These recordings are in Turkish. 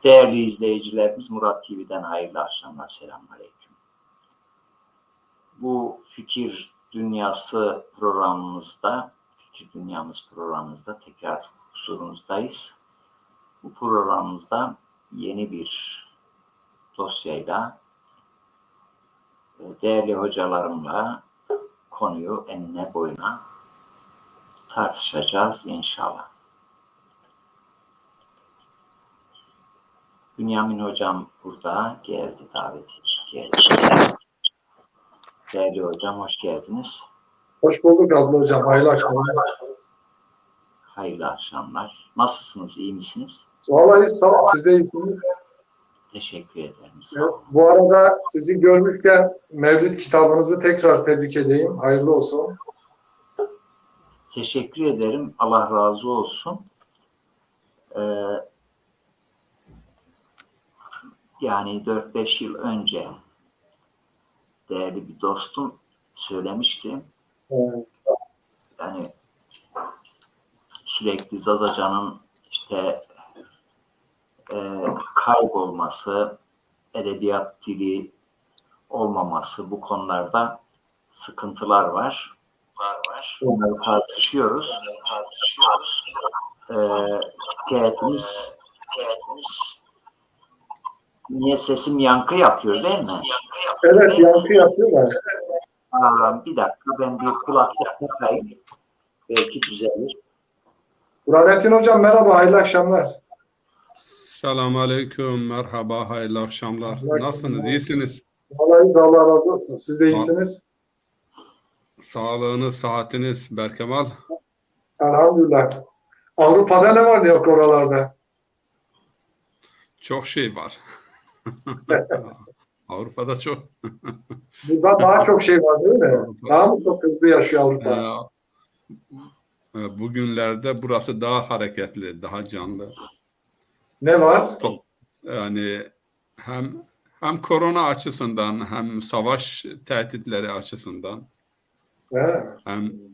Değerli izleyicilerimiz, Murat TV'den hayırlı akşamlar, selamünaleyküm. Bu Fikir Dünyası programımızda, Fikir Dünyamız programımızda tekrar huzurunuzdayız. Bu programımızda yeni bir dosyayla değerli hocalarımla konuyu enine boyuna tartışacağız inşallah. Bünyamin hocam burada geldi, davet geldi. Değerli hocam, hoş geldiniz. Hoş bulduk abla hocam. Hayırlı akşamlar. Hayırlı akşamlar. Nasılsınız, iyi misiniz? Vallahi sağ ol. Siz de iyisiniz. Teşekkür ederim. Sağ olun. Bu arada sizi görmüşken Mevlid kitabınızı tekrar tebrik edeyim. Hayırlı olsun. Teşekkür ederim. Allah razı olsun. Yani 4-5 yıl önce değerli bir dostum söylemişti. Yani sürekli Zazacan'ın işte kaybolması, edebiyat dili olmaması, bu konularda sıkıntılar var. Bunları tartışıyoruz. Şikayetimiz niye sesim yankı yapıyor değil mi? Evet, yankı yapıyorlar. Bir dakika, ben bir kulaklık takayım. Belki düzelir. Burhanettin hocam merhaba, hayırlı akşamlar. Selamun aleyküm, merhaba, hayırlı akşamlar. Nasılsınız, iyisiniz? Vallahi Allah razı olsun. Siz de iyisiniz. Sağlığınız, sıhhatiniz, Berkemal. Elhamdülillah. Avrupa'da ne var ne yok oralarda? Çok şey var. Avrupa'da çok. Burada daha çok şey var değil mi? Daha mı çok hızlı yaşıyor Avrupa? Bugünlerde burası daha hareketli, daha canlı. Ne var? Yani hem korona açısından hem savaş tehditleri açısından hem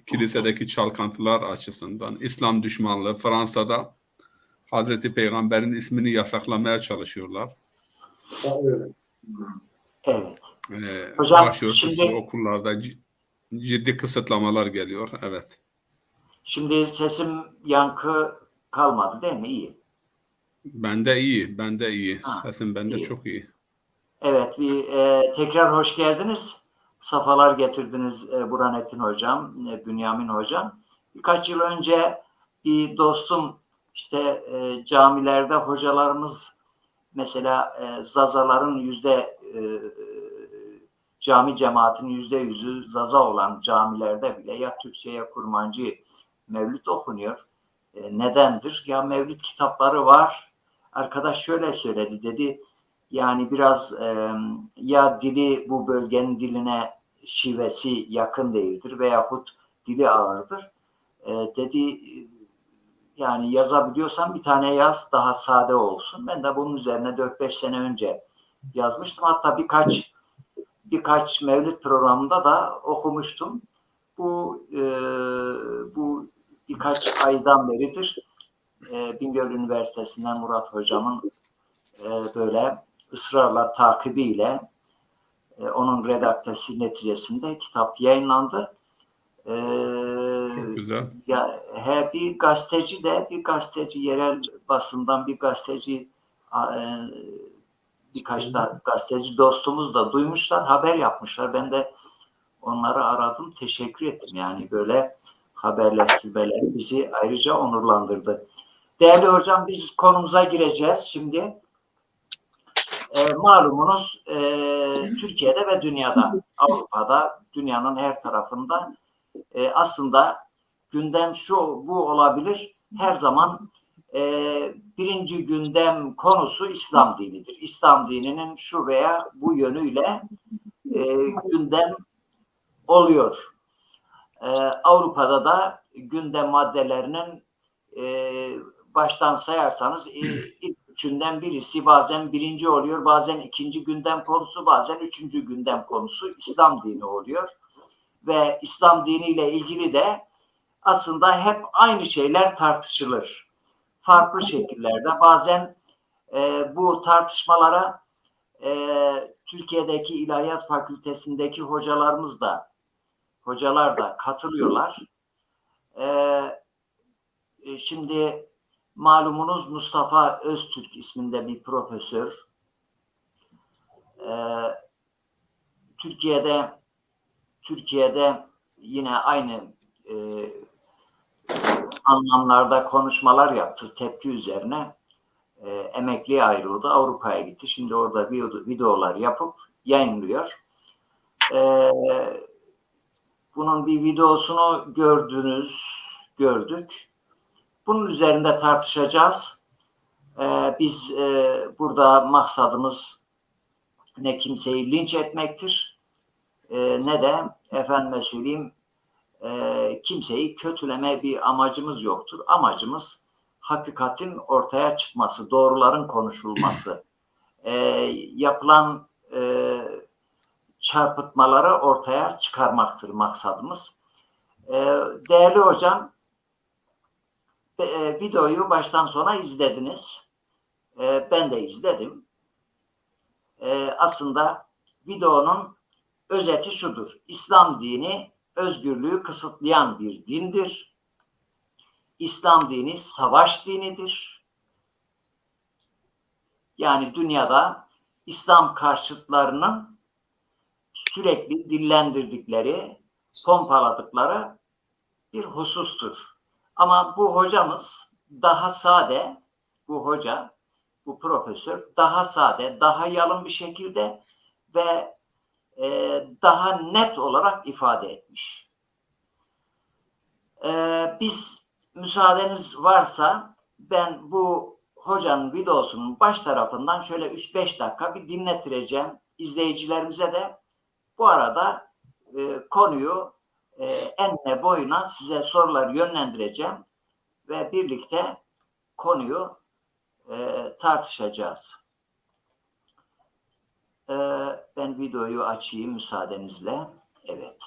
kilisedeki çalkantılar açısından İslam düşmanlığı Fransa'da Hazreti Peygamber'in ismini yasaklamaya çalışıyorlar. Evet. Hocam şimdi okullarda ciddi kısıtlamalar geliyor. Evet. Şimdi sesim yankı kalmadı değil mi? İyi. Bende iyi. Sesim bende iyi. çok iyi. Evet, tekrar hoş geldiniz. Safalar getirdiniz Burhanettin hocam, Bünyamin hocam. Birkaç yıl önce bir dostum işte camilerde hocalarımız mesela Zazaların cami cemaatinin %100'ü Zaza olan camilerde bile ya Türkçe ya Kurmancı Mevlid okunuyor. Nedendir? Ya Mevlid kitapları var. Arkadaş şöyle söyledi, dedi yani biraz ya dili bu bölgenin diline şivesi yakın değildir veyahut dili ağırdır. Dedi yani yazabiliyorsan bir tane yaz, daha sade olsun. Ben de bunun üzerine 4-5 sene önce yazmıştım. Hatta birkaç Mevlid programında da okumuştum. Bu birkaç aydan beridir Bingöl Üniversitesi'nden Murat hocamın böyle ısrarla takibiyle onun redaktesi neticesinde kitap yayınlandı. Çok güzel. Bir gazeteci yerel basından birkaç da gazeteci dostumuz da duymuşlar, haber yapmışlar. Ben de onları aradım, teşekkür ettim. Yani böyle haberleştirmeler bizi ayrıca onurlandırdı. Değerli hocam, biz konumuza gireceğiz şimdi. Malumunuz Türkiye'de ve dünyada, Avrupa'da, dünyanın her tarafında aslında gündem bu olabilir. Her zaman birinci gündem konusu İslam dinidir. İslam dininin şu veya bu yönüyle gündem oluyor. Avrupa'da da gündem maddelerinin baştan sayarsanız ilk üçünden birisi bazen birinci oluyor, bazen ikinci gündem konusu, bazen üçüncü gündem konusu İslam dini oluyor. Ve İslam diniyle ilgili de aslında hep aynı şeyler tartışılır. farklı şekillerde bazen bu tartışmalara Türkiye'deki İlahiyat Fakültesindeki hocalar da katılıyorlar. Şimdi malumunuz Mustafa Öztürk isminde bir profesör. Türkiye'de yine aynı anlamlarda konuşmalar yaptı, tepki üzerine. Emekliye ayrıldı, Avrupa'ya gitti. Şimdi orada videolar yapıp yayınlıyor. Bunun bir videosunu gördük. Bunun üzerinde tartışacağız. Biz burada maksadımız ne kimseyi linç etmektir, ne de efendime söyleyeyim kimseyi kötüleme bir amacımız yoktur. Amacımız hakikatin ortaya çıkması, doğruların konuşulması, yapılan çarpıtmaları ortaya çıkarmaktır maksadımız. Değerli hocam, videoyu baştan sona izlediniz. Ben de izledim. Aslında videonun özeti şudur: İslam dini özgürlüğü kısıtlayan bir dindir. İslam dini savaş dinidir. Yani dünyada İslam karşıtlarının sürekli dillendirdikleri, pompaladıkları bir husustur. Ama bu hocamız daha sade, bu profesör daha sade, daha yalın bir şekilde ve daha net olarak ifade etmiş. Biz, müsaadeniz varsa, ben bu hocanın videosunun baş tarafından şöyle 3-5 dakika bir dinlettireceğim izleyicilerimize de. Bu arada konuyu enine boyuna size sorular yönlendireceğim ve birlikte konuyu tartışacağız. Ben videoyu açayım müsaadenizle. Evet.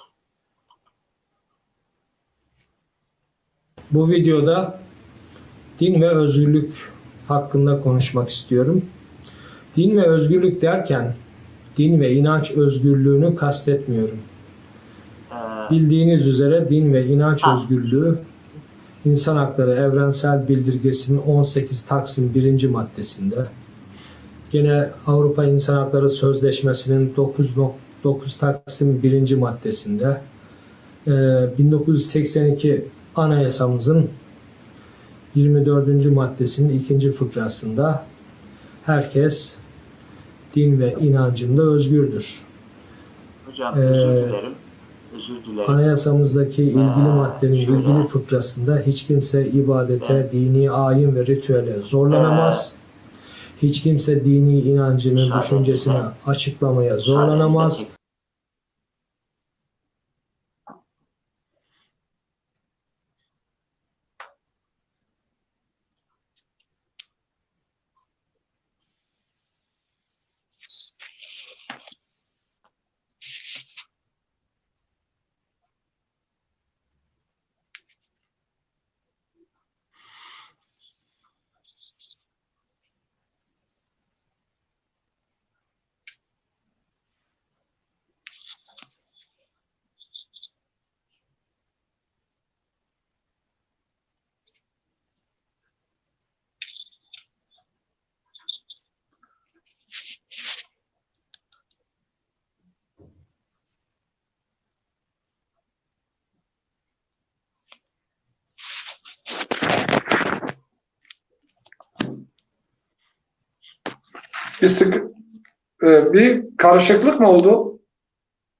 Bu videoda din ve özgürlük hakkında konuşmak istiyorum. Din ve özgürlük derken din ve inanç özgürlüğünü kastetmiyorum. Bildiğiniz üzere din ve inanç özgürlüğü İnsan Hakları Evrensel Bildirgesi'nin 18 Taksim 1. maddesinde, gene Avrupa İnsan Hakları Sözleşmesi'nin 9 Taksim 1. maddesinde, 1982 Anayasamızın 24. maddesinin 2. fıkrasında herkes din ve inancında özgürdür. Hocam özür dilerim. Anayasamızdaki ilgili maddenin ilgili fıkrasında hiç kimse ibadete, dini ayin ve ritüele zorlanamaz. Hiç kimse dini inancını, düşüncesini açıklamaya zorlanamaz. Bir karışıklık mı oldu?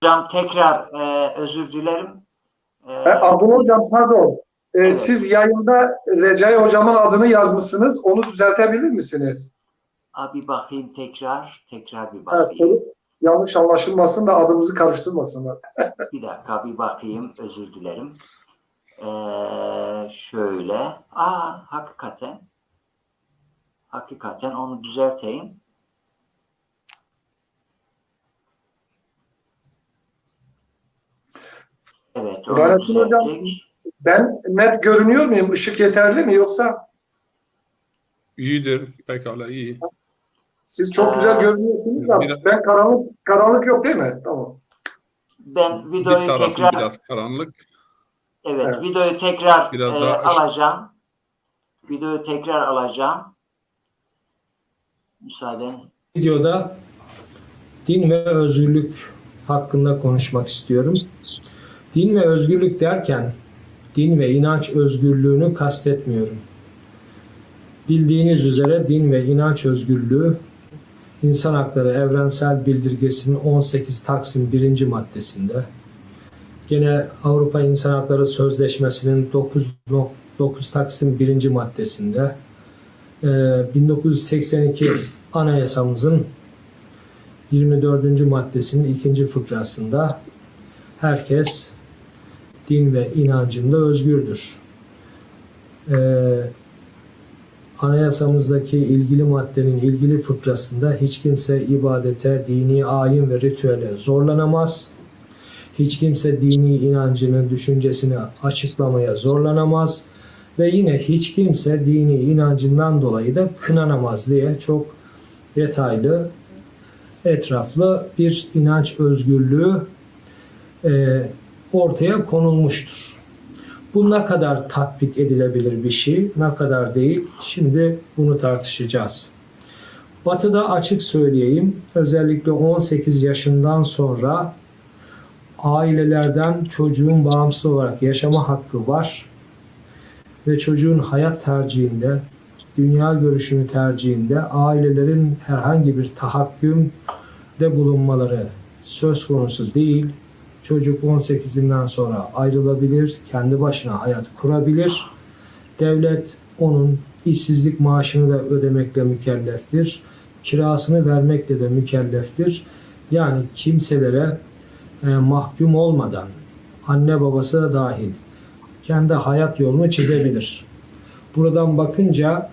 Hocam tekrar özür dilerim. Abdullah Hocam pardon. Evet. Siz yayında Recai Hocam'ın adını yazmışsınız. Onu düzeltebilir misiniz? Bir bakayım tekrar bir bakayım. Soru yanlış anlaşılmasın da adımızı karıştırmasınlar. Bir dakika bir bakayım, özür dilerim. Şöyle. Hakikaten onu düzelteyim. Evet, onu Hocam, düzelttik. ben net görünüyor muyum? Işık yeterli mi yoksa? İyidir. Pekala iyi. Siz çok güzel görünüyorsunuz da Biraz- ben karanlık yok değil mi? Tamam. Ben Bir videoyu tarafı tekrar biraz karanlık. Evet. videoyu tekrar Biraz daha alacağım. Videoyu tekrar alacağım. Müsaaden. Videoda din ve özgürlük hakkında konuşmak istiyorum. Din ve özgürlük derken din ve inanç özgürlüğünü kastetmiyorum. Bildiğiniz üzere din ve inanç özgürlüğü İnsan Hakları Evrensel Bildirgesi'nin 18 Taksim 1. maddesinde, gene Avrupa İnsan Hakları Sözleşmesi'nin 9 Taksim 1. maddesinde, 1982 Anayasamızın 24. maddesinin 2. fıkrasında herkes din ve inancında özgürdür. Anayasamızdaki ilgili maddenin ilgili fıkrasında hiç kimse ibadete, dini ayin ve ritüele zorlanamaz. Hiç kimse dini inancını, düşüncesini açıklamaya zorlanamaz. Ve yine hiç kimse dini inancından dolayı da kınanamaz diye çok detaylı, etraflı bir inanç özgürlüğü ortaya konulmuştur. Bu ne kadar tatbik edilebilir bir şey, ne kadar değil, şimdi bunu tartışacağız. Batı'da açık söyleyeyim, özellikle 18 yaşından sonra ailelerden çocuğun bağımsız olarak yaşama hakkı var ve çocuğun hayat tercihinde, dünya görüşünü tercihinde ailelerin herhangi bir tahakkümde bulunmaları söz konusu değil. Çocuk 18'inden sonra ayrılabilir, kendi başına hayat kurabilir. Devlet onun işsizlik maaşını da ödemekle mükelleftir. Kirasını vermekle de mükelleftir. Yani kimselere mahkum olmadan, anne babası da dahil, kendi hayat yolunu çizebilir. Buradan bakınca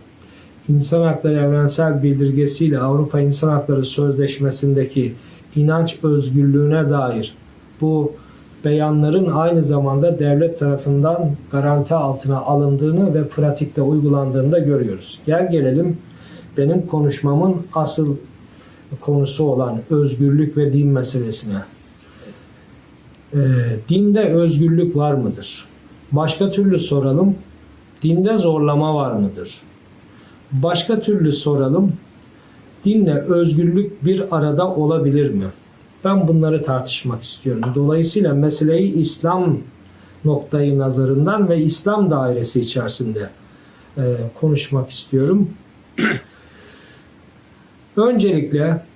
İnsan Hakları Evrensel Bildirgesi ile Avrupa İnsan Hakları Sözleşmesi'ndeki inanç özgürlüğüne dair bu beyanların aynı zamanda devlet tarafından garanti altına alındığını ve pratikte uygulandığını da görüyoruz. Gelelim benim konuşmamın asıl konusu olan özgürlük ve din meselesine. Dinde özgürlük var mıdır? Başka türlü soralım. Dinde zorlama var mıdır? Başka türlü soralım. Dinle özgürlük bir arada olabilir mi? Ben bunları tartışmak istiyorum. Dolayısıyla meseleyi İslam noktayı nazarından ve İslam dairesi içerisinde konuşmak istiyorum. Öncelikle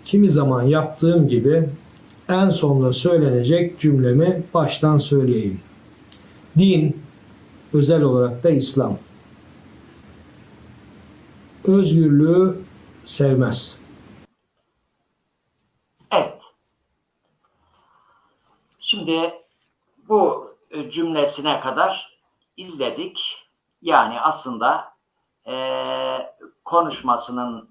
kimi zaman yaptığım gibi en sonunda söylenecek cümlemi baştan söyleyeyim. Din, özel olarak da İslam, özgürlüğü sevmez. Evet. Şimdi bu cümlesine kadar izledik. Yani aslında konuşmasının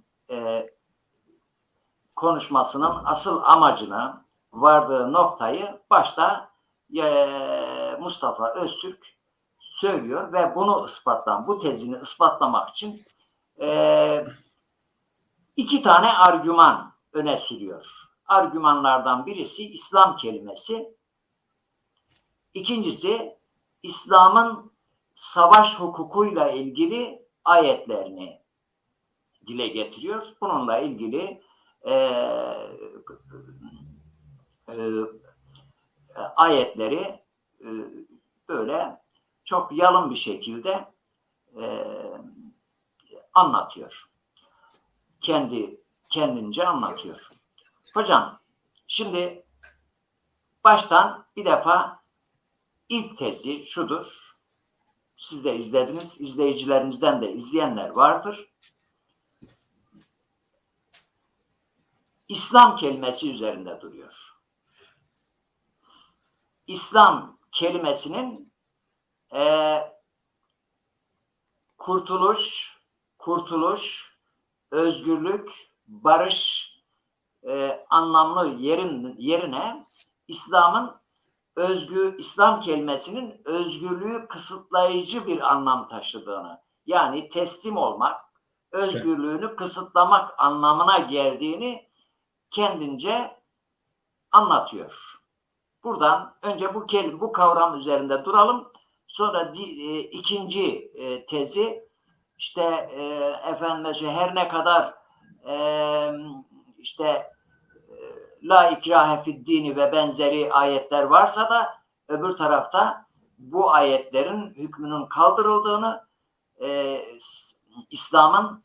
asıl amacını, vardığı noktayı başta Mustafa Öztürk söylüyor ve bu tezini ispatlamak için iki tane argüman öne sürüyor. Argümanlardan birisi İslam kelimesi, ikincisi İslam'ın savaş hukukuyla ilgili ayetlerini dile getiriyor. Bununla ilgili ayetleri böyle çok yalın bir şekilde anlatıyor. Kendince anlatıyor. Hocam, şimdi baştan bir defa ilk tezi şudur. Siz de izlediniz, izleyicilerimizden de izleyenler vardır. İslam kelimesi üzerinde duruyor. İslam kelimesinin kurtuluş, özgürlük, barış anlamlı yerine İslam kelimesinin özgürlüğü kısıtlayıcı bir anlam taşıdığını yani teslim olmak, özgürlüğünü kısıtlamak anlamına geldiğini kendince anlatıyor. Buradan önce bu kavram üzerinde duralım. Sonra ikinci tezi işte efendim her ne kadar la ikrahe fid dini ve benzeri ayetler varsa da öbür tarafta bu ayetlerin hükmünün kaldırıldığını, İslam'ın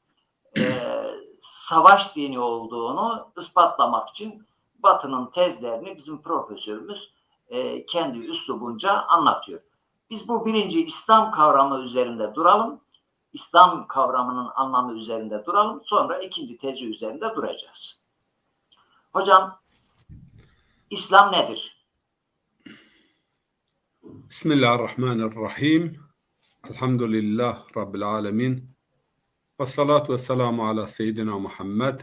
savaş dini olduğunu ispatlamak için Batı'nın tezlerini bizim profesörümüz kendi üslubunca anlatıyor. Biz bu birinci İslam kavramı üzerinde duralım. İslam kavramının anlamı üzerinde duralım. Sonra ikinci tezi üzerinde duracağız. Hocam, İslam nedir? Bismillahirrahmanirrahim. Elhamdülillah Rabbil alemin. Ve salatu ve selamu ala seyyidina Muhammed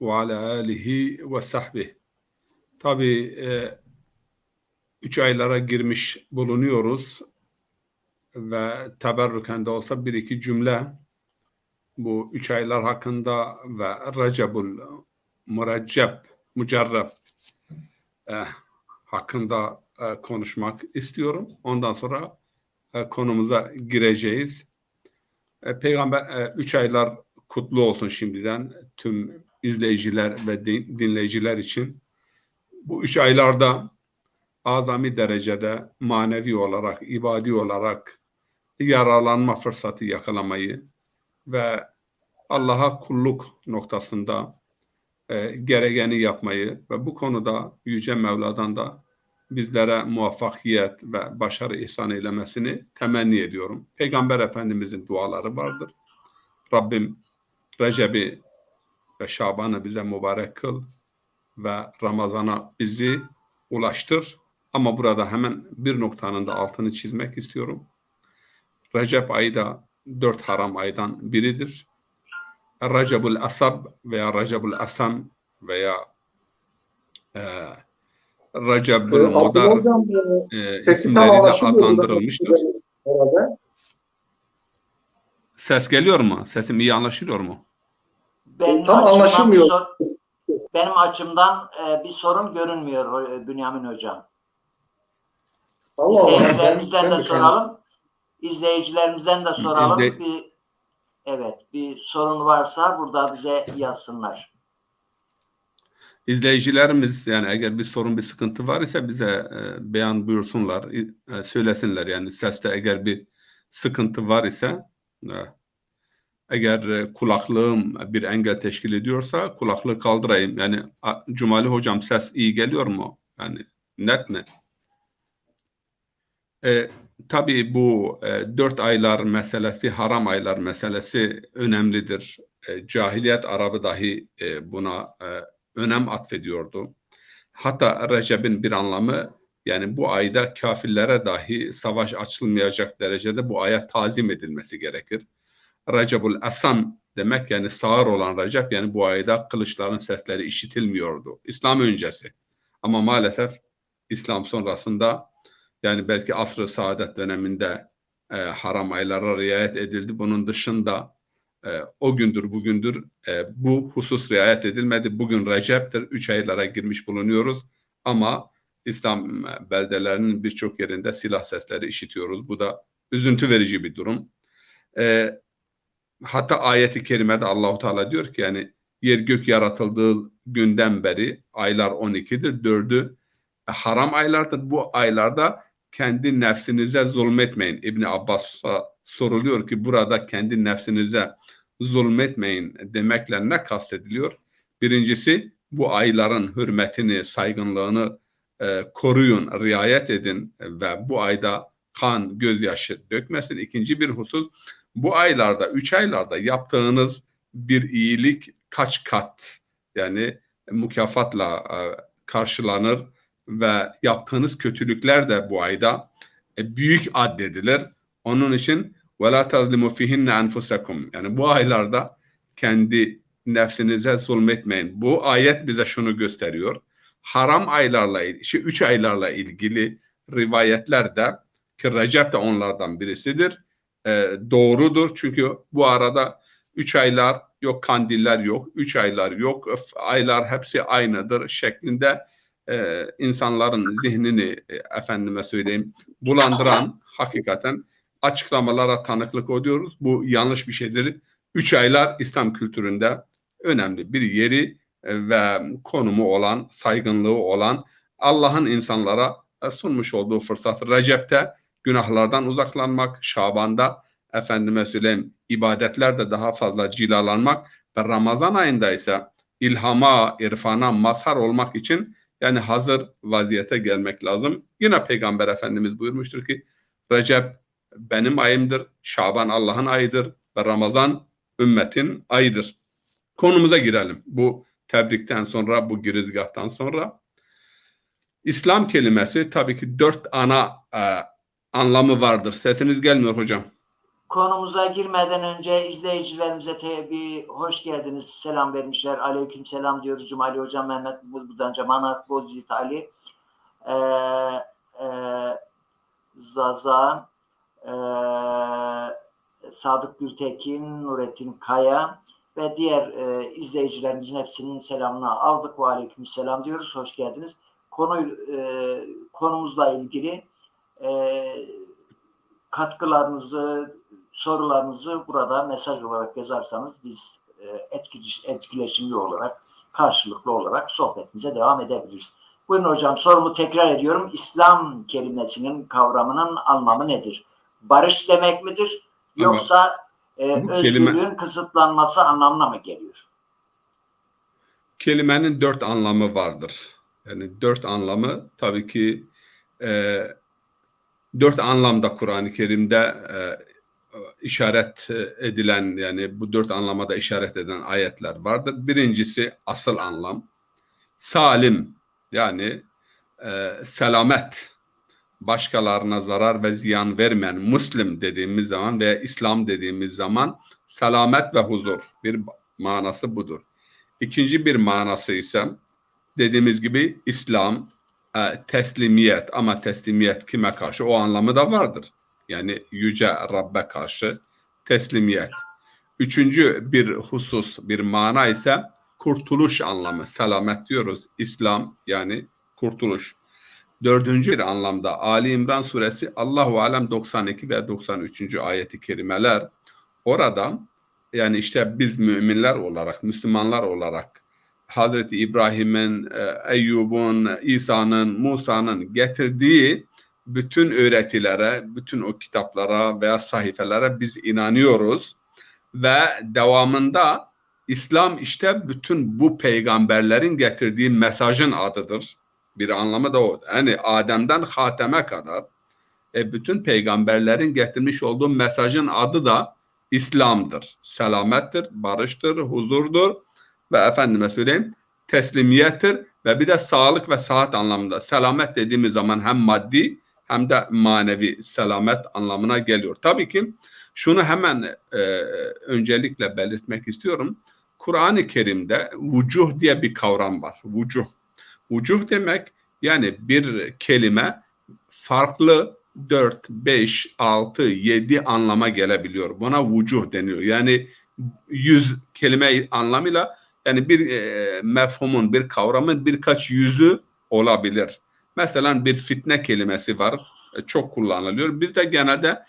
ve ala alihi ve sahbihi. Tabi 3 aylara girmiş bulunuyoruz ve teberrüken de olsa bir iki cümle bu 3 aylar hakkında ve Recebul Mucarreb hakkında konuşmak istiyorum. Ondan sonra konumuza gireceğiz. Peygamber 3 aylar kutlu olsun şimdiden tüm izleyiciler ve dinleyiciler için. Bu 3 aylarda azami derecede manevi olarak, ibadi olarak yararlanma fırsatı yakalamayı ve Allah'a kulluk noktasında gerekeni yapmayı ve bu konuda Yüce Mevla'dan da bizlere muvaffakiyet ve başarı ihsan eylemesini temenni ediyorum. Peygamber Efendimizin duaları vardır. Rabbim Recep'i ve Şaban'ı bize mübarek kıl ve Ramazan'a bizi ulaştır. Ama burada hemen bir noktanın da altını çizmek istiyorum. Recep ayı da 4 haram aydan biridir. Recebul Asab veya Recebul Asam veya Recebul Mudar isimleriyle adlandırılmıştır. Ses geliyor mu? Sesim iyi anlaşılıyor mu? Tam anlaşılmıyor. Benim açımdan bir sorun görünmüyor Bünyamin Hocam. İzleyicilerimizden de soralım. İzleyicilerimizden de soralım. Bir sorun varsa burada bize yazsınlar. İzleyicilerimiz yani eğer bir sorun, bir sıkıntı var ise bize beyan buyursunlar, söylesinler. Yani seste eğer bir sıkıntı var ise eğer kulaklığım bir engel teşkil ediyorsa kulaklığı kaldırayım. Yani Cumali Hocam ses iyi geliyor mu? Yani net mi? Tabii bu 4 aylar meselesi, haram aylar meselesi önemlidir. Cahiliyet Arabı dahi buna önem atfediyordu. Hatta Recep'in bir anlamı yani bu ayda kafirlere dahi savaş açılmayacak derecede bu aya tazim edilmesi gerekir. Recebul Asam demek yani sağır olan Recep, yani bu ayda kılıçların sesleri işitilmiyordu. İslam öncesi. Ama maalesef İslam sonrasında yani belki asr-ı saadet döneminde haram aylara riayet edildi. Bunun dışında o gündür bugündür bu husus riayet edilmedi. Bugün Recep'tir. 3 aylara girmiş bulunuyoruz. Ama İslam beldelerinin birçok yerinde silah sesleri işitiyoruz. Bu da üzüntü verici bir durum. Hatta ayet-i kerimede Allahu Teala diyor ki yani yer gök yaratıldığı günden beri aylar 12'dir. 4'ü haram aylardır. Bu aylarda kendi nefsinize zulmetmeyin. İbn Abbas'a soruluyor ki burada kendi nefsinize zulmetmeyin demekle ne kastediliyor? Birincisi bu ayların hürmetini, saygınlığını koruyun, riayet edin ve bu ayda kan, gözyaşı dökmesin. İkinci bir husus, bu aylarda, 3 aylarda yaptığınız bir iyilik kaç kat yani mükafatla karşılanır ve yaptığınız kötülükler de bu ayda büyük addedilir. Onun için وَلَا تَظْلِمُوا فِيهِنَّ أَنْفُسَكُمْ yani bu aylarda kendi nefsinize zulmetmeyin. Bu ayet bize şunu gösteriyor. Haram aylarla, 3 aylarla ilgili rivayetlerde ki Recep de onlardan birisidir. doğrudur. Çünkü bu arada 3 aylar yok, kandiller yok, 3 aylar yok, aylar hepsi aynıdır şeklinde insanların zihnini efendime söyleyeyim bulandıran hakikaten açıklamalara tanıklık ediyoruz. Bu yanlış bir şeydir. 3 aylar İslam kültüründe önemli bir yeri ve konumu olan, saygınlığı olan, Allah'ın insanlara sunmuş olduğu fırsat. Recep'te günahlardan uzaklanmak, Şaban'da efendime söyleyeyim ibadetlerde daha fazla cilalanmak ve Ramazan ayında ise ilhama, irfana mazhar olmak için yani hazır vaziyete gelmek lazım. Yine Peygamber Efendimiz buyurmuştur ki Recep benim ayımdır, Şaban Allah'ın ayıdır ve Ramazan ümmetin ayıdır. Konumuza girelim. Bu tebrikten sonra, bu girizgahtan sonra. İslam kelimesi tabii ki 4 ana anlamı vardır. Sesiniz gelmiyor hocam. Konumuza girmeden önce izleyicilerimize bir hoş geldiniz, selam vermişler. Aleyküm selam diyoruz. Cumali Hocam, Mehmet Bulbudanca, Manat Bozcit Ali, Zaza, Sadık Gültekin, Nurettin Kaya ve diğer izleyicilerimizin hepsinin selamını aldık. Ve aleyküm selam diyoruz. Hoş geldiniz. Konumuzla ilgili katkılarınızı, sorularınızı burada mesaj olarak yazarsanız biz etkileşimli olarak, karşılıklı olarak sohbetimize devam edebiliriz. Buyurun hocam, sorumu tekrar ediyorum. İslam kelimesinin, kavramının anlamı nedir? Barış demek midir? Yoksa özgürlüğün kısıtlanması anlamına mı geliyor? Kelimenin 4 anlamı vardır. Yani 4 anlamı tabii ki 4 anlamda Kur'an-ı Kerim'de işaret edilen, yani bu 4 anlamada işaret eden ayetler vardır. Birincisi asıl anlam. Salim, yani selamet, başkalarına zarar ve ziyan vermeyen, Müslim dediğimiz zaman veya İslam dediğimiz zaman selamet ve huzur bir manası budur. İkinci bir manası ise dediğimiz gibi İslam, teslimiyet, ama teslimiyet kime karşı? O anlamı da vardır. Yani Yüce Rabbe karşı teslimiyet. Üçüncü bir husus, bir mana ise kurtuluş anlamı. Selamet diyoruz. İslam yani kurtuluş. Dördüncü bir anlamda Ali İmran suresi Allahu Alem 92 ve 93. ayeti kerimeler. Orada yani işte biz müminler olarak, Müslümanlar olarak Hazreti İbrahim'in, Eyyub'un, İsa'nın, Musa'nın getirdiği bütün öğretilere, bütün o kitaplara veya sahifelere biz inanıyoruz. Ve devamında İslam işte bütün bu peygamberlerin getirdiği mesajın adıdır. Bir anlamı da o. Yani Adem'den Hatem'e kadar bütün peygamberlerin getirmiş olduğu mesajın adı da İslam'dır. Selamettir, barıştır, huzurdur ve efendime söyleyeyim teslimiyettir ve bir de sağlık ve sıhhat anlamında. Selamet dediğimiz zaman hem maddi hem de manevi selamet anlamına geliyor. Tabii ki şunu hemen öncelikle belirtmek istiyorum. Kur'an-ı Kerim'de vucuh diye bir kavram var. Vucuh. Vucuh demek yani bir kelime farklı 4, 5, 6, 7 anlama gelebiliyor. Buna vucuh deniyor. Yani 100 kelime anlamıyla yani bir mefhumun, bir kavramın birkaç yüzü olabilir. Mesela bir fitne kelimesi var. Çok kullanılıyor. Bizde genelde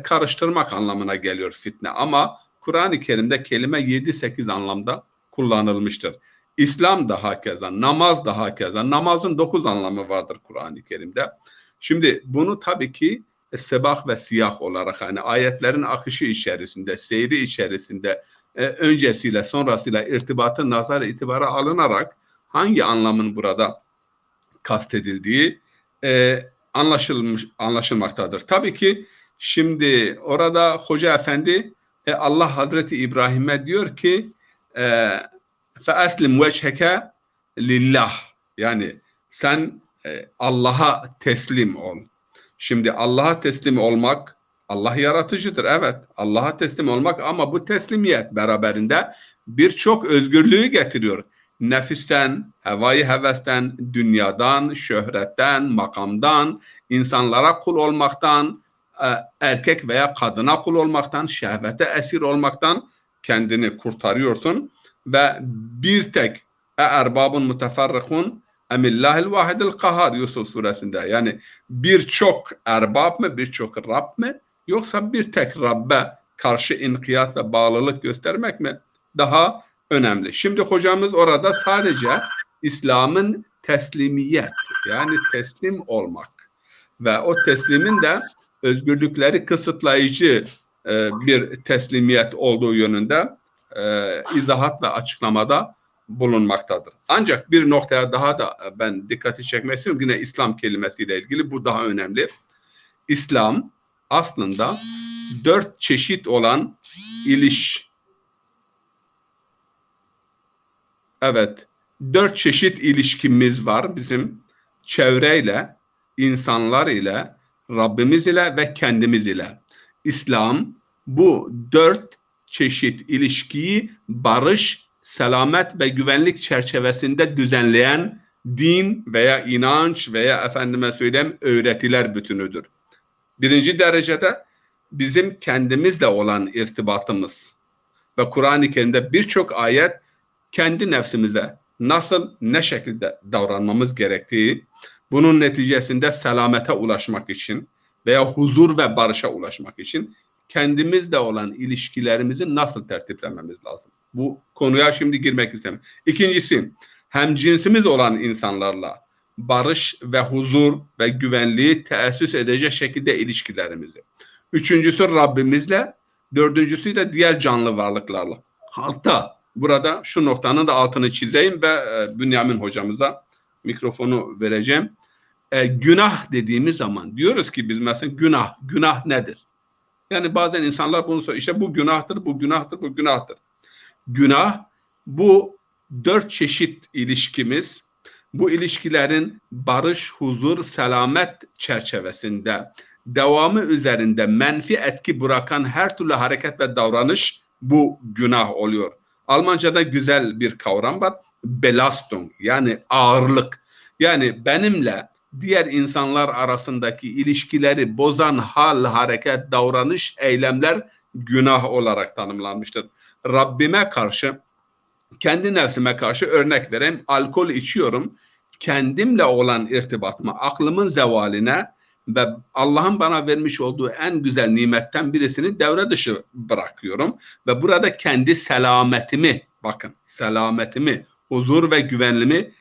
karıştırmak anlamına geliyor fitne. Ama Kur'an-ı Kerim'de kelime 7-8 anlamda kullanılmıştır. İslam da hakeza, namaz da hakeza. Namazın 9 anlamı vardır Kur'an-ı Kerim'de. Şimdi bunu tabii ki sebah ve siyah olarak hani ayetlerin akışı içerisinde, seyri içerisinde öncesiyle sonrasıyla irtibatı nazar itibara alınarak hangi anlamın burada kastedildiği anlaşılmaktadır. Tabii ki şimdi orada Hoca Efendi Allah Hazreti İbrahim'e diyor ki فَأَسْلِمْ وَجْهَكَ lillah, yani sen Allah'a teslim ol. Şimdi Allah'a teslim olmak, Allah yaratıcıdır, evet. Allah'a teslim olmak ama bu teslimiyet beraberinde birçok özgürlüğü getiriyor. Nefisten, hevai hevesten, dünyadan, şöhretten, makamdan, insanlara kul olmaktan, erkek veya kadına kul olmaktan, şehvete esir olmaktan kendini kurtarıyorsun ve bir tek erbabun muteferrikun emillahil vahidil kahhar Yusuf suresinde, yani birçok erbab mı, birçok Rab mı, yoksa bir tek Rabbe karşı inkiyat ve bağlılık göstermek mi daha önemli? Şimdi hocamız orada sadece İslam'ın teslimiyet, yani teslim olmak ve o teslimin de özgürlükleri kısıtlayıcı bir teslimiyet olduğu yönünde izahat ve açıklamada bulunmaktadır. Ancak bir noktaya daha da ben dikkati çekmek istiyorum. Yine İslam kelimesiyle ilgili, bu daha önemli. İslam aslında 4 çeşit olan Evet, 4 çeşit ilişkimiz var bizim: çevreyle, insanlar ile, Rabbimiz ile ve kendimiz ile. İslam bu 4 çeşit ilişkiyi barış, selamet ve güvenlik çerçevesinde düzenleyen din veya inanç veya efendime söyleyeyim öğretiler bütünüdür. Birinci derecede bizim kendimizle olan irtibatımız ve Kur'an-ı Kerim'de birçok ayet kendi nefsimize nasıl, ne şekilde davranmamız gerektiği, bunun neticesinde selamete ulaşmak için veya huzur ve barışa ulaşmak için kendimizle olan ilişkilerimizi nasıl tertiplememiz lazım. Bu konuya şimdi girmek istemiyorum. İkincisi, hemcinsimiz olan insanlarla barış ve huzur ve güvenliği teessüs edecek şekilde ilişkilerimizi. Üçüncüsü Rabbimizle, dördüncüsü de diğer canlı varlıklarla. Hatta burada şu noktanın da altını çizeyim ve Bünyamin hocamıza mikrofonu vereceğim. Günah dediğimiz zaman diyoruz ki biz mesela günah nedir? Yani bazen insanlar bunu söylüyor. İşte bu günahtır, bu günahtır, bu günahtır. Günah, bu 4 çeşit ilişkimiz, bu ilişkilerin barış, huzur, selamet çerçevesinde devamı üzerinde menfi etki bırakan her türlü hareket ve davranış bu günah oluyor. Almanca'da güzel bir kavram var. Belastung, yani ağırlık. Yani benimle diğer insanlar arasındaki ilişkileri bozan hal, hareket, davranış, eylemler günah olarak tanımlanmıştır. Rabbime karşı, kendi nefsime karşı örnek vereyim. Alkol içiyorum. Kendimle olan irtibatımı, aklımın zevaline ve Allah'ın bana vermiş olduğu en güzel nimetten birisini devre dışı bırakıyorum. Ve burada kendi selametimi, bakın selametimi, huzur ve güvenliğimi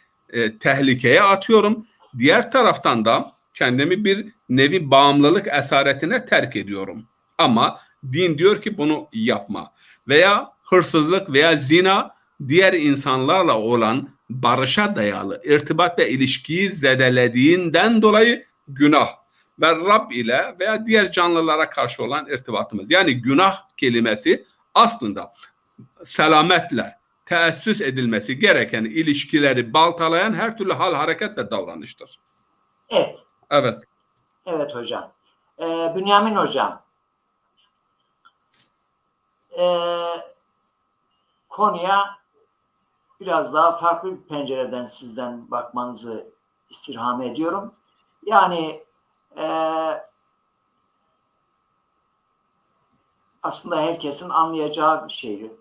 tehlikeye atıyorum. Diğer taraftan da kendimi bir nevi bağımlılık esaretine terk ediyorum. Ama din diyor ki bunu yapma. Veya hırsızlık veya zina diğer insanlarla olan barışa dayalı irtibat ve ilişkiyi zedelediğinden dolayı günah. Ve Rab ile veya diğer canlılara karşı olan irtibatımız. Yani günah kelimesi aslında selametle teessüs edilmesi gereken ilişkileri baltalayan her türlü hal, hareket ve davranıştır. Evet. Evet. Evet hocam. Bünyamin hocam, konuya biraz daha farklı bir pencereden sizden bakmanızı istirham ediyorum. Yani aslında herkesin anlayacağı bir şey.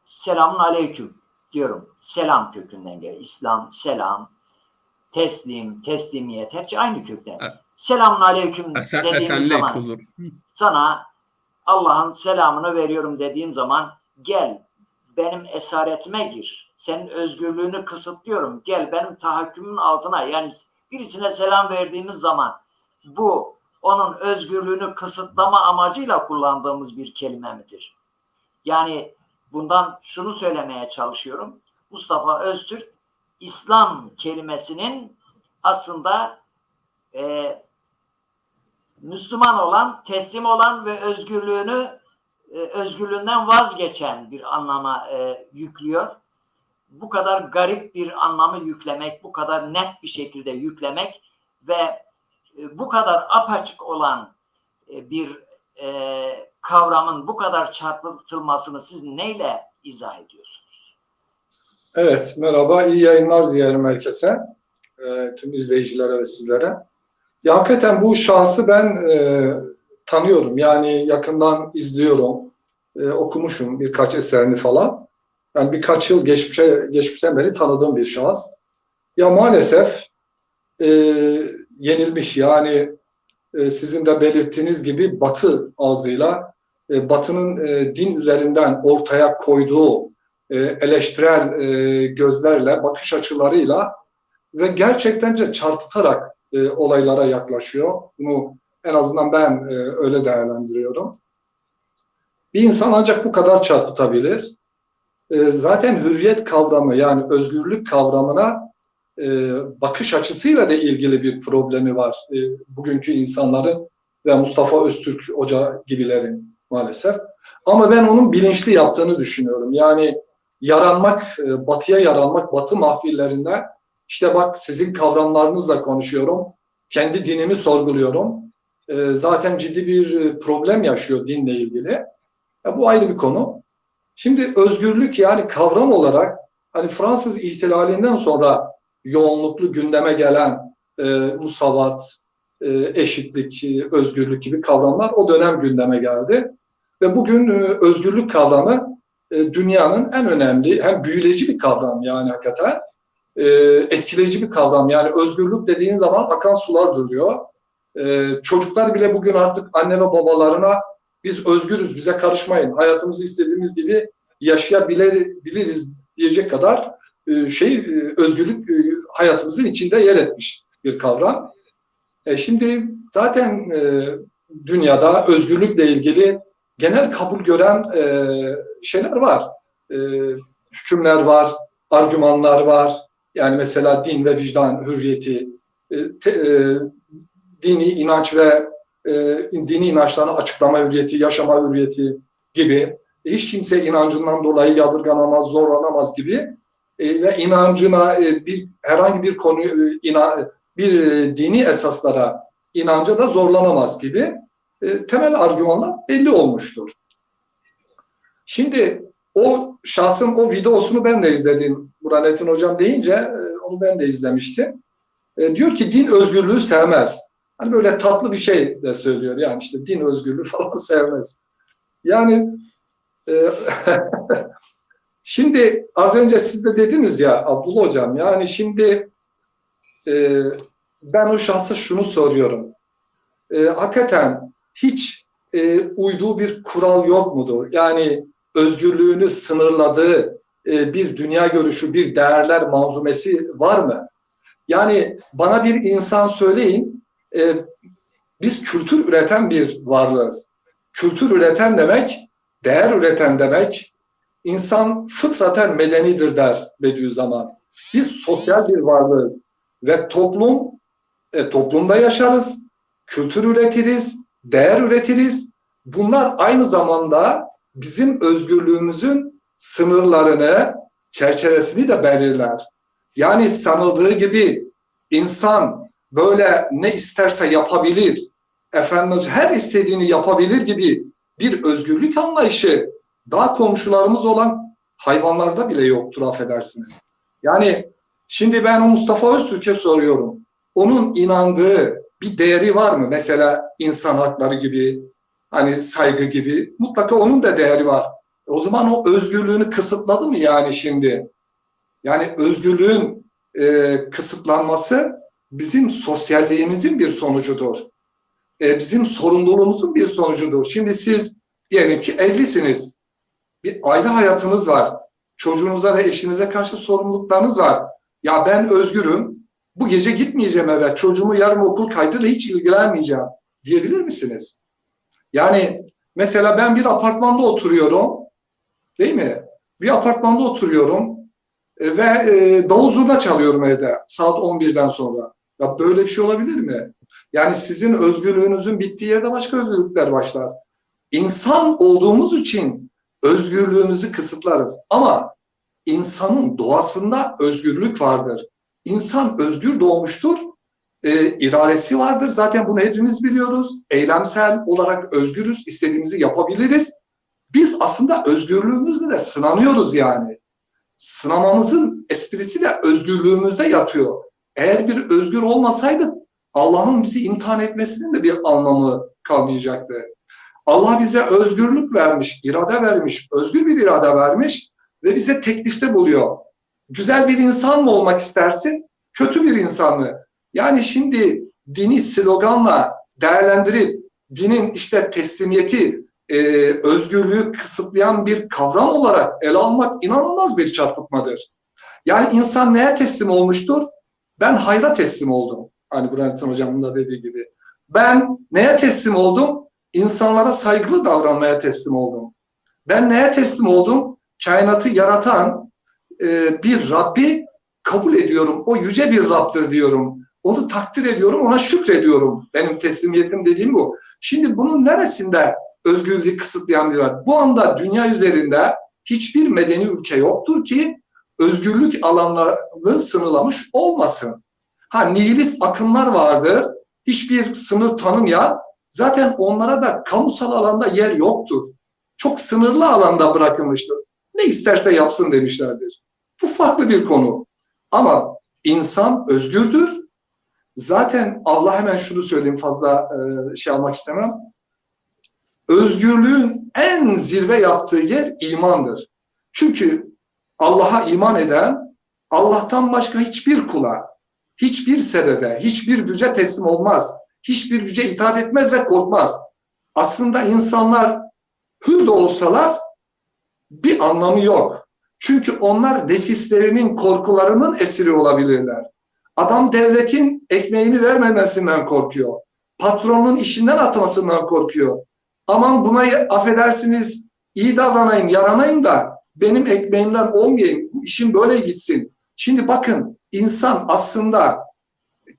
Selamun aleyküm diyorum. Selam kökünden geliyor. İslam, selam, teslim, teslimiyet, hepsi aynı kökten. Evet. Selamun aleyküm dediğimiz zaman huzur. sana Allah'ın selamını veriyorum dediğim zaman gel benim esaretime gir. Senin özgürlüğünü kısıtlıyorum. Gel benim tahakkümün altına. Yani birisine selam verdiğimiz zaman bu onun özgürlüğünü kısıtlama amacıyla kullandığımız bir kelime midir? Yani bundan şunu söylemeye çalışıyorum. Mustafa Öztürk İslam kelimesinin aslında Müslüman olan, teslim olan ve özgürlüğünden vazgeçen bir anlama yüklüyor. Bu kadar garip bir anlamı yüklemek, bu kadar net bir şekilde yüklemek ve bu kadar apaçık olan bir kavramın bu kadar çarpıtılmasını siz neyle izah ediyorsunuz? Evet, merhaba, iyi yayınlar dilerim herkese, tüm izleyicilere ve sizlere. Ya hakikaten bu şahsı ben tanıyorum. Yani yakından izliyorum. Okumuşum birkaç eserini falan. Yani birkaç yıl geçmişten beri tanıdığım bir şahıs. Ya maalesef yenilmiş. Yani sizin de belirttiğiniz gibi Batı ağzıyla Batı'nın din üzerinden ortaya koyduğu eleştirel gözlerle, bakış açılarıyla ve gerçekten de çarpıtarak olaylara yaklaşıyor. Bunu en azından ben öyle değerlendiriyorum. Bir insan ancak bu kadar çarpıtabilir. Zaten hürriyet kavramı, yani özgürlük kavramına bakış açısıyla da ilgili bir problemi var. Bugünkü insanların ve Mustafa Öztürk Hoca gibilerin maalesef. Ama ben onun bilinçli yaptığını düşünüyorum. Yani yaranmak, Batı'ya yaranmak, Batı mahfillerinde işte bak sizin kavramlarınızla konuşuyorum, kendi dinimi sorguluyorum. Zaten ciddi bir problem yaşıyor dinle ilgili. Bu ayrı bir konu. Şimdi özgürlük yani kavram olarak hani Fransız ihtilalinden sonra yoğunluklu gündeme gelen musavat, eşitlik, özgürlük gibi kavramlar o dönem gündeme geldi. Ve bugün özgürlük kavramı dünyanın en önemli, hem büyüleyici bir kavram yani hakikaten, etkileyici bir kavram. Yani özgürlük dediğin zaman akan sular duruyor. Çocuklar bile bugün artık anne ve babalarına biz özgürüz, bize karışmayın, hayatımızı istediğimiz gibi yaşayabiliriz diyecek kadar özgürlük hayatımızın içinde yer etmiş bir kavram. Şimdi zaten dünyada özgürlükle ilgili genel kabul gören şeyler var. Hükümler var, argümanlar var. Yani mesela din ve vicdan hürriyeti, dini inanç ve dini inançlarını açıklama hürriyeti, yaşama hürriyeti gibi, hiç kimse inancından dolayı yadırganamaz, zorlanamaz gibi ve inancına herhangi bir konuyu dini esaslara inanca da zorlanamaz gibi temel argümanlar belli olmuştur. Şimdi o şahsın o videosunu ben de izledim. Burhanettin Hocam deyince onu ben de izlemiştim. Diyor ki din özgürlüğü sevmez. Hani böyle tatlı bir şey de söylüyor. Yani işte din özgürlüğü falan sevmez. Yani şimdi az önce siz de dediniz ya Abdullah Hocam, yani şimdi ben o şahsa şunu soruyorum. Hakikaten hiç uyduğu bir kural yok mudur? Yani özgürlüğünü sınırladığı bir dünya görüşü, bir değerler manzumesi var mı? Yani bana bir insan söyleyin, biz kültür üreten bir varlığız. Kültür üreten demek, değer üreten demek, insan fıtraten medenidir der Bediüzzaman. Biz sosyal bir varlığız ve toplumda yaşarız, kültür üretiriz, değer üretiriz. Bunlar aynı zamanda bizim özgürlüğümüzün sınırlarını, çerçevesini de belirler. Yani sanıldığı gibi insan böyle ne isterse yapabilir, her istediğini yapabilir gibi bir özgürlük anlayışı daha komşularımız olan hayvanlarda bile yoktur, affedersiniz. Yani şimdi ben o Mustafa Öztürk'e soruyorum. Onun inandığı bir değeri var mı? Mesela insan hakları gibi, hani saygı gibi. Mutlaka onun da değeri var. O zaman o özgürlüğünü kısıtladı mı yani şimdi? Yani özgürlüğün kısıtlanması bizim sosyalliğimizin bir sonucudur. Bizim sorumluluğumuzun bir sonucudur. Şimdi siz diyelim ki evlisiniz. Bir aile hayatınız var. Çocuğunuza ve eşinize karşı sorumluluklarınız var. Ya ben özgürüm. Bu gece gitmeyeceğim eve. Çocuğumu yarın okul kaydıyla hiç ilgilenmeyeceğim diyebilir misiniz? Yani mesela ben bir apartmanda oturuyorum. Değil mi? Bir apartmanda oturuyorum ve davul zurna çalıyorum evde saat 11'den sonra. Ya böyle bir şey olabilir mi? Yani sizin özgürlüğünüzün bittiği yerde başka özgürlükler başlar. İnsan olduğumuz için özgürlüğümüzü kısıtlarız. Ama insanın doğasında özgürlük vardır. İnsan özgür doğmuştur. İradesi vardır. Zaten bunu hepimiz biliyoruz. Eylemsel olarak özgürüz. İstediğimizi yapabiliriz. Biz aslında özgürlüğümüzle de sınanıyoruz yani. Sınamamızın esprisi de özgürlüğümüzde yatıyor. Eğer bir özgür olmasaydık Allah'ın bizi imtihan etmesinin de bir anlamı kalmayacaktı. Allah bize özgürlük vermiş, irade vermiş, özgür bir irade vermiş ve bize teklifte buluyor. Güzel bir insan mı olmak istersin, kötü bir insan mı? Yani şimdi dini sloganla değerlendirip dinin işte teslimiyeti, özgürlüğü kısıtlayan bir kavram olarak ele almak inanılmaz bir çarpıtmadır. Yani insan neye teslim olmuştur? Ben hayra teslim oldum. Hani Burhanettin Hocam'ın da dediği gibi. Ben neye teslim oldum? İnsanlara saygılı davranmaya teslim oldum. Ben neye teslim oldum? Kainatı yaratan bir Rabbi kabul ediyorum. O yüce bir Rabb'dir diyorum. Onu takdir ediyorum, ona şükrediyorum. Benim teslimiyetim dediğim bu. Şimdi bunun neresinde özgürlüğü kısıtlayan bir var? Bu anda dünya üzerinde hiçbir medeni ülke yoktur ki özgürlük alanları sınırlamış olmasın. Nihilist akımlar vardır. Hiçbir sınır tanımayan, zaten onlara da kamusal alanda yer yoktur. Çok sınırlı alanda bırakılmıştır. Ne isterse yapsın demişlerdir. Bu farklı bir konu. Ama insan özgürdür. Zaten Allah, hemen şunu söyleyeyim, fazla şey almak istemem. Özgürlüğün en zirve yaptığı yer imandır. Çünkü Allah'a iman eden, Allah'tan başka hiçbir kula, hiçbir sebebe, hiçbir güce teslim olmaz. Hiçbir güce itaat etmez ve korkmaz. Aslında insanlar hür de olsalar bir anlamı yok. Çünkü onlar nefislerinin korkularının esiri olabilirler. Adam devletin ekmeğini vermemesinden korkuyor. Patronun işinden atmasından korkuyor. Aman buna affedersiniz, iyi davranayım, yaranayım da benim ekmeğimden olmayayım, bu işim böyle gitsin. Şimdi bakın, insan aslında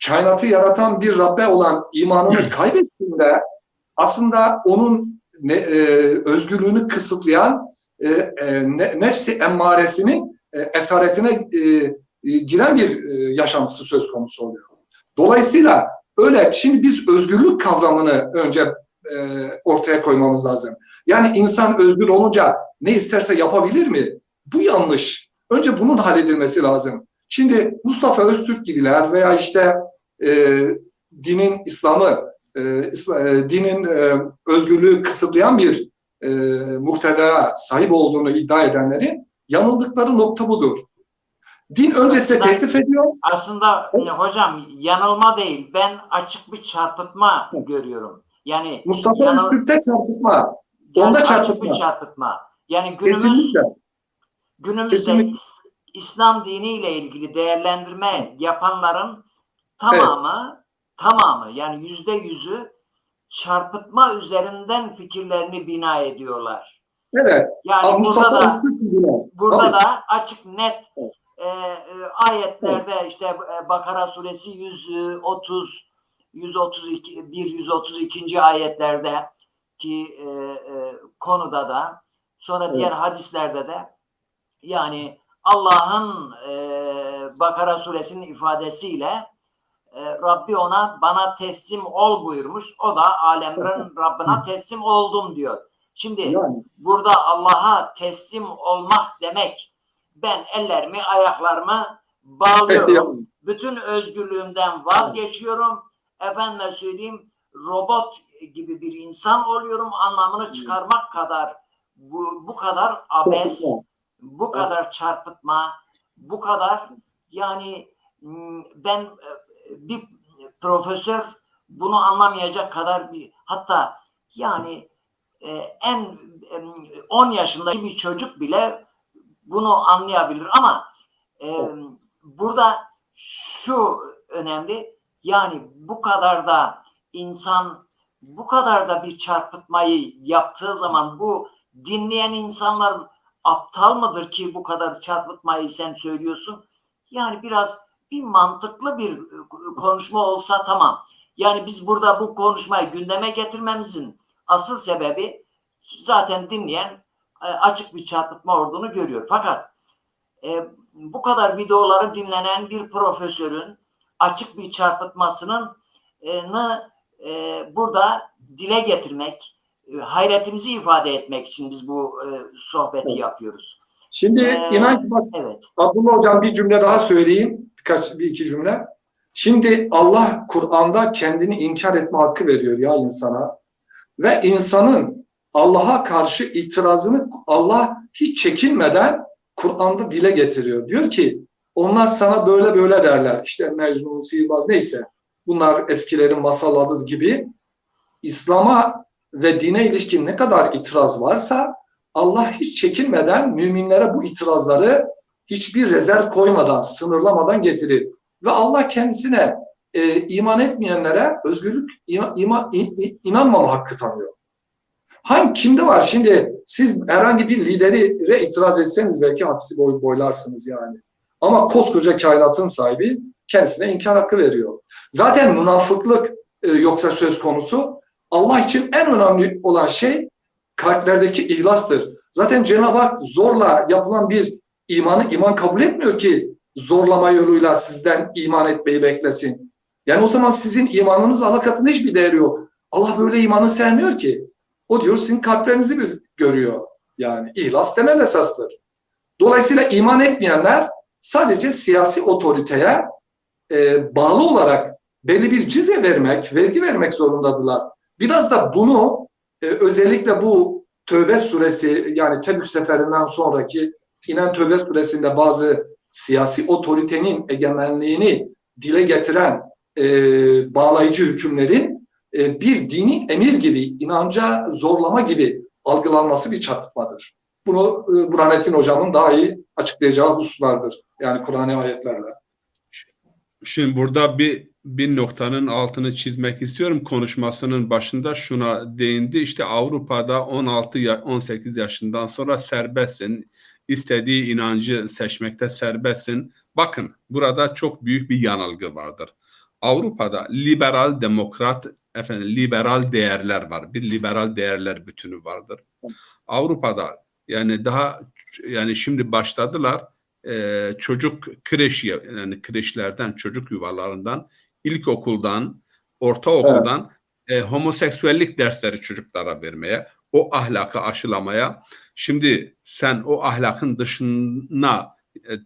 kainatı yaratan bir Rabbe olan imanını kaybettiğinde aslında onun özgürlüğünü kısıtlayan nefsi emmaresinin esaretine giren bir yaşantısı söz konusu oluyor. Dolayısıyla öyle, şimdi biz özgürlük kavramını önce ortaya koymamız lazım. Yani insan özgür olunca ne isterse yapabilir mi? Bu yanlış. Önce bunun halledilmesi lazım. Şimdi Mustafa Öztürk gibiler veya işte dinin İslam'ı, dinin özgürlüğü kısıtlayan bir muhtevaya sahip olduğunu iddia edenlerin yanıldıkları nokta budur. Din önce size teklif ediyor. Aslında hocam yanılma değil, ben açık bir çarpıtma görüyorum. Yani Mustafa Öztürk'te çarpıtma. Yani onda açık bir çarpıtma. Yani günümüzde Kesinlikle. İslam diniyle ilgili değerlendirme yapanların tamamı yani %100'ü çarpıtma üzerinden fikirlerini bina ediyorlar. Evet. Yani burada da açık net evet. ayetlerde işte Bakara suresi 132. ayetlerde ki konuda da sonra diğer hadislerde de yani Allah'ın Bakara suresinin ifadesiyle Rabbi ona bana teslim ol buyurmuş. O da alemlerin Rabbına teslim oldum diyor. Şimdi burada Allah'a teslim olmak demek ben ellerimi ayaklarımı bağlıyorum. Bütün özgürlüğümden vazgeçiyorum. Efendime söyleyeyim robot gibi bir insan oluyorum anlamını çıkarmak kadar bu kadar abes, bu kadar çarpıtma, bu kadar yani ben bir profesör bunu anlamayacak kadar bir hatta yani en 10 yaşındaki bir çocuk bile bunu anlayabilir ama burada şu önemli yani bu kadar da insan bu kadar da bir çarpıtmayı yaptığı zaman bu dinleyen insanlar aptal mıdır ki bu kadar çarpıtmayı sen söylüyorsun? Yani biraz bir mantıklı bir konuşma olsa tamam. Yani biz burada bu konuşmayı gündeme getirmemizin asıl sebebi zaten dinleyen açık bir çarpıtma olduğunu görüyor. Fakat bu kadar videoları dinlenen bir profesörün açık bir çarpıtmasının burada dile getirmek, hayretimizi ifade etmek için biz bu sohbeti yapıyoruz. Şimdi inan ki bak, Abdullah Hocam bir cümle daha söyleyeyim. Bir iki cümle. Şimdi Allah Kur'an'da kendini inkar etme hakkı veriyor ya insana. Ve insanın Allah'a karşı itirazını Allah hiç çekinmeden Kur'an'da dile getiriyor. Diyor ki onlar sana böyle böyle derler. İşte Mecnun, Sihirbaz neyse. Bunlar eskilerin masal adı gibi. İslam'a ve dine ilişkin ne kadar itiraz varsa Allah hiç çekinmeden müminlere bu itirazları hiçbir rezerv koymadan, sınırlamadan getirir. Ve Allah kendisine iman etmeyenlere özgürlük, inanmama hakkı tanıyor. Kimde var? Şimdi siz herhangi bir lidere itiraz etseniz belki hapsi boylarsınız yani. Ama koskoca kainatın sahibi kendisine inkar hakkı veriyor. Zaten münafıklık yoksa söz konusu, Allah için en önemli olan şey kalplerdeki ihlastır. Zaten Cenab-ı Hak zorla yapılan bir iman kabul etmiyor ki zorlama yoluyla sizden iman etmeyi beklesin. Yani o zaman sizin imanınız Allah katında hiçbir değeri yok. Allah böyle imanı sevmiyor ki. O diyor sizin kalplerinizi görüyor. Yani ihlas temel esastır. Dolayısıyla iman etmeyenler sadece siyasi otoriteye bağlı olarak belli bir cize vermek, vergi vermek zorundadılar. Biraz da bunu özellikle bu Tövbe suresi yani Tebük seferinden sonraki inen Tövbe suresinde bazı siyasi otoritenin egemenliğini dile getiren bağlayıcı hükümlerin bir dini emir gibi, inanca zorlama gibi algılanması bir çarpıtmadır. Bunu Burhanettin Hocam'ın daha iyi açıklayacağı hususlardır. Yani Kur'an-ı ayetlerle. Şimdi burada bir noktanın altını çizmek istiyorum. Konuşmasının başında şuna değindi. İşte Avrupa'da 16-18 yaşından sonra serbestsin. İstediği inancı seçmekte serbestsin. Bakın burada çok büyük bir yanılgı vardır. Avrupa'da liberal demokrat, liberal değerler var. Bir liberal değerler bütünü vardır. Avrupa'da yani şimdi başladılar çocuk kreşlerden, çocuk yuvalarından, ilkokuldan, ortaokuldan homoseksüellik dersleri çocuklara vermeye, o ahlakı aşılamaya. Şimdi sen o ahlakın dışına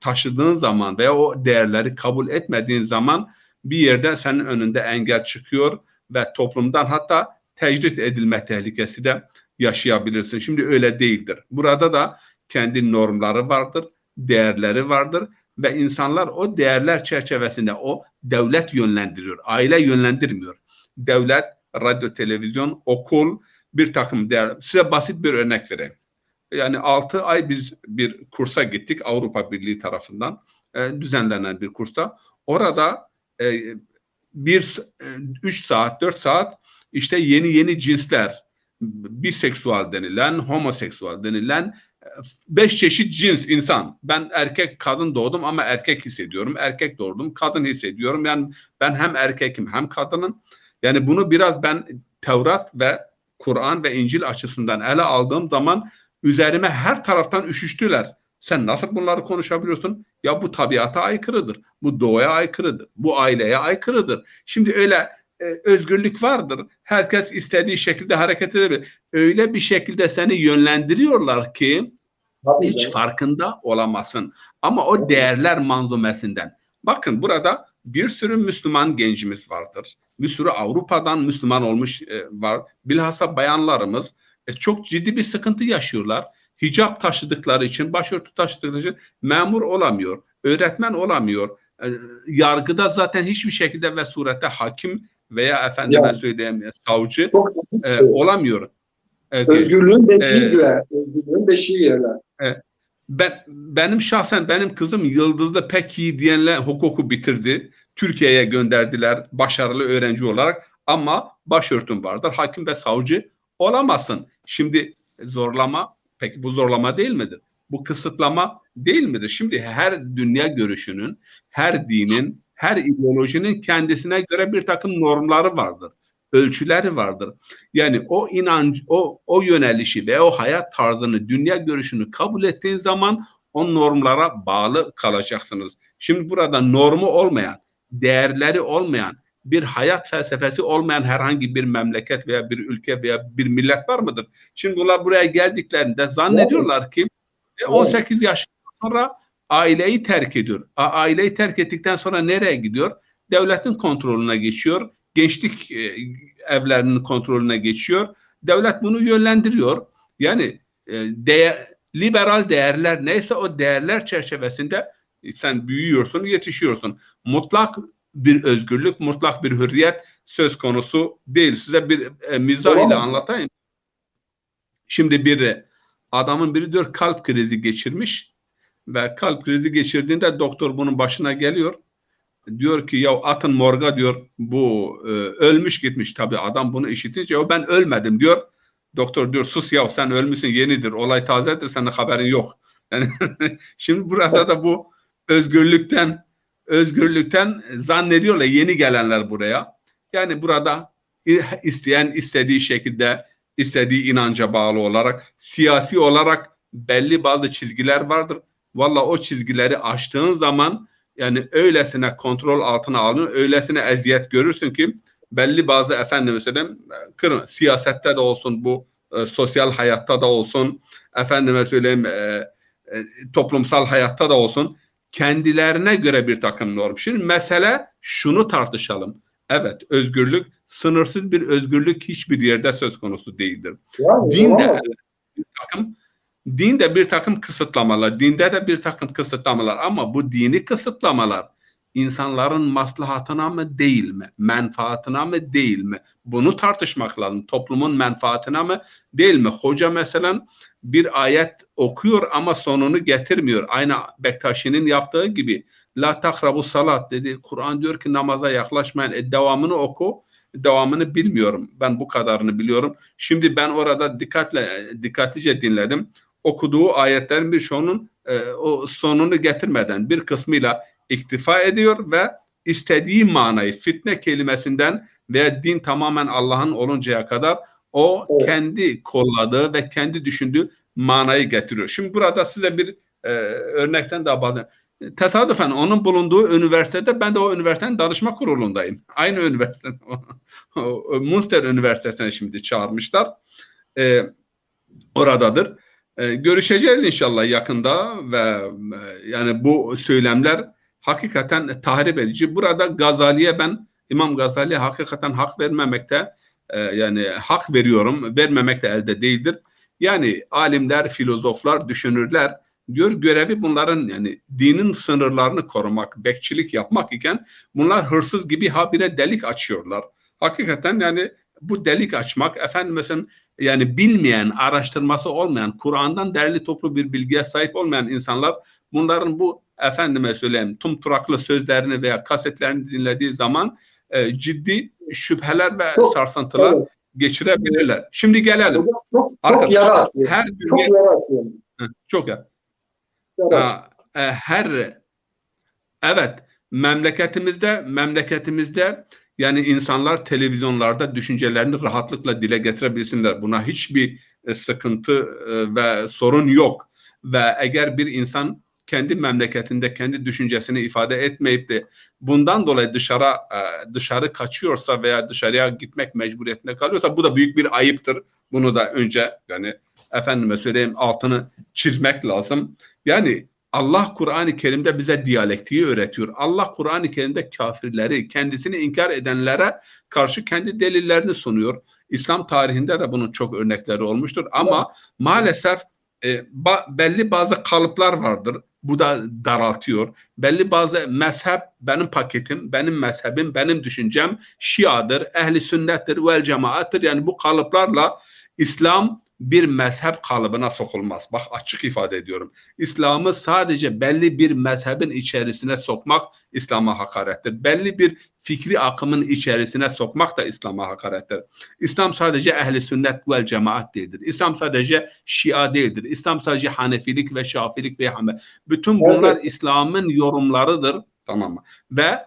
taşıdığın zaman veya o değerleri kabul etmediğin zaman bir yerde senin önünde engel çıkıyor ve toplumdan hatta tecrit edilme tehlikesi de yaşayabilirsin. Şimdi öyle değildir. Burada da kendi normları vardır, değerleri vardır ve insanlar o değerler çerçevesinde o devlet yönlendiriyor, aile yönlendirmiyor. Devlet, radyo, televizyon, okul bir takım değer. Size basit bir örnek vereyim. Yani 6 ay biz bir kursa gittik Avrupa Birliği tarafından düzenlenen bir kursta. Orada 3 saat, 4 saat işte yeni cinsler, biseksüel denilen, homoseksüel denilen 5 çeşit cins insan. Ben erkek kadın doğdum ama erkek hissediyorum. Erkek doğdum kadın hissediyorum. Yani ben hem erkekim hem kadınım. Yani bunu biraz ben Tevrat ve Kur'an ve İncil açısından ele aldığım zaman üzerime her taraftan üşüştüler. Sen nasıl bunları konuşabiliyorsun? Ya bu tabiata aykırıdır. Bu doğaya aykırıdır. Bu aileye aykırıdır. Şimdi öyle özgürlük vardır. Herkes istediği şekilde hareket edebilir. Öyle bir şekilde seni yönlendiriyorlar ki hiç farkında olamazsın. Ama o değerler manzumesinden. Bakın burada bir sürü Müslüman gencimiz vardır. Bir sürü Avrupa'dan Müslüman olmuş var. Bilhassa bayanlarımız çok ciddi bir sıkıntı yaşıyorlar. Hicap taşıdıkları için, başörtü taşıdıkları için memur olamıyor, öğretmen olamıyor. Yargıda zaten hiçbir şekilde ve surette hakim veya efendime söyleyeyim savcı olamıyor. Özgürlüğün beşiği yerler. Benim kızım Yıldız'da pek iyi diyenle hukuku bitirdi. Türkiye'ye gönderdiler başarılı öğrenci olarak ama başörtün vardır. Hakim ve savcı olamazsın. Şimdi zorlama, peki bu zorlama değil midir? Bu kısıtlama değil midir? Şimdi her dünya görüşünün, her dinin, her ideolojinin kendisine göre bir takım normları vardır. Ölçüleri vardır. Yani o inanç, o yönelişi ve o hayat tarzını, dünya görüşünü kabul ettiğin zaman o normlara bağlı kalacaksınız. Şimdi burada normu olmayan, değerleri olmayan, bir hayat felsefesi olmayan herhangi bir memleket veya bir ülke veya bir millet var mıdır? Şimdi bunlar buraya geldiklerinde zannediyorlar ki 18 yaşından sonra aileyi terk ediyor. Aileyi terk ettikten sonra nereye gidiyor? devletin kontrolüne geçiyor. Gençlik evlerinin kontrolüne geçiyor. Devlet bunu yönlendiriyor. Yani liberal değerler neyse o değerler çerçevesinde sen büyüyorsun, yetişiyorsun. Mutlak bir özgürlük, mutlak bir hürriyet söz konusu değil. Size bir mizah ile anlatayım. Şimdi adamın biri diyor kalp krizi geçirmiş ve kalp krizi geçirdiğinde doktor bunun başına geliyor. Diyor ki ya atın morga diyor, bu ölmüş gitmiş. Tabii adam bunu işitince o ben ölmedim diyor. Doktor diyor sus ya sen ölmüşsün, yenidir, olay tazedir, senin haberin yok. Yani şimdi burada da bu özgürlükten zannediyorlar yeni gelenler buraya. Yani burada isteyen istediği şekilde, istediği inanca bağlı olarak, siyasi olarak belli bazı çizgiler vardır. Valla o çizgileri aştığın zaman yani öylesine kontrol altına alın, öylesine eziyet görürsün ki belli bazı mesela siyasette de olsun, bu sosyal hayatta da olsun, toplumsal hayatta da olsun, kendilerine göre bir takım norm. Şimdi mesele şunu tartışalım. Evet, özgürlük, sınırsız bir özgürlük hiçbir yerde söz konusu değildir. Yani, dinde bir takım kısıtlamalar, dinde de bir takım kısıtlamalar, ama bu dini kısıtlamalar insanların maslahatına mı değil mi, menfaatına mı değil mi? Bunu tartışmak lazım. Toplumun menfaatine mi değil mi? Hoca mesela bir ayet okuyor ama sonunu getirmiyor. Aynı Bektaşi'nin yaptığı gibi. La takrabu salat dedi. Kur'an diyor ki namaza yaklaşmayın. Devamını oku. Devamını bilmiyorum. Ben bu kadarını biliyorum. Şimdi ben orada dikkatlice dinledim. Okuduğu ayetlerin birçoğunun o sonunu getirmeden bir kısmıyla iktifa ediyor ve istediği manayı fitne kelimesinden veya din tamamen Allah'ın oluncaya kadar o kendi kolladığı ve kendi düşündüğü manayı getiriyor. Şimdi burada size bir örnekten daha bahsedeyim. Tesadüfen onun bulunduğu üniversitede, ben de o üniversitenin danışma kurulundayım. Aynı üniversite, Münster Üniversitesi'ne şimdi çağırmışlar. Oradadır. Görüşeceğiz inşallah yakında ve yani bu söylemler hakikaten tahrip edici. Burada Gazali'ye İmam Gazali'ye hakikaten hak vermemekte, yani hak veriyorum, vermemek de elde değildir. Yani alimler, filozoflar, düşünürler diyor görevi bunların yani dinin sınırlarını korumak, bekçilik yapmak iken bunlar hırsız gibi habire delik açıyorlar. Hakikaten yani bu delik açmak, mesela yani bilmeyen, araştırması olmayan, Kur'an'dan derli toplu bir bilgiye sahip olmayan insanlar bunların bu tumturaklı sözlerini veya kasetlerini dinlediği zaman ciddi şüpheler ve sarsıntılar geçirebilirler. Şimdi gelelim. Hocam, çok yara açıyor. Çok yara. Evet, memleketimizde yani insanlar televizyonlarda düşüncelerini rahatlıkla dile getirebilsinler. Buna hiçbir sıkıntı ve sorun yok. Ve eğer bir insan kendi memleketinde kendi düşüncesini ifade etmeyip de bundan dolayı dışarı kaçıyorsa veya dışarıya gitmek mecburiyetinde kalıyorsa bu da büyük bir ayıptır. Bunu da önce yani altını çizmek lazım. Yani Allah Kur'an-ı Kerim'de bize diyalektiği öğretiyor. Allah Kur'an-ı Kerim'de kafirleri, kendisini inkar edenlere karşı kendi delillerini sunuyor. İslam tarihinde de bunun çok örnekleri olmuştur. Ama maalesef belli bazı kalıplar vardır. Bu da daraltıyor. Belli bazı mezhep, benim paketim, benim mezhebim, benim düşüncem Şiadır, ehli sünnettir, vel cemaattir. Yani bu kalıplarla İslam bir mezhep kalıbına sokulmaz. Bak açık ifade ediyorum. İslam'ı sadece belli bir mezhebin içerisine sokmak İslam'a hakarettir. Belli bir fikri akımın içerisine sokmak da İslam'a hakarettir. İslam sadece ehli sünnet vel cemaat değildir. İslam sadece Şia değildir. İslam sadece Hanefilik ve Şafilik ve Hanbeli. Bütün bunlar İslam'ın yorumlarıdır. Tamam mı? Ve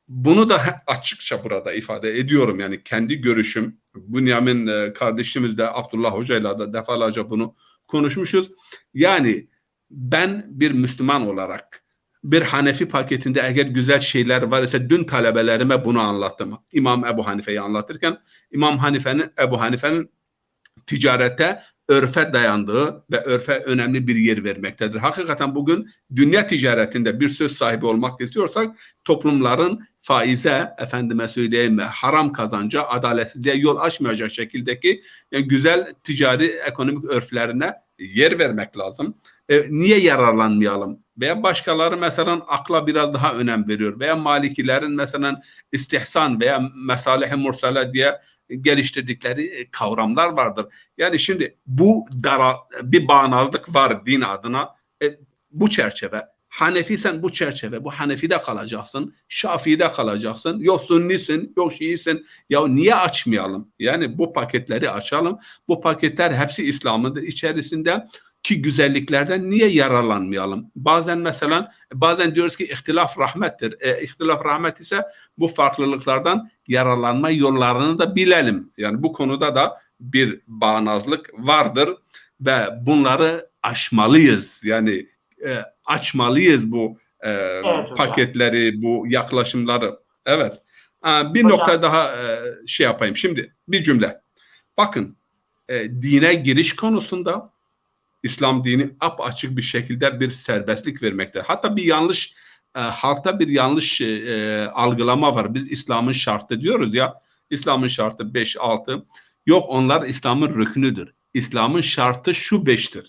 bunu da açıkça burada ifade ediyorum. Yani kendi görüşüm. Bünyamin kardeşimiz de Abdullah Hoca'yla da defalarca bunu konuşmuşuz. Yani ben bir Müslüman olarak bir Hanefi paketinde eğer güzel şeyler var ise dün talebelerime bunu anlattım. İmam Ebu Hanife'yi anlatırken Ebu Hanife'nin ticarete örfe dayandığı ve örfe önemli bir yer vermektedir. Hakikaten bugün dünya ticaretinde bir söz sahibi olmak istiyorsak toplumların faize, efendime söyleyeyim, haram kazanca, adaletsizliğe yol açmayacak şekildeki güzel ticari ekonomik örflerine yer vermek lazım. Niye yararlanmayalım? Veya başkaları mesela akla biraz daha önem veriyor. Veya Malikilerin mesela istihsan veya mesalih-i mursale diye geliştirdikleri kavramlar vardır. Yani şimdi bu bir bağnazlık var din adına. Bu çerçeve. Hanefiysen bu çerçeve. Bu Hanefi'de kalacaksın. Şafii'de kalacaksın. Yok Sünnisin, yok Şiisin. Ya niye açmayalım? Yani bu paketleri açalım. Bu paketler hepsi İslam'ın içerisinde ki güzelliklerden niye yararlanmayalım? Bazen diyoruz ki ihtilaf rahmettir. İhtilaf rahmet ise bu farklılıklardan yararlanma yollarını da bilelim. Yani bu konuda da bir bağnazlık vardır ve bunları aşmalıyız. Yani açmalıyız bu Evet paketleri, bu yaklaşımları. Evet. Bir hocam. nokta daha şey yapayım. Şimdi bir cümle. Bakın, dine giriş konusunda İslam dini apaçık bir şekilde bir serbestlik vermekte. Hatta bir yanlış halkta bir yanlış algılama var. Biz İslam'ın şartı diyoruz ya. İslam'ın şartı 5-6. Yok, onlar İslam'ın rüknüdür. İslam'ın şartı şu 5'tir.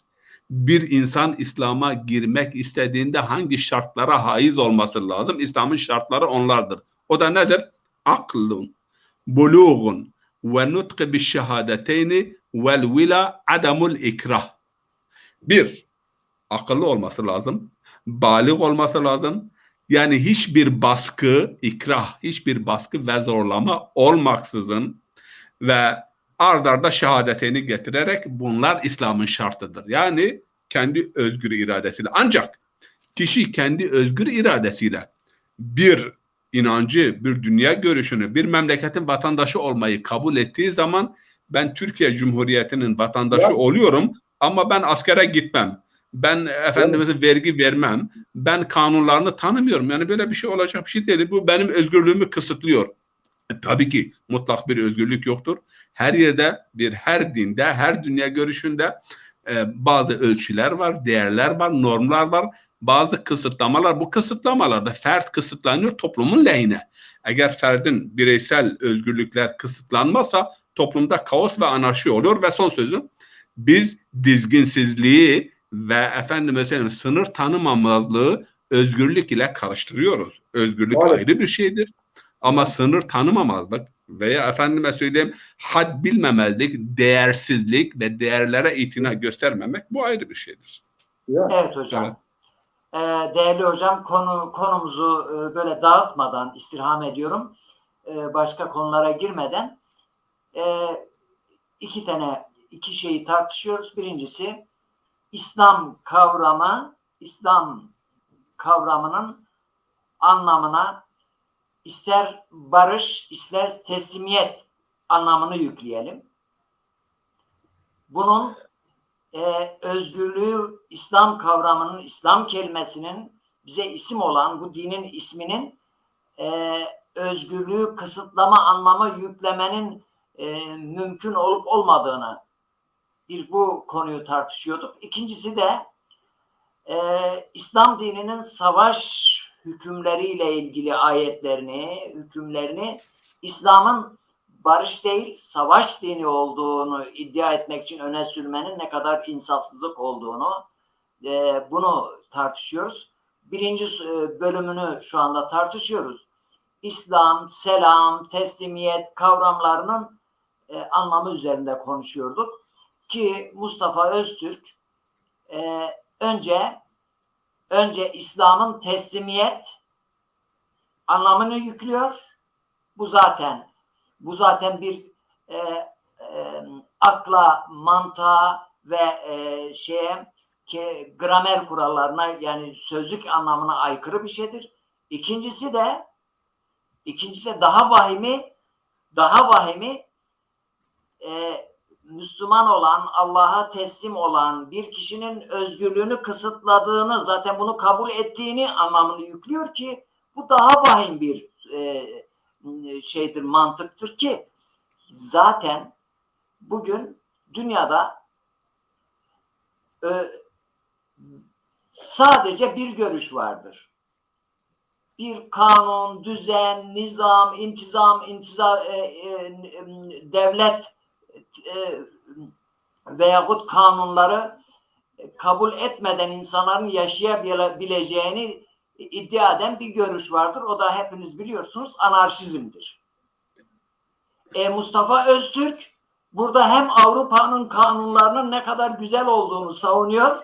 Bir insan İslam'a girmek istediğinde hangi şartlara haiz olması lazım? İslam'ın şartları onlardır. O da nedir? Aklun, buluğun ve nutqı bi şehadeteyni vel vila adamul ikrah. Bir, akıllı olması lazım. Balik olması lazım. Yani hiçbir baskı, ikrah, hiçbir baskı ve zorlama olmaksızın ve ard arda şehadetini getirerek bunlar İslam'ın şartıdır. Yani kendi özgür iradesiyle. Ancak kişi kendi özgür iradesiyle bir inancı, bir dünya görüşünü, bir memleketin vatandaşı olmayı kabul ettiği zaman ben Türkiye Cumhuriyeti'nin vatandaşı oluyorum ama ben askere gitmem. Ben vergi vermem. Ben kanunlarını tanımıyorum. Yani böyle bir şey olacak bir şey değil. Bu benim özgürlüğümü kısıtlıyor. Tabii ki mutlak bir özgürlük yoktur. Her yerde, her dinde, her dünya görüşünde bazı ölçüler var, değerler var, normlar var, bazı kısıtlamalar. Bu kısıtlamalarda fert kısıtlanıyor toplumun lehine. Eğer ferdin bireysel özgürlükler kısıtlanmazsa toplumda kaos ve anarşi olur ve son sözüm, biz dizginsizliği ve sınır tanımamazlığı özgürlük ile karıştırıyoruz. Özgürlük ayrı bir şeydir. Ama sınır tanımamazlık veya had bilmemezlik, değersizlik ve değerlere itina göstermemek bu ayrı bir şeydir. Evet hocam. Evet. Değerli hocam, konumuzu böyle dağıtmadan istirham ediyorum. Başka konulara girmeden iki şeyi tartışıyoruz. Birincisi İslam kavramının anlamına ister barış, ister teslimiyet anlamını yükleyelim. Bunun özgürlüğü, İslam kavramının, İslam kelimesinin bize isim olan bu dinin isminin özgürlüğü kısıtlama anlamı yüklemenin mümkün olup olmadığını bu konuyu tartışıyorduk. İkincisi de İslam dininin savaş hükümleriyle ilgili hükümlerini İslam'ın barış değil savaş dini olduğunu iddia etmek için öne sürmenin ne kadar insafsızlık olduğunu bunu tartışıyoruz. Birinci bölümünü şu anda tartışıyoruz. İslam, selam, teslimiyet kavramlarının anlamı üzerinde konuşuyorduk. Ki Mustafa Öztürk önce İslam'ın teslimiyet anlamını yüklüyor. Bu zaten bir akla, mantığa ve gramer kurallarına, yani sözlük anlamına aykırı bir şeydir. İkincisi de daha vahimi Müslüman olan, Allah'a teslim olan bir kişinin özgürlüğünü kısıtladığını, zaten bunu kabul ettiğini anlamını yüklüyor ki bu daha vahim bir mantıktır ki zaten bugün dünyada e, sadece bir görüş vardır. Bir kanun, düzen, nizam, intizam, devlet veyahut kanunları kabul etmeden insanların yaşayabileceğini iddia eden bir görüş vardır. O da hepiniz biliyorsunuz anarşizmdir. Mustafa Öztürk burada hem Avrupa'nın kanunlarının ne kadar güzel olduğunu savunuyor,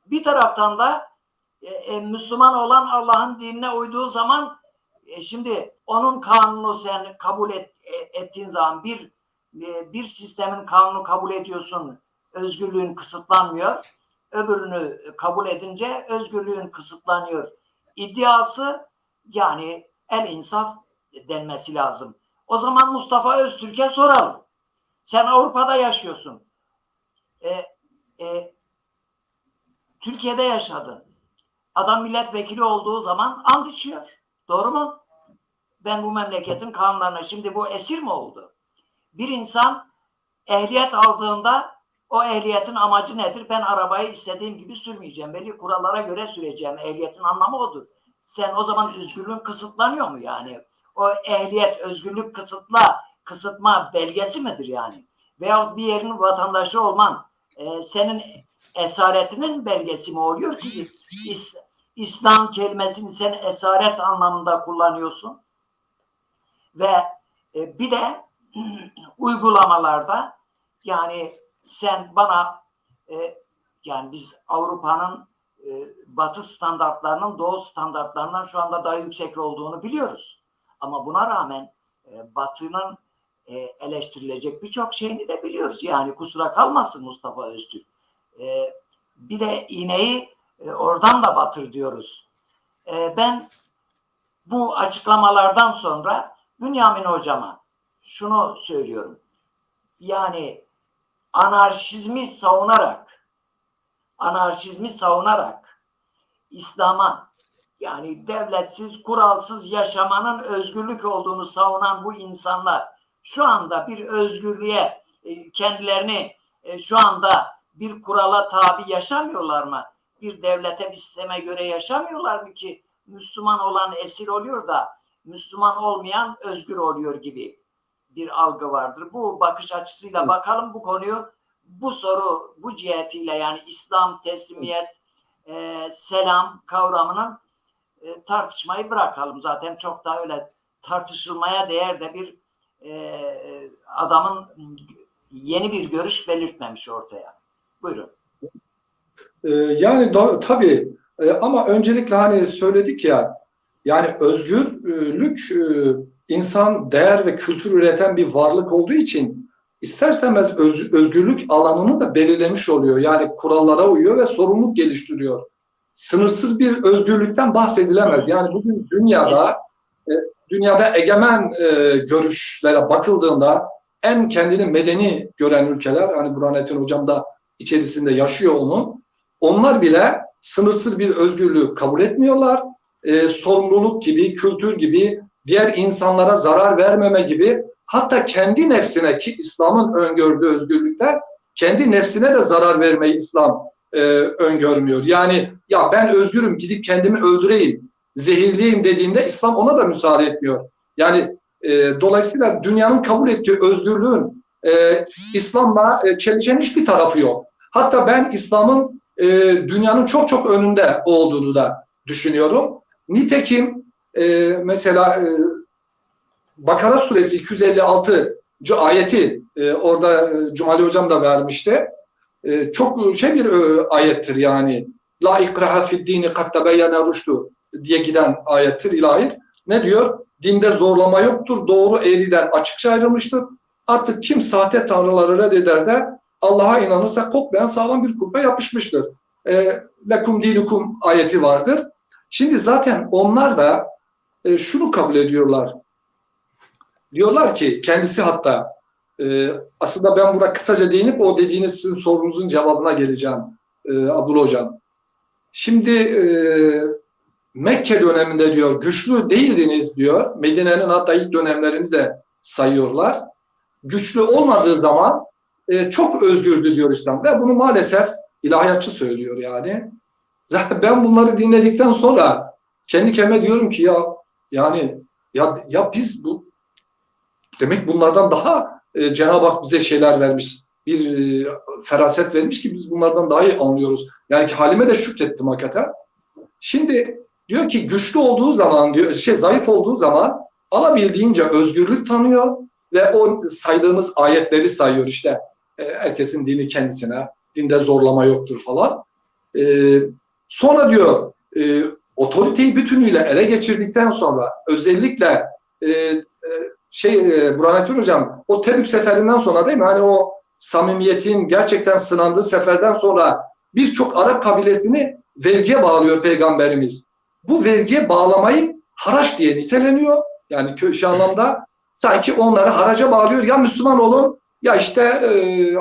bir taraftan da Müslüman olan Allah'ın dinine uyduğu zaman şimdi onun kanunu sen kabul ettiğin zaman bir sistemin kanunu kabul ediyorsun, özgürlüğün kısıtlanmıyor. Öbürünü kabul edince özgürlüğün kısıtlanıyor. İddiası yani el insaf denmesi lazım. O zaman Mustafa Öztürk'e soralım. Sen Avrupa'da yaşıyorsun. Türkiye'de yaşadın. Adam milletvekili olduğu zaman and içiyor. Doğru mu? Ben bu memleketin kanunlarına, şimdi bu esir mi oldu? Bir insan ehliyet aldığında o ehliyetin amacı nedir? Ben arabayı istediğim gibi sürmeyeceğim. Belli kurallara göre süreceğim. Ehliyetin anlamı odur. Sen o zaman özgürlüğün kısıtlanıyor mu yani? O ehliyet özgürlük kısıtma belgesi midir yani? Veyahut bir yerin vatandaşı olman senin esaretinin belgesi mi oluyor ki? İslam kelimesini sen esaret anlamında kullanıyorsun. Ve bir de uygulamalarda yani sen bana yani biz Avrupa'nın batı standartlarının doğu standartlarından şu anda daha yüksek olduğunu biliyoruz. Ama buna rağmen batının eleştirilecek birçok şeyini de biliyoruz. Yani kusura kalmasın Mustafa Öztürk. Bir de iğneyi oradan da batır diyoruz. Ben bu açıklamalardan sonra Bünyamin hocama şunu söylüyorum. Yani anarşizmi savunarak İslam'a yani devletsiz, kuralsız yaşamanın özgürlük olduğunu savunan bu insanlar şu anda bir özgürlüğe kendilerini şu anda bir kurala tabi yaşamıyorlar mı? Bir devlete, bir sisteme göre yaşamıyorlar mı ki Müslüman olan esir oluyor da Müslüman olmayan özgür oluyor gibi bir algı vardır. Bu bakış açısıyla bakalım bu konuyu, bu soru, bu cihetiyle yani İslam, teslimiyet, selam kavramının tartışmayı bırakalım. Zaten çok daha öyle tartışılmaya değer de bir adamın yeni bir görüş belirtmemiş ortaya. Buyurun. Yani tabii ama öncelikle hani söyledik ya yani özgürlük insan değer ve kültür üreten bir varlık olduğu için isterseniz özgürlük alanını da belirlemiş oluyor. Yani kurallara uyuyor ve sorumluluk geliştiriyor. Sınırsız bir özgürlükten bahsedilemez. Yani bugün dünyada egemen görüşlere bakıldığında en kendini medeni gören ülkeler, hani Burhanettin Hocam da içerisinde yaşıyor onun, onlar bile sınırsız bir özgürlüğü kabul etmiyorlar. Sorumluluk gibi, kültür gibi, diğer insanlara zarar vermeme gibi, hatta kendi nefsine, ki İslam'ın öngördüğü özgürlükler, kendi nefsine de zarar vermeyi İslam öngörmüyor. Yani ya ben özgürüm, gidip kendimi öldüreyim, zehirleyeyim dediğinde İslam ona da müsaade etmiyor. Yani dolayısıyla dünyanın kabul ettiği özgürlüğün İslam'la çelişen hiçbir tarafı yok. Hatta ben İslam'ın dünyanın çok çok önünde olduğunu da düşünüyorum. Nitekim mesela Bakara suresi 256. ayeti orada Cumali Hocam da vermişti. Çok bir ayettir yani. La ikraha fid dini kad tebeyyene rüştü diye giden ayettir ilahi. Ne diyor? Dinde zorlama yoktur. Doğru eğriden açıkça ayrılmıştır. Artık kim sahte tanrıları reddeder de Allah'a inanırsa kopmayan sağlam bir kulpa yapışmıştır. Lekum dinukum ayeti vardır. Şimdi zaten onlar da şunu kabul ediyorlar. Diyorlar ki kendisi hatta aslında ben buna kısaca değinip o dediğiniz sizin sorunuzun cevabına geleceğim Abdullah Hocam. Şimdi Mekke döneminde diyor güçlü değildiniz diyor. Medine'nin hatta ilk dönemlerini de sayıyorlar. Güçlü olmadığı zaman çok özgürdü diyor İslam. Ve bunu maalesef ilahiyatçı söylüyor yani. Zaten ben bunları dinledikten sonra kendi kendime diyorum ki ya biz bu demek bunlardan daha Cenab-ı Hak bize şeyler vermiş. Bir feraset vermiş ki biz bunlardan daha iyi anlıyoruz. Yani ki halime de şükrettim hakikaten. Şimdi diyor ki güçlü olduğu zaman diyor zayıf olduğu zaman alabildiğince özgürlük tanıyor ve o saydığımız ayetleri sayıyor işte. Herkesin dini kendisine, dinde zorlama yoktur falan. Sonra diyor otoriteyi bütünüyle ele geçirdikten sonra özellikle Burhanettin Hocam o Tebük seferinden sonra değil mi? Hani o samimiyetin gerçekten sınandığı seferden sonra birçok Arap kabilesini vergiye bağlıyor Peygamberimiz. Bu vergiye bağlamayı haraç diye niteleniyor. Yani şu anlamda sanki onları haraca bağlıyor. Ya Müslüman olun ya işte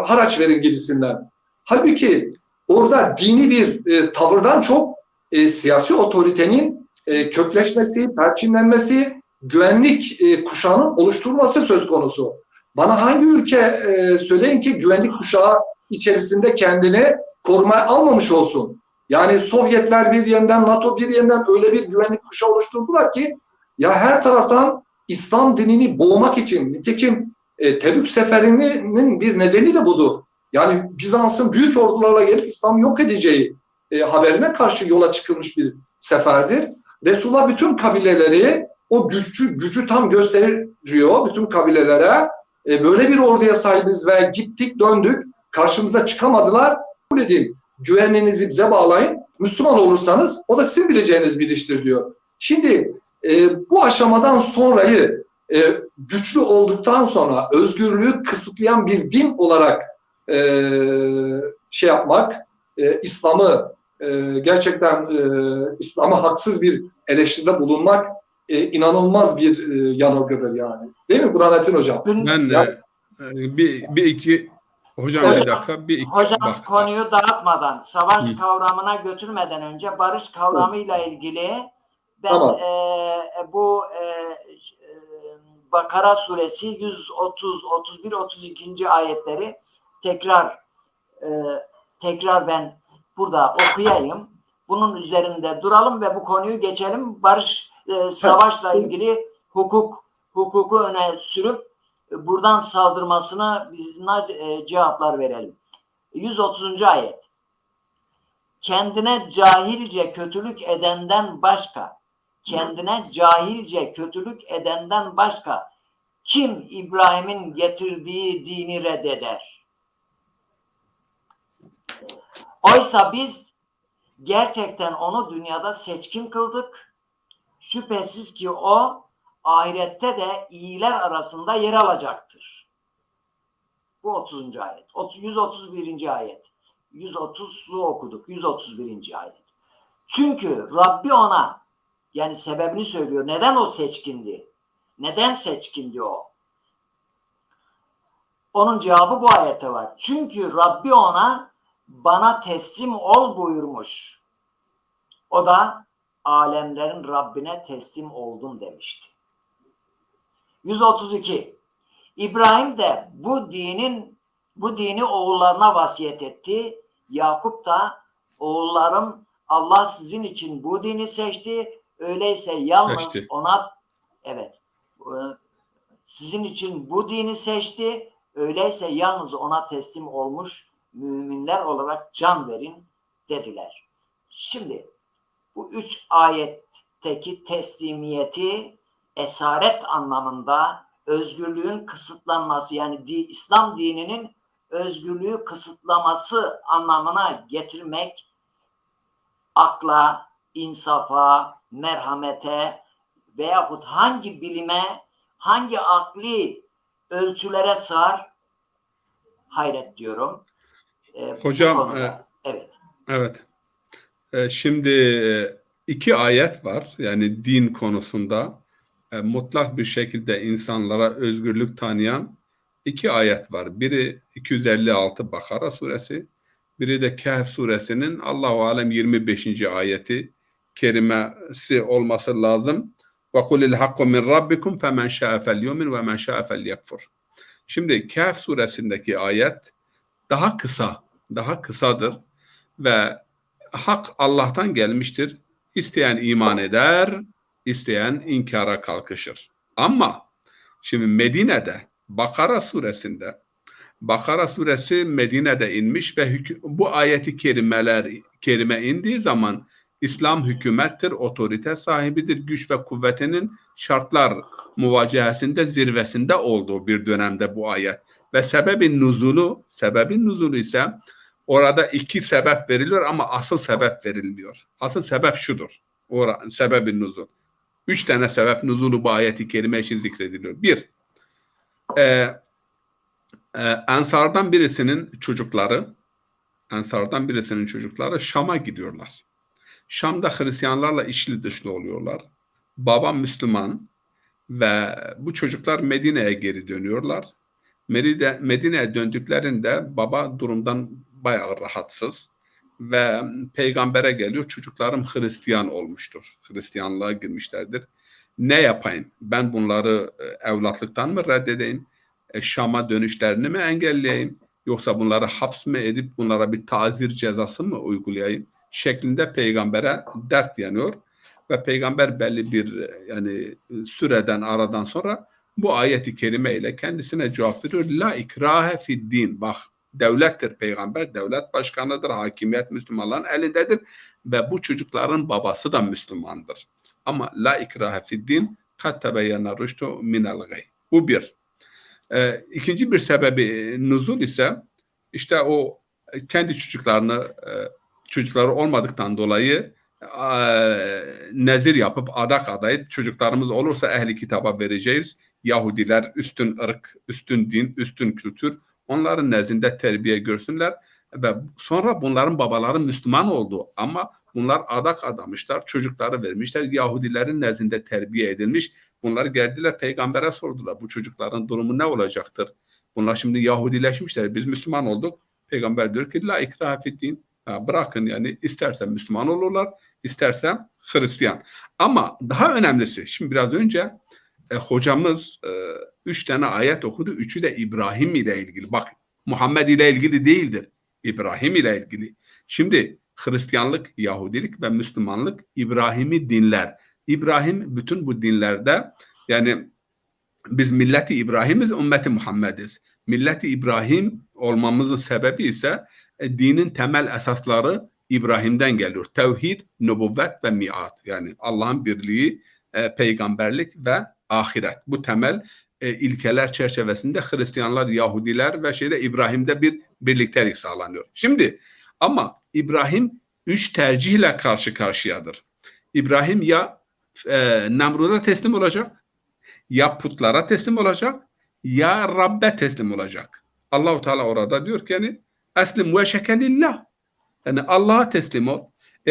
haraç verin gibisinden. Halbuki orada dini bir tavırdan çok siyasi otoritenin kökleşmesi, perçinlenmesi, güvenlik kuşağının oluşturulması söz konusu. Bana hangi ülke söyleyin ki güvenlik kuşağı içerisinde kendini korumaya almamış olsun. Yani Sovyetler bir yandan, NATO bir yandan öyle bir güvenlik kuşağı oluşturdular ki ya her taraftan İslam dinini boğmak için, nitekim Tebük seferinin bir nedeni de budur. Yani Bizans'ın büyük ordularla gelip İslam'ı yok edeceği haberine karşı yola çıkılmış bir seferdir. Resulullah bütün kabileleri o gücü tam gösteriyor bütün kabilelere. Böyle bir orduya sahibiz ve gittik döndük. Karşımıza çıkamadılar. Kabul edin. Güvenliğinizi bize bağlayın. Müslüman olursanız o da sizin bileceğiniz bir iştir diyor. Şimdi bu aşamadan sonrayı güçlü olduktan sonra özgürlüğü kısıtlayan bir din olarak yapmak, İslam'ı gerçekten İslam'a haksız bir eleştiride bulunmak inanılmaz bir yanılgıdır yani. Değil mi Burhanettin Hocam? Ben bir iki hocam Evet. bir dakika bir iki Hocam bak. konuyu dağıtmadan, savaş kavramına götürmeden önce barış kavramıyla ilgili ben Tamam. bu Bakara suresi 130, 31, 32. ayetleri tekrar ben burada okuyayım. Bunun üzerinde duralım ve bu konuyu geçelim. Barış, savaşla ilgili hukuku öne sürüp buradan saldırmasına cevaplar verelim. 130. ayet. Kendine cahilce kötülük edenden başka kim İbrahim'in getirdiği dini reddeder? Oysa biz gerçekten onu dünyada seçkin kıldık. Şüphesiz ki o ahirette de iyiler arasında yer alacaktır. Bu 30. ayet. 131. ayet. 130'u okuduk. 131. ayet. Çünkü Rabbi ona, yani sebebini söylüyor. Neden o seçkindi? Neden seçkindi o? Onun cevabı bu ayette var. Çünkü Rabbi ona bana teslim ol buyurmuş. O da alemlerin Rabbine teslim oldum demişti. 132. İbrahim de bu dini oğullarına vasiyet etti. Yakup da oğullarım Allah sizin için bu dini seçti. Öyleyse yalnız ona sizin için bu dini seçti. Öyleyse yalnız ona teslim olmuş müminler olarak can verin dediler. Şimdi bu 3 ayetteki teslimiyeti esaret anlamında özgürlüğün kısıtlanması, yani İslam dininin özgürlüğü kısıtlaması anlamına getirmek akla, insafa, merhamete veyahut hangi bilime, hangi akli ölçülere sığar? Hayret diyorum. Hocam evet. Şimdi 2 ayet var. Yani din konusunda mutlak bir şekilde insanlara özgürlük tanıyan 2 ayet var. Biri 256 Bakara suresi, biri de Kehf suresinin Allahu alem 25. ayeti kerimesi olması lazım. Ve kulil hakku min rabbikum femen şa'a felyumin ve men şa'a felyekfur. Şimdi Kehf suresindeki ayet daha kısadır. ve hak Allah'tan gelmiştir. İsteyen iman eder, isteyen inkara kalkışır. Ama şimdi Medine'de, Bakara suresi Medine'de inmiş ve bu ayeti kerime indiği zaman İslam hükümettir, otorite sahibidir, güç ve kuvvetinin şartlar muvacehesinde zirvesinde olduğu bir dönemde bu ayet. Ve sebebin nuzulu ise orada iki sebep veriliyor ama asıl sebep verilmiyor. Asıl sebep şudur. Sebebin nuzul. 3 tane sebep nuzulu bu ayeti kerime için zikrediliyor. Bir, Ensardan birisinin çocukları Şam'a gidiyorlar. Şam'da Hristiyanlarla içli dışlı oluyorlar. Baba Müslüman ve bu çocuklar Medine'ye geri dönüyorlar. Medine'ye döndüklerinde baba durumdan bayağı rahatsız ve peygambere geliyor. Çocuklarım Hristiyan olmuştur. Hristiyanlığa girmişlerdir. Ne yapayım? Ben bunları evlatlıktan mı reddedeyim? Şam'a dönüşlerini mi engelleyeyim? Yoksa bunları haps mı edip bunlara bir tazir cezası mı uygulayayım? Şeklinde peygambere dert yanıyor. Ve peygamber belli bir süreden aradan sonra bu ayeti kerime ile kendisine cevap veriyor. La ikrahe fid din. Bak, devlettir peygamber, devlet başkanıdır, hakimiyet Müslümanların elindedir ve bu çocukların babası da Müslümandır. Ama la ikrahe fid din kad tebeyyene rüştü minel gay. Bu bir. İkinci bir sebebi nuzul ise işte o kendi çocukları olmadıktan dolayı nezir yapıp adak adayıp çocuklarımız olursa ehli kitaba vereceğiz. Yahudiler üstün ırk, üstün din, üstün kültür, onların nezdinde terbiye görsünler ve sonra bunların babaları Müslüman oldu ama bunlar adak adamışlar, çocukları vermişler, Yahudilerin nezdinde terbiye edilmiş. Bunlar geldiler peygambere sordular, bu çocukların durumu ne olacaktır? Bunlar şimdi Yahudileşmişler, biz Müslüman olduk. Peygamber diyor ki la ikrahe fid din. Bırakın, yani isterse Müslüman olurlar, isterse Hristiyan. Ama daha önemlisi, şimdi biraz önce hocamız 3 tane ayet okudu. 3'ü de İbrahim ile ilgili. Bak, Muhammed ile ilgili değildir. İbrahim ile ilgili. Şimdi Hristiyanlık, Yahudilik ve Müslümanlık İbrahim'i dinler. İbrahim bütün bu dinlerde, yani biz milleti İbrahim'iz, ümmeti Muhammed'iz. Milleti İbrahim olmamızın sebebi ise dinin temel esasları İbrahim'den geliyor. Tevhid, nübüvvet ve mi'at. Yani Allah'ın birliği, peygamberlik ve ahiret. Bu temel ilkeler çerçevesinde Hristiyanlar, Yahudiler ve İbrahim'de bir birliktelik sağlanıyor. Şimdi ama İbrahim 3 tercihle karşı karşıyadır. İbrahim ya Nemrut'a teslim olacak, ya putlara teslim olacak, ya Rabbe teslim olacak. Allah-u Teala orada diyor ki yani eslim ve şekelillah. Yani Allah'a teslim ol.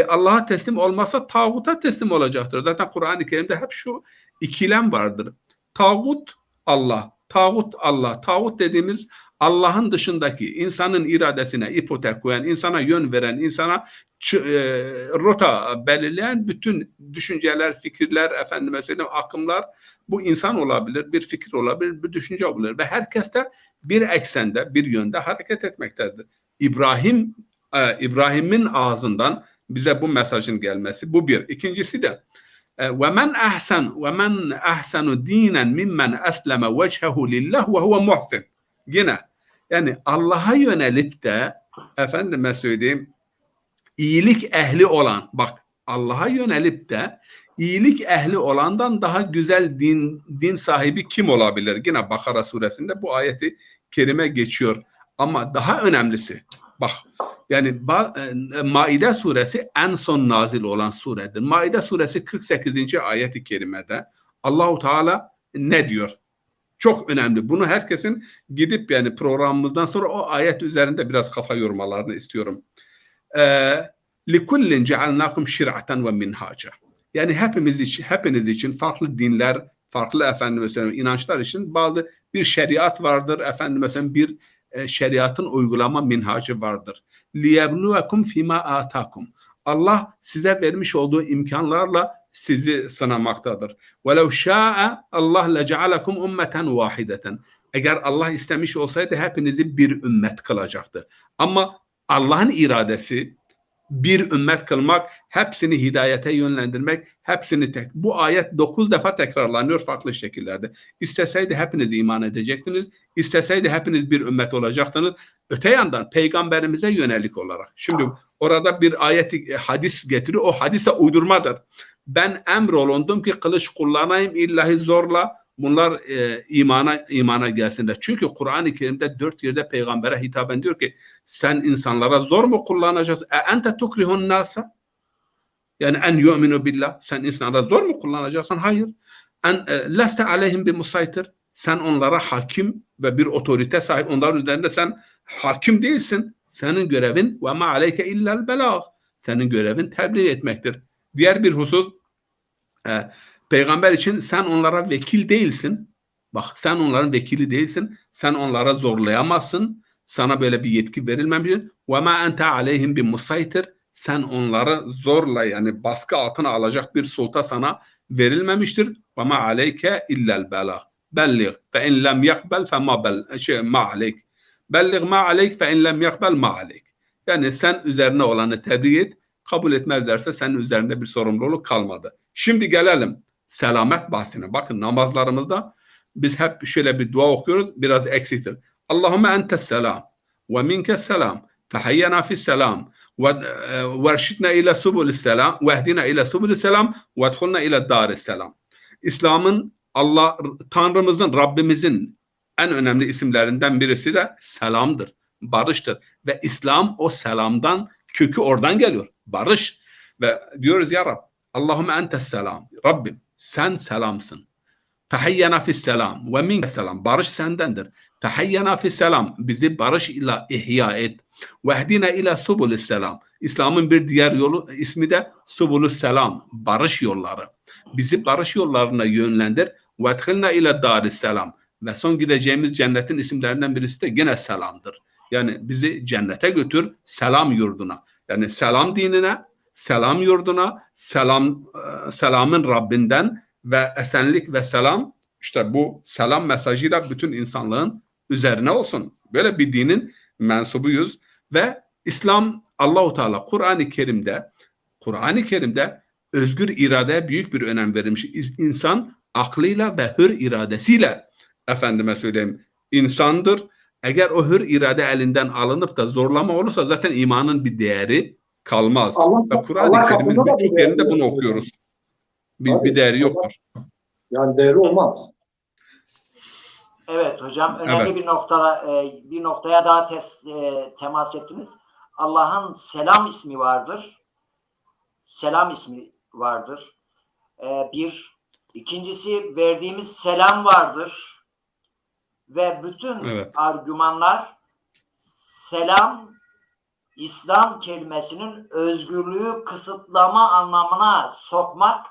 Allah'a teslim olmazsa tağuta teslim olacaktır. Zaten Kur'an-ı Kerim'de hep şu ikilem vardır. Tağut Allah, tağut Allah. Tağut dediğimiz Allah'ın dışındaki, insanın iradesine ipotek koyan, insana yön veren, insana rota belirleyen bütün düşünceler, fikirler, akımlar, bu insan olabilir, bir fikir olabilir, bir düşünce olabilir ve herkes de bir eksende, bir yönde hareket etmektedir. İbrahim'in ağzından bize bu mesajın gelmesi, bu bir. İkincisi de وَمَنْ أَحْسَنُ دِينًا مِمَّنْ أَسْلَمَ وَجْهَهُ لِلّٰهِ وَهُوَ مُحْسِنٌ. Yine yani Allah'a yönelip de efendime söyleyeyim iyilik ehli olan, bak Allah'a yönelip de iyilik ehli olandan daha güzel din sahibi kim olabilir? Yine Bakara suresinde bu ayeti kerime geçiyor. Ama daha önemlisi, bak yani Maide suresi en son nazil olan suredir. Maide suresi 48. ayet-i kerimede Allahu Teala ne diyor? Çok önemli. Bunu herkesin gidip yani programımızdan sonra o ayet üzerinde biraz kafa yormalarını istiyorum. لِكُلِّنْ جَعَلْنَاكُمْ شِرْعَةً وَمِنْهَاجًا. Yani hepiniz için farklı dinler, farklı inançlar için bir şeriat vardır. Bir şeriatın uygulama minhacı vardır. لِيَبْلُوَكُمْ فِيمَا آتَاكُمْ. Allah size vermiş olduğu imkanlarla sizi sınamaktadır. وَلَوْ شَاءَ اللّٰهِ لَجَعَلَكُمْ اُمَّةً وَاحِدَةً. Eğer Allah istemiş olsaydı hepinizi bir ümmet kılacaktı. Ama Allah'ın iradesi bir ümmet kılmak, hepsini hidayete yönlendirmek, hepsini tek. Bu ayet 9 defa tekrarlanıyor farklı şekillerde. İsteseydi hepiniz iman edecektiniz, isteseydi hepiniz bir ümmet olacaktınız. Öte yandan peygamberimize yönelik olarak. Şimdi orada bir hadis getiriyor, o hadis de uydurmadır. Ben emrolundum ki kılıç kullanayım illahi zorla. Bunlar imana gelsinler. Çünkü Kur'an-ı Kerim'de 4 yerde peygambere hitaben diyor ki sen insanlara zor mu kullanacaksın? Ente tukrihun nasa? Yani en yu'minu billah. Sen insanlara zor mu kullanacaksın? Hayır. Leste aleyhim bi musaytir. Sen onlara hakim ve bir otorite sahip. Onların üzerinde sen hakim değilsin. Senin görevin ve ma aleyke illel belâh. Senin görevin tebliğ etmektir. Diğer bir husus peygamber için sen onlara vekil değilsin. Bak sen onların vekili değilsin. Sen onlara zorlayamazsın. Sana böyle bir yetki verilmemiştir. Ve ma ente aleyhim bi musaytir. Sen onları zorla yani baskı altına alacak bir sulta sana verilmemiştir. Ve ma aleyke illel belâh. Belliğ fe in lem yakbel fe ma aleyk. Belliğ ma aleyk fe in lem yakbel ma aleyk. Yani sen üzerine olanı tebliğ et. Kabul etmezlerse senin üzerinde bir sorumluluk kalmadı. Şimdi gelelim selamet bahsine. Bakın namazlarımızda biz hep şöyle bir dua okuyoruz. Biraz eksiktir. Allahümme entes selam ve minkes selam fehayyena fis selam ve erşidna ile subulü's selam ve ehdina ile subulü's selam ve edhulna ile daris selam. İslam'ın Allah, Tanrımızın, Rabbimizin en önemli isimlerinden birisi de selamdır. Barıştır. Ve İslam o selamdan, kökü oradan geliyor. Barış. Ve diyoruz ya Rab, Allahümme entes selam. Rabbim sen selamsın. Fehayyena fis selam ve minke selam. Barış sendendir. Fehayyena fis selam. Bizi barış ile ihya et. Ve ehdina ile subulü's selam. İslam'ın bir diğer yolu ismi de subulü's selam. Barış yolları. Bizi barış yollarına yönlendir. Ve edhilna ile daris selam. Ve son gideceğimiz cennetin isimlerinden birisi de yine selamdır. Yani bizi cennete götür, selam yurduna. Yani selam dinine, selam yurduna, selamın Rabbinden ve esenlik ve selam, işte bu selam mesajıyla bütün insanlığın üzerine olsun. Böyle bir dinin mensubuyuz ve İslam, Allahu Teala Kur'an-ı Kerim'de özgür iradeye büyük bir önem verilmiş. İnsan aklıyla ve hür iradesiyle, efendime söyleyeyim, insandır. Eğer o hür irade elinden alınıp da zorlama olursa zaten imanın bir değeri kalmaz. Ve Kur'an-ı Kerim'in birçok yerinde bunu okuyoruz. Bir değeri yoktur. Yani değeri olmaz. Evet hocam, önemli bir noktaya daha temas ettiniz. Allah'ın selam ismi vardır. Selam ismi vardır. İkincisi verdiğimiz selam vardır. Ve bütün argümanlar selam, İslam kelimesinin özgürlüğü kısıtlama anlamına sokmak,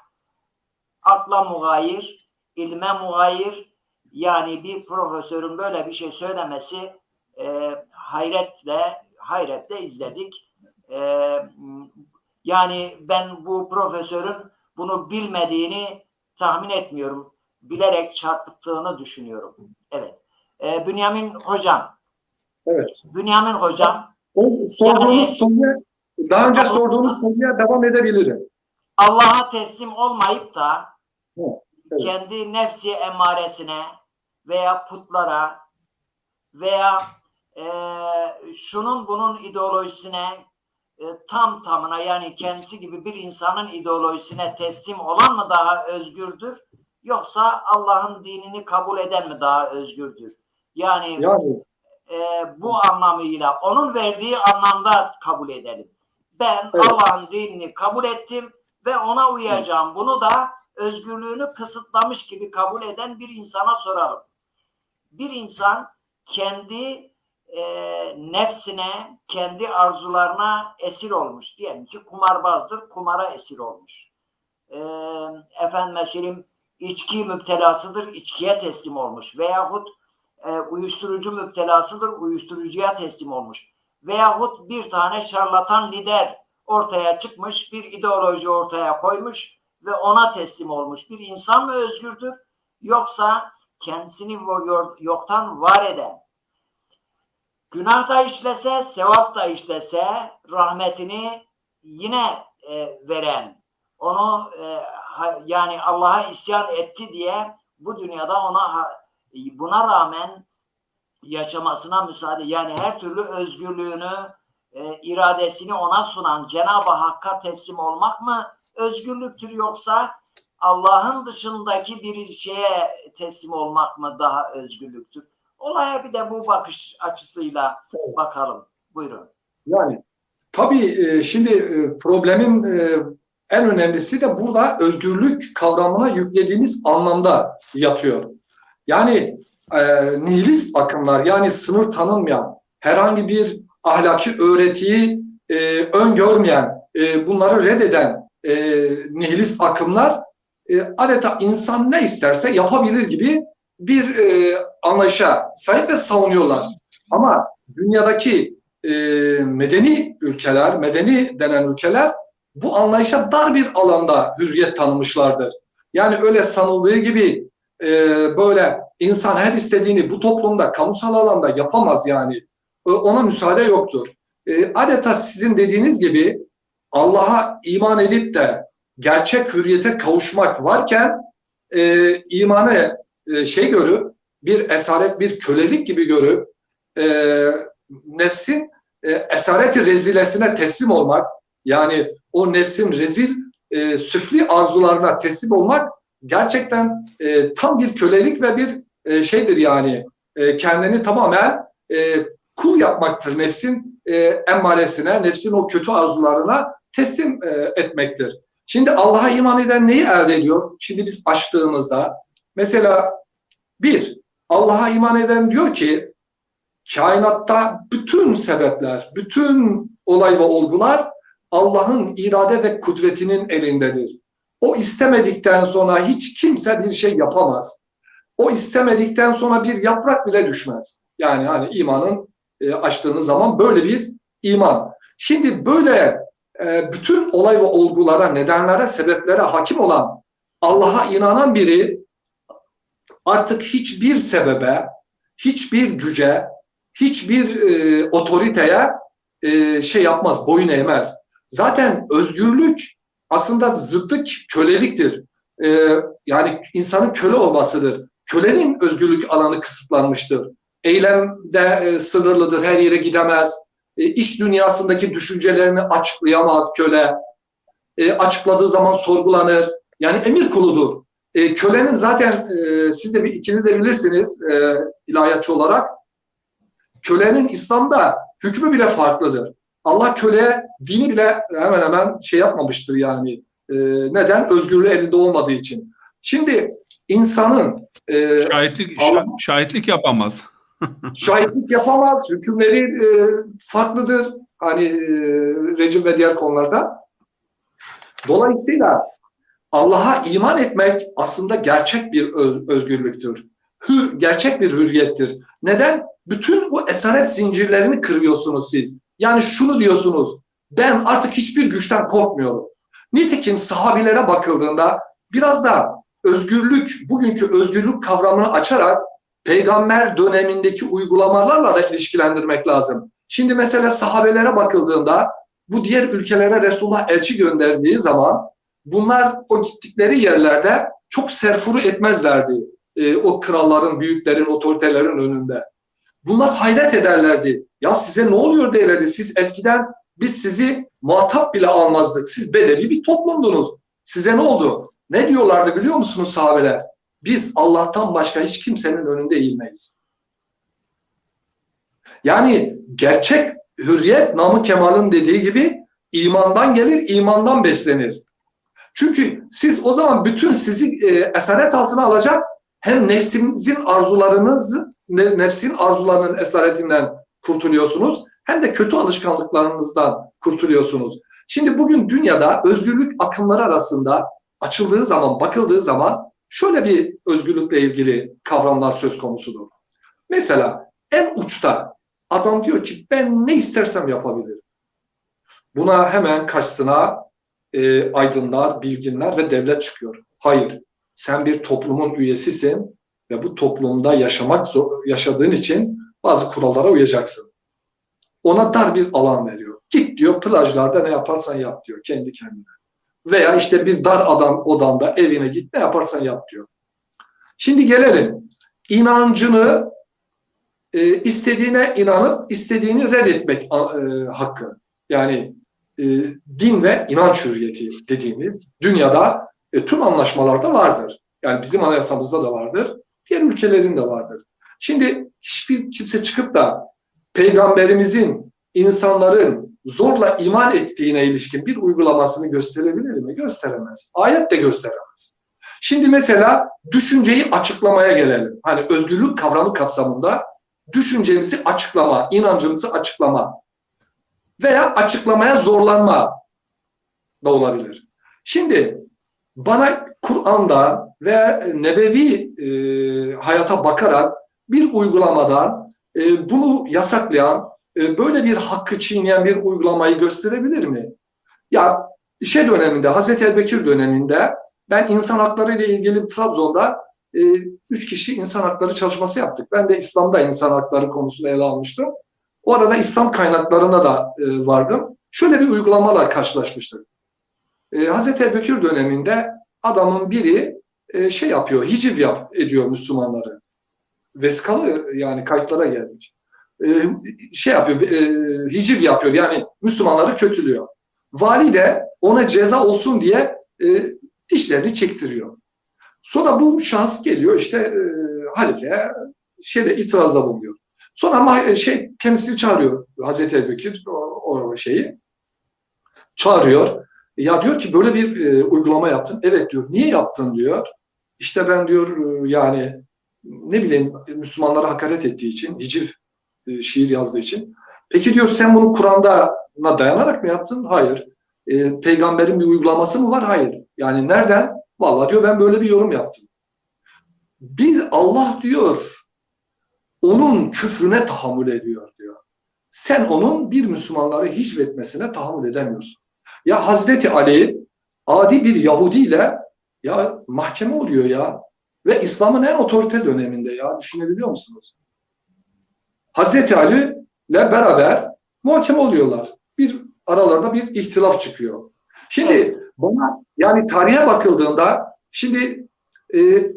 akla mugayir, ilme mugayir, yani bir profesörün böyle bir şey söylemesi hayretle izledik. Yani ben bu profesörün bunu bilmediğini tahmin etmiyorum. Bilerek çarpıttığını düşünüyorum. Evet. Bünyamin hocam. Evet. Bünyamin hocam. Daha önce sorduğunuz soruya devam edebilirim. Allah'a teslim olmayıp da Evet. kendi nefsi emaresine veya putlara veya şunun bunun ideolojisine tam tamına, yani kendisi gibi bir insanın ideolojisine teslim olan mı daha özgürdür? Yoksa Allah'ın dinini kabul eden mi daha özgürdür? Yani bu anlamıyla onun verdiği anlamda kabul edelim. Ben Allah'ın dinini kabul ettim ve ona uyacağım. Bunu da özgürlüğünü kısıtlamış gibi kabul eden bir insana soralım. Bir insan kendi nefsine, kendi arzularına esir olmuş. Diyelim ki kumarbazdır, kumara esir olmuş. Efendim söyleyeyim, içki müptelasıdır, içkiye teslim olmuş. Veyahut uyuşturucu müptelasıdır, uyuşturucuya teslim olmuş. Veyahut bir tane şarlatan lider ortaya çıkmış, bir ideoloji ortaya koymuş ve ona teslim olmuş. Bir insan mı özgürdür? Yoksa kendisini yoktan var eden, günah da işlese, sevap da işlese rahmetini yine veren, onu yani Allah'a isyan etti diye bu dünyada buna rağmen yaşamasına müsaade, yani her türlü özgürlüğünü, iradesini ona sunan Cenab-ı Hakk'a teslim olmak mı özgürlüktür, yoksa Allah'ın dışındaki bir şeye teslim olmak mı daha özgürlüktür? Olaya bir de bu bakış açısıyla bakalım. Buyurun. Yani tabii şimdi problemin en önemlisi de burada özgürlük kavramına yüklediğimiz anlamda yatıyor. Yani nihilist akımlar, yani sınır tanınmayan, herhangi bir ahlaki öğretiyi öngörmeyen, bunları reddeden nihilist akımlar adeta insan ne isterse yapabilir gibi bir anlayışa sahip ve savunuyorlar. Ama dünyadaki medeni ülkeler, medeni denen ülkeler bu anlayışa dar bir alanda hürriyet tanımışlardır. Yani öyle sanıldığı gibi böyle insan her istediğini bu toplumda, kamusal alanda yapamaz yani. Ona müsaade yoktur. Adeta sizin dediğiniz gibi Allah'a iman edip de gerçek hürriyete kavuşmak varken imanı görüp, bir esaret, bir kölelik gibi görüp nefsin esareti rezilesine teslim olmak, yani o nefsin rezil süfli arzularına teslim olmak gerçekten tam bir kölelik ve bir şeydir yani. Kendini tamamen kul yapmaktır, nefsin emmaresine, nefsin o kötü arzularına teslim etmektir. Şimdi Allah'a iman eden neyi elde ediyor? Şimdi biz açtığımızda mesela Allah'a iman eden diyor ki kainatta bütün sebepler, bütün olay ve olgular Allah'ın irade ve kudretinin elindedir. O istemedikten sonra hiç kimse bir şey yapamaz. O istemedikten sonra bir yaprak bile düşmez. Yani hani imanın açtığınız zaman böyle bir iman. Şimdi böyle bütün olay ve olgulara, nedenlere, sebeplere hakim olan Allah'a inanan biri artık hiçbir sebebe, hiçbir güce, hiçbir otoriteye yapmaz, boyun eğmez. Zaten özgürlük aslında zıttı köleliktir. Yani insanın köle olmasıdır. Kölenin özgürlük alanı kısıtlanmıştır. Eylemde sınırlıdır, her yere gidemez. İç dünyasındaki düşüncelerini açıklayamaz köle. Açıkladığı zaman sorgulanır. Yani emir kuludur. Kölenin zaten siz de ikiniz de bilirsiniz ilahiyatçı olarak, kölenin İslam'da hükmü bile farklıdır. Allah köleye dini bile hemen hemen yapmamıştır yani. Neden? Özgürlüğü elinde olmadığı için. Şimdi insanın şahitlik yapamaz. Şahitlik yapamaz. Hükümleri farklıdır. Hani rejim ve diğer konularda. Dolayısıyla Allah'a iman etmek aslında gerçek bir özgürlüktür. Gerçek bir hürriyettir. Neden? Bütün bu esaret zincirlerini kırıyorsunuz siz. Yani şunu diyorsunuz, ben artık hiçbir güçten korkmuyorum. Nitekim sahabilere bakıldığında biraz da özgürlük, bugünkü özgürlük kavramını açarak peygamber dönemindeki uygulamalarla da ilişkilendirmek lazım. Şimdi mesela sahabelere bakıldığında bu diğer ülkelere Resulullah elçi gönderdiği zaman bunlar o gittikleri yerlerde çok serfuru etmezlerdi. O kralların, büyüklerin, otoritelerin önünde. Bunlar hayret ederlerdi. Ya size ne oluyor derlerdi. Siz eskiden biz sizi muhatap bile almazdık. Siz bedevi bir toplumdunuz. Size ne oldu? Ne diyorlardı biliyor musunuz sahabeler? Biz Allah'tan başka hiç kimsenin önünde eğilmeyiz. Yani gerçek hürriyet Namık Kemal'in dediği gibi imandan gelir, imandan beslenir. Çünkü siz o zaman bütün sizi esaret altına alacak, hem nefsin arzularının esaretinden kurtuluyorsunuz, hem de kötü alışkanlıklarınızdan kurtuluyorsunuz. Şimdi bugün dünyada özgürlük akımları arasında açıldığı zaman, bakıldığı zaman şöyle bir özgürlükle ilgili kavramlar söz konusudur. Mesela en uçta adam diyor ki ben ne istersem yapabilirim. Buna hemen karşısına aydınlar, bilginler ve devlet çıkıyor. Hayır, sen bir toplumun üyesisin ve bu toplumda yaşadığın için bazı kurallara uyacaksın. Ona dar bir alan veriyor. Git diyor plajlarda ne yaparsan yap diyor kendi kendine. Veya işte bir dar odanda evine git ne yaparsan yap diyor. Şimdi gelelim. İnancını istediğine inanıp istediğini reddetmek hakkı. Yani din ve inanç hürriyeti dediğimiz dünyada tüm anlaşmalarda vardır. Yani bizim anayasamızda da vardır. Diğer ülkelerin de vardır. Şimdi hiçbir kimse çıkıp da peygamberimizin insanların zorla iman ettiğine ilişkin bir uygulamasını gösterebilir mi? Gösteremez. Ayet de gösteremez. Şimdi mesela düşünceyi açıklamaya gelelim. Hani özgürlük kavramı kapsamında düşüncemizi açıklama, inancımızı açıklama veya açıklamaya zorlanma da olabilir. Şimdi bana Kur'an'da ve nebevi hayata bakarak bir uygulamadan bunu yasaklayan, böyle bir hakkı çiğneyen bir uygulamayı gösterebilir mi? Ya döneminde, Hazreti Ebubekir döneminde ben insan hakları ile ilgili Trabzon'da 3 kişi insan hakları çalışması yaptık. Ben de İslam'da insan hakları konusunu ele almıştım. O arada İslam kaynaklarına da vardım. Şöyle bir uygulamalar karşılaşmıştık. Hazreti Ebubekir döneminde adamın biri yapıyor, hiciv ediyor Müslümanları. Vesikalı yani kayıtlara gelmiş. Hiciv yapıyor yani Müslümanları kötülüyor. Vali de ona ceza olsun diye dişlerini çektiriyor. Sonra bu şahıs geliyor işte halifeye itirazda bulunuyor. Sonra kendisini çağırıyor Hazreti Ebubekir o şeyi çağırıyor. Ya diyor ki böyle bir uygulama yaptın. Evet diyor. Niye yaptın diyor. İşte ben diyor yani ne bileyim Müslümanlara hakaret ettiği için, hiciv şiir yazdığı için. Peki diyor sen bunu Kur'an'da dayanarak mı yaptın? Hayır. Peygamberin bir uygulaması mı var? Hayır. Yani nereden? Vallahi diyor ben böyle bir yorum yaptım. Allah diyor onun küfrüne tahammül ediyor diyor. Sen onun bir Müslümanları hicvetmesine tahammül edemiyorsun. Ya Hazreti Ali adi bir Yahudi ile ya mahkeme oluyor ya. Ve İslam'ın en otorite döneminde ya. Düşünebiliyor musunuz? Hazreti Ali ile beraber muhakeme oluyorlar. Aralarında bir ihtilaf çıkıyor. Şimdi bana yani tarihe bakıldığında şimdi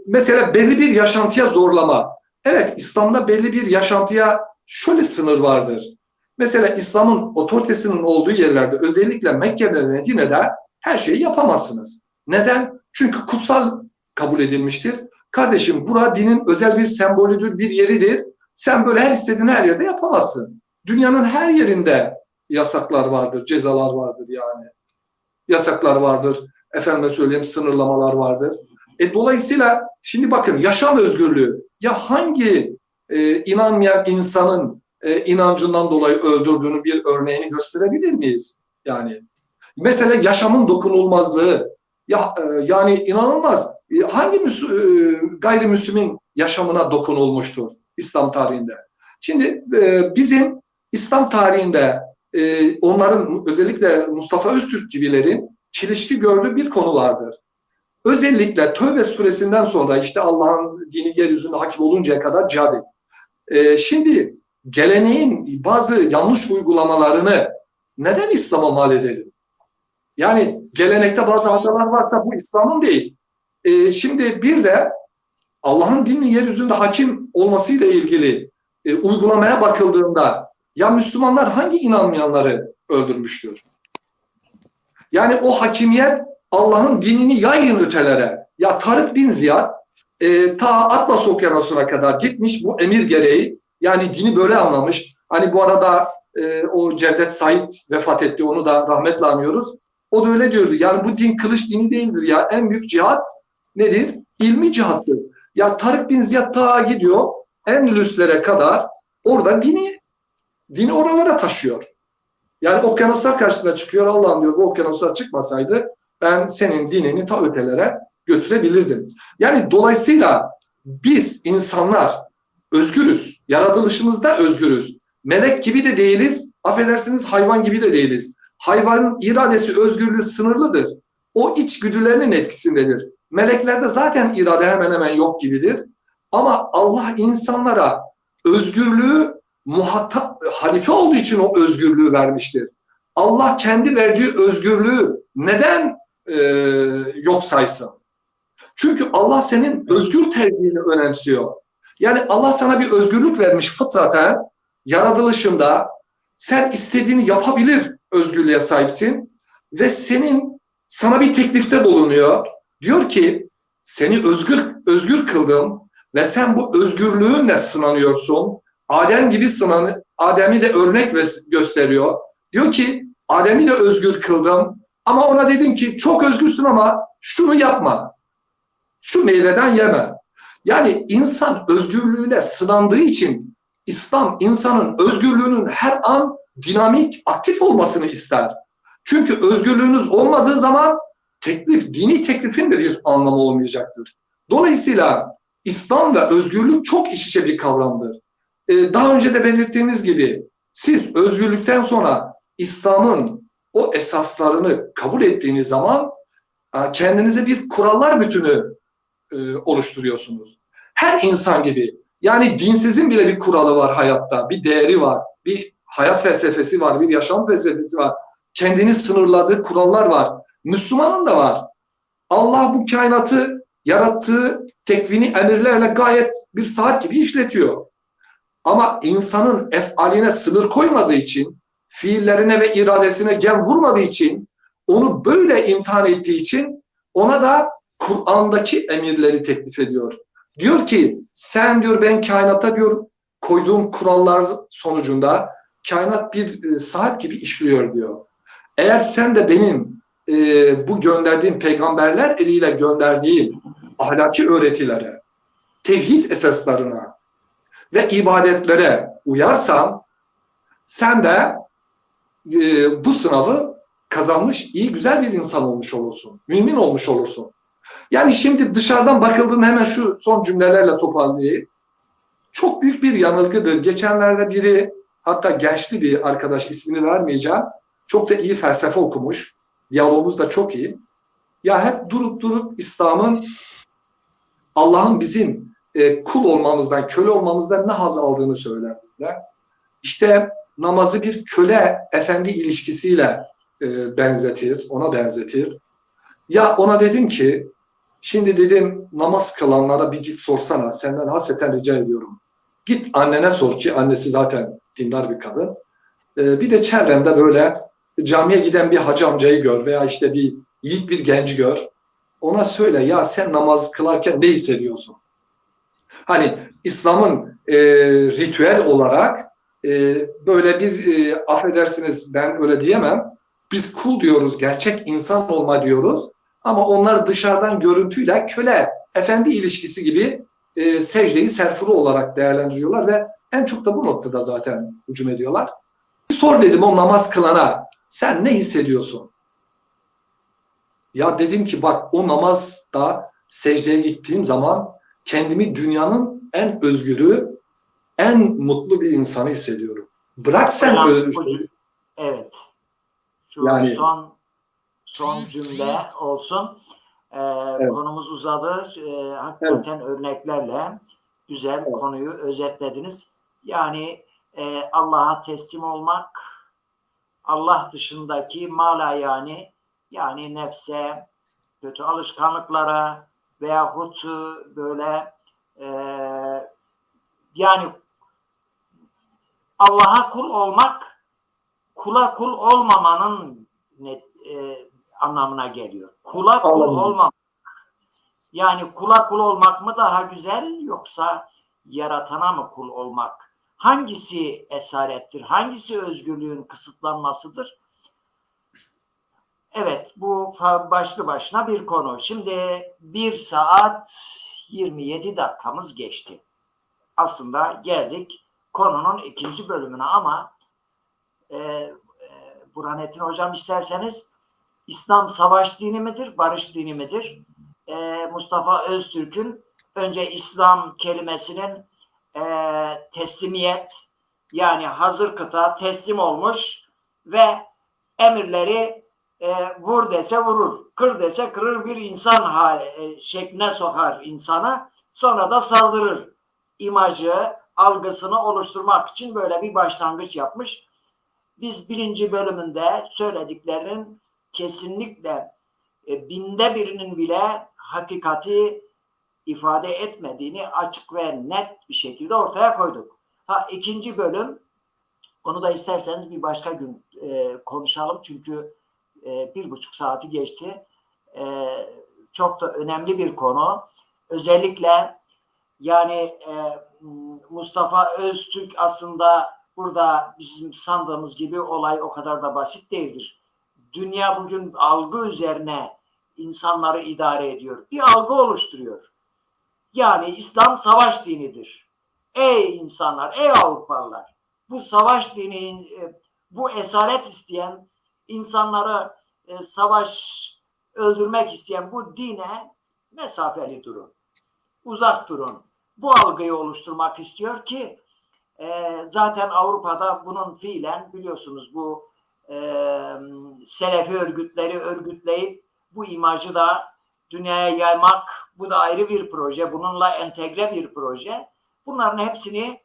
mesela belli bir yaşantıya zorlama. Evet İslam'da belli bir yaşantıya şöyle sınır vardır. Mesela İslam'ın otoritesinin olduğu yerlerde özellikle Mekke ve Medine'de her şeyi yapamazsınız. Neden? Çünkü kutsal kabul edilmiştir. Kardeşim bura dinin özel bir sembolüdür, bir yeridir. Sen böyle her istediğin her yerde yapamazsın. Dünyanın her yerinde yasaklar vardır, cezalar vardır yani. Yasaklar vardır, efendime söyleyeyim sınırlamalar vardır. Dolayısıyla şimdi bakın yaşam özgürlüğü. Ya hangi inanmayan insanın inancından dolayı öldürdüğünü bir örneğini gösterebilir miyiz? Yani mesela yaşamın dokunulmazlığı. Yani inanılmaz. Hangi gayrimüslimin yaşamına dokunulmuştur İslam tarihinde? Şimdi bizim İslam tarihinde onların özellikle Mustafa Öztürk gibilerin çelişki gördüğü bir konu vardır. Özellikle Tövbe suresinden sonra işte Allah'ın dini yeryüzünde hakim oluncaya kadar cihad edin. Şimdi geleneğin bazı yanlış uygulamalarını neden İslam'a mal edelim? Yani gelenekte bazı hatalar varsa bu İslam'ın değil. Şimdi bir de Allah'ın dinin yeryüzünde hakim olmasıyla ilgili uygulamaya bakıldığında ya Müslümanlar hangi inanmayanları öldürmüştür? Yani o hakimiyet Allah'ın dinini yayın ötelere. Ya Tarık bin Ziyad ta Atlas Okyanusu'na kadar gitmiş bu emir gereği. Yani dini böyle anlamış. Hani bu arada o Cevdet Said vefat etti. Onu da rahmetle anıyoruz. O da öyle diyordu. Yani bu din kılıç dini değildir ya. En büyük cihat nedir? İlmi cihattır. Ya Tarık bin Ziyad ta gidiyor Endülüslere kadar orada dini oralara taşıyor. Yani okyanuslar karşısına çıkıyor. Allah'ım diyor bu okyanuslar çıkmasaydı ben senin dinini ta ötelere götürebilirdim. Yani dolayısıyla biz insanlar özgürüz. Yaratılışımızda özgürüz. Melek gibi de değiliz. Affedersiniz hayvan gibi de değiliz. Hayvanın iradesi, özgürlüğü sınırlıdır. O içgüdülerinin etkisindedir. Meleklerde zaten irade hemen hemen yok gibidir. Ama Allah insanlara özgürlüğü halife olduğu için o özgürlüğü vermiştir. Allah kendi verdiği özgürlüğü neden yok saysın? Çünkü Allah senin özgür tercihini önemsiyor. Yani Allah sana bir özgürlük vermiş fıtraten, yaratılışında sen istediğini yapabilir özgürlüğe sahipsin ve sana bir teklifte bulunuyor. Diyor ki seni özgür kıldım ve sen bu özgürlüğünle sınanıyorsun. Adem'i de örnek gösteriyor. Diyor ki Adem'i de özgür kıldım ama ona dedim ki çok özgürsün ama şunu yapma. Şu meyveden yeme. Yani insan özgürlüğüyle sınandığı için İslam insanın özgürlüğünün her an dinamik, aktif olmasını ister. Çünkü özgürlüğünüz olmadığı zaman dini teklifin de bir anlamı olmayacaktır. Dolayısıyla İslam ve özgürlük çok iç içe bir kavramdır. Daha önce de belirttiğimiz gibi siz özgürlükten sonra İslam'ın o esaslarını kabul ettiğiniz zaman kendinize bir kurallar bütünü oluşturuyorsunuz. Her insan gibi. Yani dinsizin bile bir kuralı var hayatta, bir değeri var, bir hayat felsefesi var, bir yaşam felsefesi var. Kendini sınırladığı kurallar var. Müslümanın da var. Allah bu kainatı yarattığı tekvini emirlerle gayet bir saat gibi işletiyor. Ama insanın efaline sınır koymadığı için, fiillerine ve iradesine gem vurmadığı için, onu böyle imtihan ettiği için ona da Kur'an'daki emirleri teklif ediyor. Diyor ki sen diyor ben kainata diyor koyduğum kurallar sonucunda kainat bir saat gibi işliyor diyor. Eğer sen de benim bu gönderdiğim peygamberler eliyle gönderdiğim ahlaki öğretilere, tevhid esaslarına ve ibadetlere uyarsan sen de bu sınavı kazanmış, iyi, güzel bir insan olmuş olursun. Mümin olmuş olursun. Yani şimdi dışarıdan bakıldığında hemen şu son cümlelerle toparlayayım. Çok büyük bir yanılgıdır. Geçenlerde biri, hatta gençli bir arkadaş, ismini vermeyeceğim, çok da iyi felsefe okumuş. Diyalogumuz da çok iyi. Ya hep durup İslam'ın Allah'ın bizim kul olmamızdan, köle olmamızdan ne haz aldığını söylerler. İşte namazı bir köle efendi ilişkisiyle ona benzetir. Ya ona dedim ki, şimdi dedim namaz kılanlara bir git sorsana, senden hasreten rica ediyorum. Git annene sor ki, annesi zaten dindar bir kadın. Bir de çevrende böyle camiye giden bir hacı amcayı gör veya işte bir yiğit bir genci gör. Ona söyle ya sen namaz kılarken ne hissediyorsun? Hani İslam'ın ritüel olarak böyle bir affedersiniz ben öyle diyemem. Biz kul diyoruz, gerçek insan olma diyoruz. Ama onlar dışarıdan görüntüyle köle, efendi ilişkisi gibi secdeyi serfuru olarak değerlendiriyorlar ve en çok da bu noktada zaten hücum ediyorlar. Sor dedim o namaz kılana, sen ne hissediyorsun? Ya dedim ki bak o namazda secdeye gittiğim zaman kendimi dünyanın en özgürü, en mutlu bir insanı hissediyorum. Bırak sen evet. Şu yani, son cümle olsun. Evet. Konumuz uzadı. Hakikaten örneklerle güzel konuyu özetlediniz. Yani Allah'a teslim olmak, Allah dışındaki mala yani nefse, kötü alışkanlıklara veyahut böyle yani Allah'a kul olmak, kula kul olmamanın anlamına geliyor. Kula kul olmamak. Yani kula kul olmak mı daha güzel yoksa yaratana mı kul olmak? Hangisi esarettir? Hangisi özgürlüğün kısıtlanmasıdır? Evet, bu başlı başına bir konu. Şimdi 1 saat 27 dakikamız geçti. Aslında geldik konunun 2. bölümüne ama Burhanettin Hocam isterseniz İslam savaş dini midir, barış dini midir? Mustafa Öztürk'ün önce İslam kelimesinin teslimiyet yani hazır kıta teslim olmuş ve emirleri vur dese vurur, kır dese kırır bir insan şekline sokar insana, sonra da saldırır imajı, algısını oluşturmak için böyle bir başlangıç yapmış. Biz birinci bölümünde söylediklerinin kesinlikle binde birinin bile hakikati ifade etmediğini açık ve net bir şekilde ortaya koyduk. İkinci bölüm, onu da isterseniz bir başka gün konuşalım. Çünkü 1,5 saati geçti. Çok da önemli bir konu. Özellikle yani Mustafa Öztürk aslında burada bizim sandığımız gibi olay o kadar da basit değildir. Dünya bugün algı üzerine insanları idare ediyor. Bir algı oluşturuyor. Yani İslam savaş dinidir. Ey insanlar, ey Avrupalılar, bu savaş dini, bu esaret isteyen, insanları savaş, öldürmek isteyen bu dine mesafeli durun. Uzak durun. Bu algıyı oluşturmak istiyor ki zaten Avrupa'da bunun fiilen biliyorsunuz bu Selefi örgütleri örgütleyip bu imajı da dünyaya yaymak, bu da ayrı bir proje. Bununla entegre bir proje. Bunların hepsini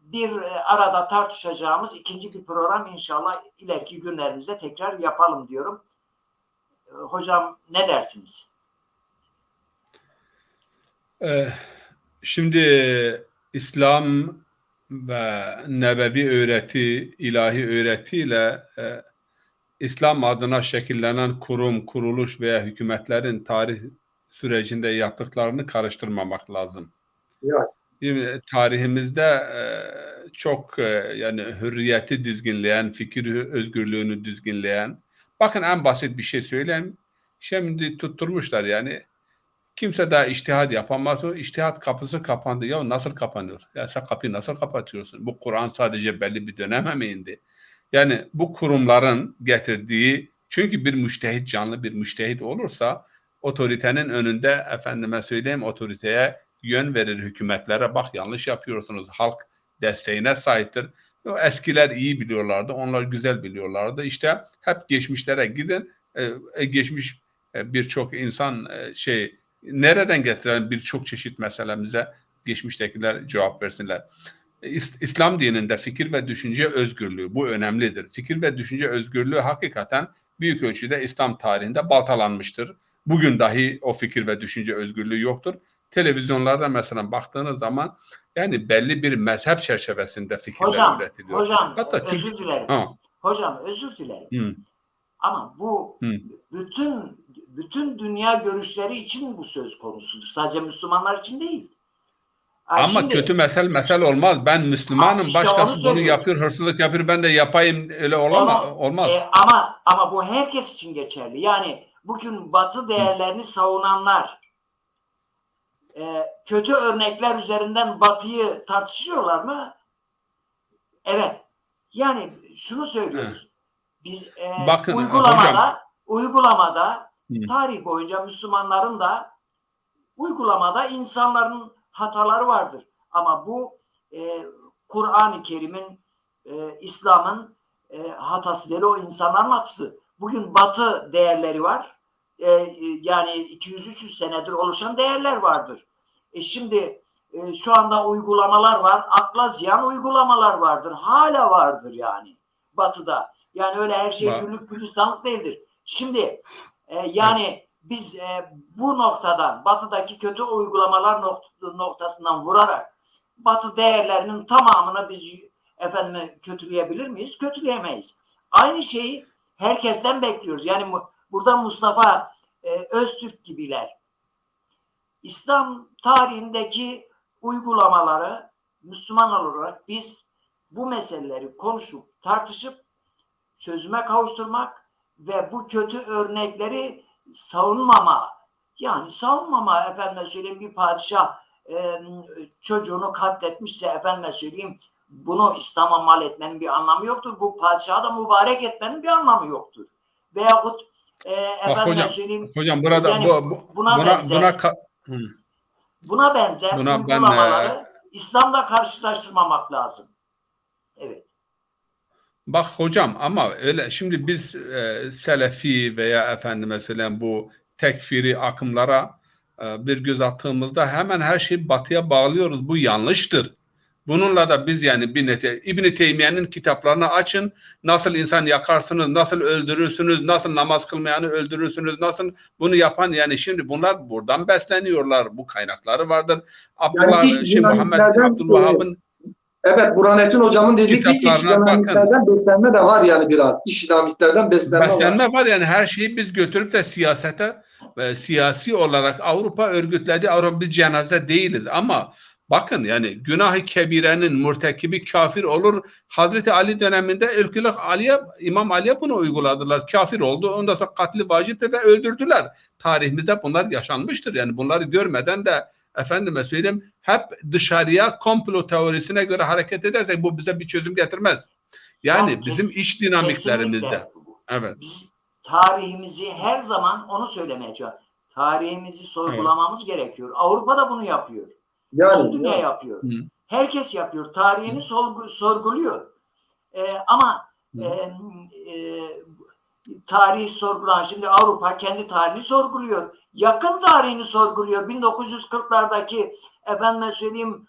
bir arada tartışacağımız ikinci bir program inşallah ileriki günlerimizde tekrar yapalım diyorum. Hocam ne dersiniz? Şimdi İslam ve nebevi öğreti, ilahi öğretiyle İslam adına şekillenen kurum, kuruluş veya hükümetlerin tarih sürecinde yaptıklarını karıştırmamak lazım. Evet. Tarihimizde çok yani hürriyeti dizginleyen, fikir özgürlüğünü dizginleyen, bakın en basit bir şey söyleyeyim. Şimdi tutturmuşlar yani. Kimse daha içtihat yapamaz. O içtihat kapısı kapandı. Ya nasıl kapanıyor? Ya sen kapıyı nasıl kapatıyorsun? Bu Kur'an sadece belli bir döneme mi indi? Yani bu kurumların getirdiği, çünkü bir müştehit, canlı bir müştehit olursa otoritenin önünde efendime söyleyeyim otoriteye yön verir, hükümetlere bak yanlış yapıyorsunuz. Halk desteğine sahiptir. O eskiler iyi biliyorlardı. Onlar güzel biliyorlardı. İşte hep geçmişlere gidin. Geçmiş birçok insan nereden getiren birçok çeşit meselemize geçmiştekiler cevap versinler. İslam dininde fikir ve düşünce özgürlüğü bu önemlidir. Fikir ve düşünce özgürlüğü hakikaten büyük ölçüde İslam tarihinde baltalanmıştır. Bugün dahi o fikir ve düşünce özgürlüğü yoktur. Televizyonlarda mesela baktığınız zaman yani belli bir mezhep çerçevesinde fikirler üretiliyor. Hocam Hatta özür dilerim. Hocam özür dilerim. Ama bu bütün dünya görüşleri için bu söz konusudur. Sadece Müslümanlar için değil. Ama şimdi, kötü mesel olmaz. Ben Müslümanım, işte başkası bunu yapıyor, hırsızlık yapıyor, ben de yapayım, öyle olmaz. Ama bu herkes için geçerli. Yani bugün Batı değerlerini savunanlar kötü örnekler üzerinden Batı'yı tartışıyorlar mı? Evet. Yani şunu söylüyoruz. Biz bakın, uygulamada tarih boyunca Müslümanların da uygulamada insanların hataları vardır. Ama bu Kur'an-ı Kerim'in, İslam'ın hatası değil, o insanların hatası. Bugün Batı değerleri var. Yani 200-300 senedir oluşan değerler vardır. Şimdi şu anda uygulamalar var. Akla ziyan uygulamalar vardır. Hala vardır yani Batı'da. Yani öyle her şey güllük gülistanlık değildir. Şimdi yani biz bu noktadan, Batı'daki kötü uygulamalar noktasından vurarak Batı değerlerinin tamamını biz kötüleyebilir miyiz? Kötüleyemeyiz. Aynı şeyi herkesten bekliyoruz. Yani burada Mustafa Öztürk gibiler İslam tarihindeki uygulamaları Müslüman olarak biz bu meseleleri konuşup tartışıp çözüme kavuşturmak ve bu kötü örnekleri savunmama, yani savunmama efendime söyleyeyim, bir padişah çocuğunu katletmişse efendime söyleyeyim bunu İslam'a mal etmenin bir anlamı yoktur. Bu padişahı da mübarek etmenin bir anlamı yoktur. Veyahut efendime söyleyeyim hocam burada yani buna benzer uygulamaları İslam'la karşılaştırmamak lazım. Evet. Bak hocam, ama öyle şimdi biz Selefi veya efendime söyleyeyim bu tekfiri akımlara bir göz attığımızda hemen her şeyi Batı'ya bağlıyoruz. Bu yanlıştır. Bununla da biz yani İbn-i Teymiye'nin kitaplarını açın. Nasıl insan yakarsınız, nasıl öldürürsünüz, nasıl namaz kılmayanı öldürürsünüz, nasıl bunu yapan, yani şimdi bunlar buradan besleniyorlar. Bu kaynakları vardır. Yani iç Şimdi Muhammed bin dinamiklerden Abdülvahhab'ın evet, Burhanettin hocamın dediği gibi iç kitaplarına bakın. dinamiklerden beslenme de var yani biraz. İç dinamiklerden beslenme var. Beslenme var, yani her şeyi biz götürüp de siyasete ve siyasi olarak Avrupa örgütledi. Avrupa, biz cenaze değiliz ama bakın yani günah-ı kebirenin mürtekibi kafir olur. Hazreti Ali döneminde ülkülük İmam Ali'ye bunu uyguladılar. Kafir oldu. Ondan sonra katli vacipti ve öldürdüler. Tarihimizde bunlar yaşanmıştır. Yani bunları görmeden de efendime söyleyeyim hep dışarıya komplo teorisine göre hareket edersek bu bize bir çözüm getirmez. Yani bizim iç dinamiklerimizde. Evet. Biz tarihimizi her zaman onu söylemeye çalışıyoruz. Tarihimizi sorgulamamız gerekiyor. Avrupa da bunu yapıyor. Yani, Bütün dünya yapıyor. Hı. Herkes yapıyor. Tarihini sorguluyor. Ama tarihi sorgulan, şimdi Avrupa kendi tarihini sorguluyor. Yakın tarihini sorguluyor. 1940'lardaki efendime söyleyeyim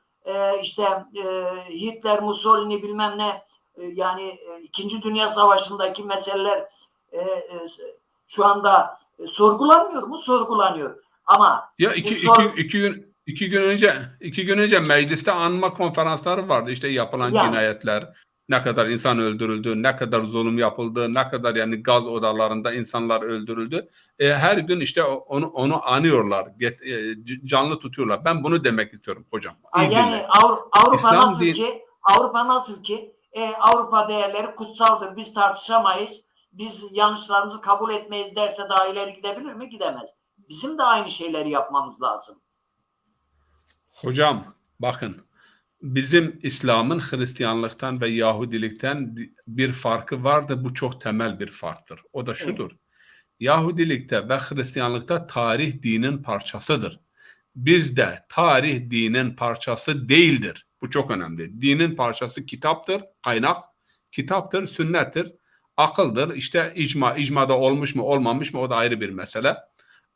Hitler, Mussolini bilmem ne yani İkinci Dünya Savaşı'ndaki meseleler şu anda sorgulanmıyor mu? Sorgulanıyor. Ama ya iki gün önce mecliste anma konferansları vardı. İşte yapılan cinayetler, ne kadar insan öldürüldü, ne kadar zulüm yapıldı, ne kadar yani gaz odalarında insanlar öldürüldü. Her gün işte onu anıyorlar, canlı tutuyorlar. Ben bunu demek istiyorum hocam. Yani Avrupa nasıl ki Avrupa değerleri kutsaldır. Biz tartışamayız. Biz yanlışlarımızı kabul etmeyiz derse daha ileri gidebilir mi? Gidemez. Bizim de aynı şeyleri yapmamız lazım. Hocam bakın, bizim İslam'ın Hristiyanlıktan ve Yahudilikten bir farkı vardı. Bu çok temel bir farktır. O da şudur. Evet. Yahudilikte ve Hristiyanlıkta tarih dinin parçasıdır. Bizde tarih dinin parçası değildir. Bu çok önemli. Dinin parçası kitaptır, kaynak, kitaptır, sünnettir, akıldır. İşte icmada olmuş mu olmamış mı o da ayrı bir mesele.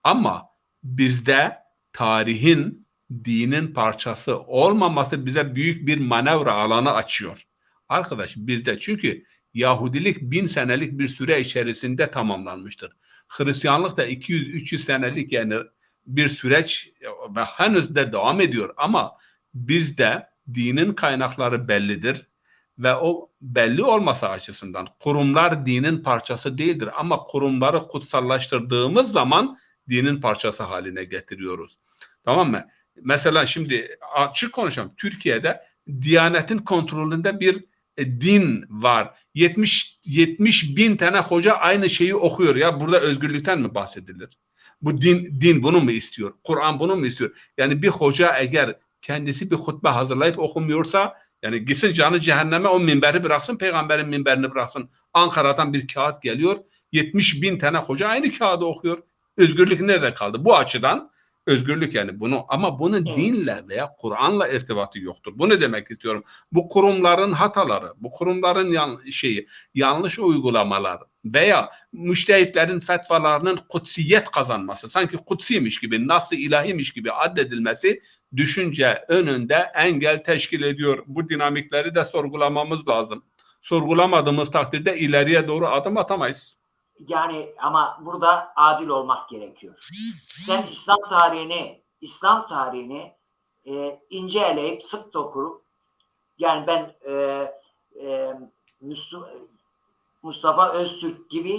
Ama bizde tarihin dinin parçası olmaması bize büyük bir manevra alanı açıyor. Arkadaş bizde, çünkü Yahudilik 1000 senelik bir süre içerisinde tamamlanmıştır. Hristiyanlık da 200-300 senelik yani bir süreç ve henüz de devam ediyor. Ama bizde dinin kaynakları bellidir ve o belli olması açısından kurumlar dinin parçası değildir. Ama kurumları kutsallaştırdığımız zaman dinin parçası haline getiriyoruz. Tamam mı? Mesela şimdi açık konuşalım. Türkiye'de Diyanet'in kontrolünde bir din var. 70 bin tane hoca aynı şeyi okuyor. Ya burada özgürlükten mi bahsedilir? Bu din bunu mu istiyor? Kur'an bunu mu istiyor? Yani bir hoca eğer kendisi bir hutbe hazırlayıp okumuyorsa, yani gitsin canı cehenneme, o minberi bıraksın, peygamberin minberini bıraksın. Ankara'dan bir kağıt geliyor. 70 bin tane hoca aynı kağıdı okuyor. Özgürlük nerede kaldı? Bu açıdan özgürlük yani bunu, ama bunun dinle veya Kur'an'la irtibatı yoktur. Bu ne demek istiyorum? Bu kurumların hataları, bu kurumların yanlış uygulamalar veya müştehitlerin fetvalarının kutsiyet kazanması, sanki kutsiymiş gibi, nasıl ilahiymiş gibi addedilmesi düşünce önünde engel teşkil ediyor. Bu dinamikleri de sorgulamamız lazım. Sorgulamadığımız takdirde ileriye doğru adım atamayız. Yani ama burada adil olmak gerekiyor. Sen İslam tarihini ince eleyip sık dokurup, yani ben Mustafa Öztürk gibi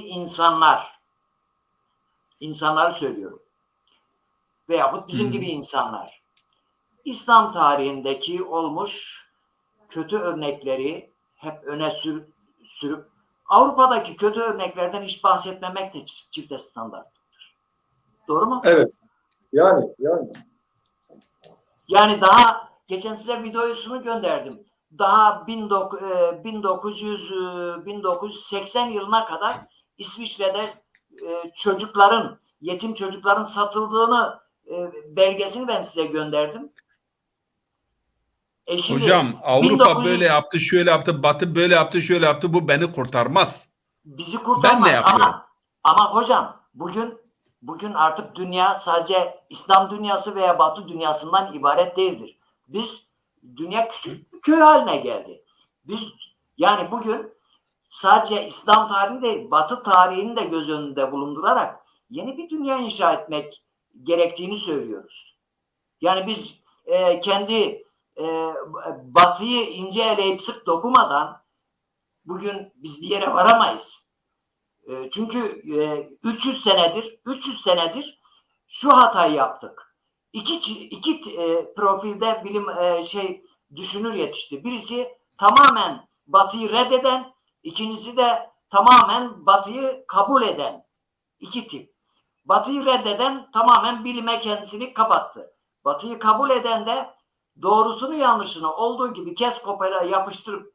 insanları söylüyorum. Veyahut bizim gibi insanlar. İslam tarihindeki olmuş kötü örnekleri hep öne sürüp Avrupa'daki kötü örneklerden hiç bahsetmemek de çifte standarttır. Doğru mu? Evet. Yani. Yani daha geçen size videosunu gönderdim. Daha 1980 yılına kadar İsviçre'de yetim çocukların satıldığını belgesini ben size gönderdim. Hocam Avrupa böyle yaptı, şöyle yaptı, Batı böyle yaptı, şöyle yaptı. Bu beni kurtarmaz. Bizi kurtarmaz. Ben ne yapıyorum? Ama hocam bugün artık dünya sadece İslam dünyası veya Batı dünyasından ibaret değildir. Dünya küçük köy haline geldi. Biz yani bugün sadece İslam tarihini değil, Batı tarihini de göz önünde bulundurarak yeni bir dünya inşa etmek gerektiğini söylüyoruz. Yani biz kendi Batı'yı ince eleyip sık dokumadan bugün biz bir yere varamayız. Çünkü 300 senedir şu hatayı yaptık. İki profilde düşünür yetişti. Birisi tamamen Batı'yı reddeden, ikincisi de tamamen Batı'yı kabul eden. İki tip. Batı'yı reddeden tamamen bilime kendisini kapattı. Batı'yı kabul eden de doğrusunu yanlışını olduğu gibi kes kopyala yapıştırıp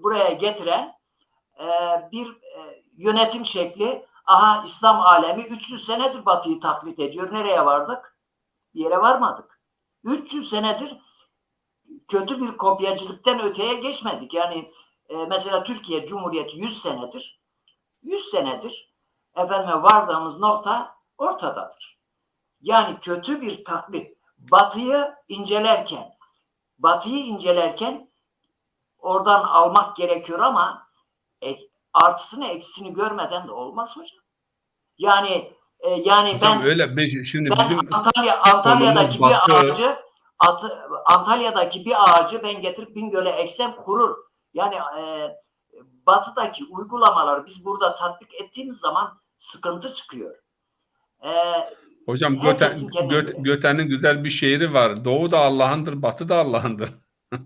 buraya getiren bir yönetim şekli. Aha, İslam alemi 300 senedir Batı'yı taklit ediyor. Nereye vardık? Bir yere varmadık. 300 senedir kötü bir kopyacılıktan öteye geçmedik. Yani mesela Türkiye Cumhuriyeti 100 senedir efendim vardığımız nokta ortadadır. Yani kötü bir taklit. Batı'yı incelerken oradan almak gerekiyor ama artısını eksisini görmeden de olmaz hocam. Yani Hocam öyle şimdi bizim Antalya'daki konumuz Antalya'daki bir ağacı ben getirip Bingöl'e eksem kurur. Yani Batı'daki uygulamaları biz burada tatbik ettiğimiz zaman sıkıntı çıkıyor. Hocam Herkesin kendine göre. Göte'nin güzel bir şiiri var. Doğu da Allah'ındır, Batı da Allah'ındır.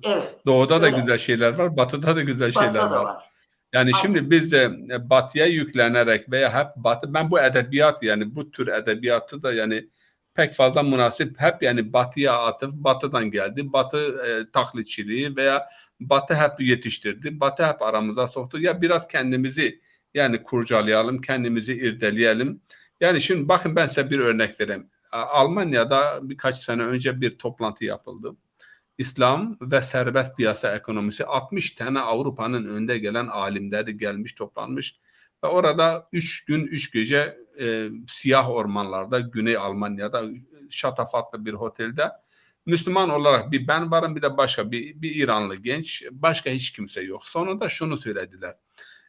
Evet. Doğuda da öyle. güzel şeyler var, Batı'da da güzel Batı'da şeyler da var. var. Yani Aynen. şimdi biz de Batı'ya yüklenerek veya hep Batı, ben bu edebiyat yani bu tür edebiyatı da yani pek fazla münasip, hep yani Batı'ya atıf, Batı'dan geldi, Batı taklitçiliği veya Batı hep yetiştirdi, Batı hep aramıza soktu. Ya biraz kendimizi yani kurcalayalım, kendimizi irdeleyelim. Yani şimdi bakın ben size bir örnek vereyim. Almanya'da birkaç sene önce bir toplantı yapıldı. İslam ve serbest piyasa ekonomisi, 60 tane Avrupa'nın önde gelen alimleri gelmiş, toplanmış ve orada 3 gün 3 gece siyah ormanlarda Güney Almanya'da şatafatlı bir otelde Müslüman olarak bir ben varım, bir de başka bir İranlı genç, başka hiç kimse yok. Sonunda şunu söylediler.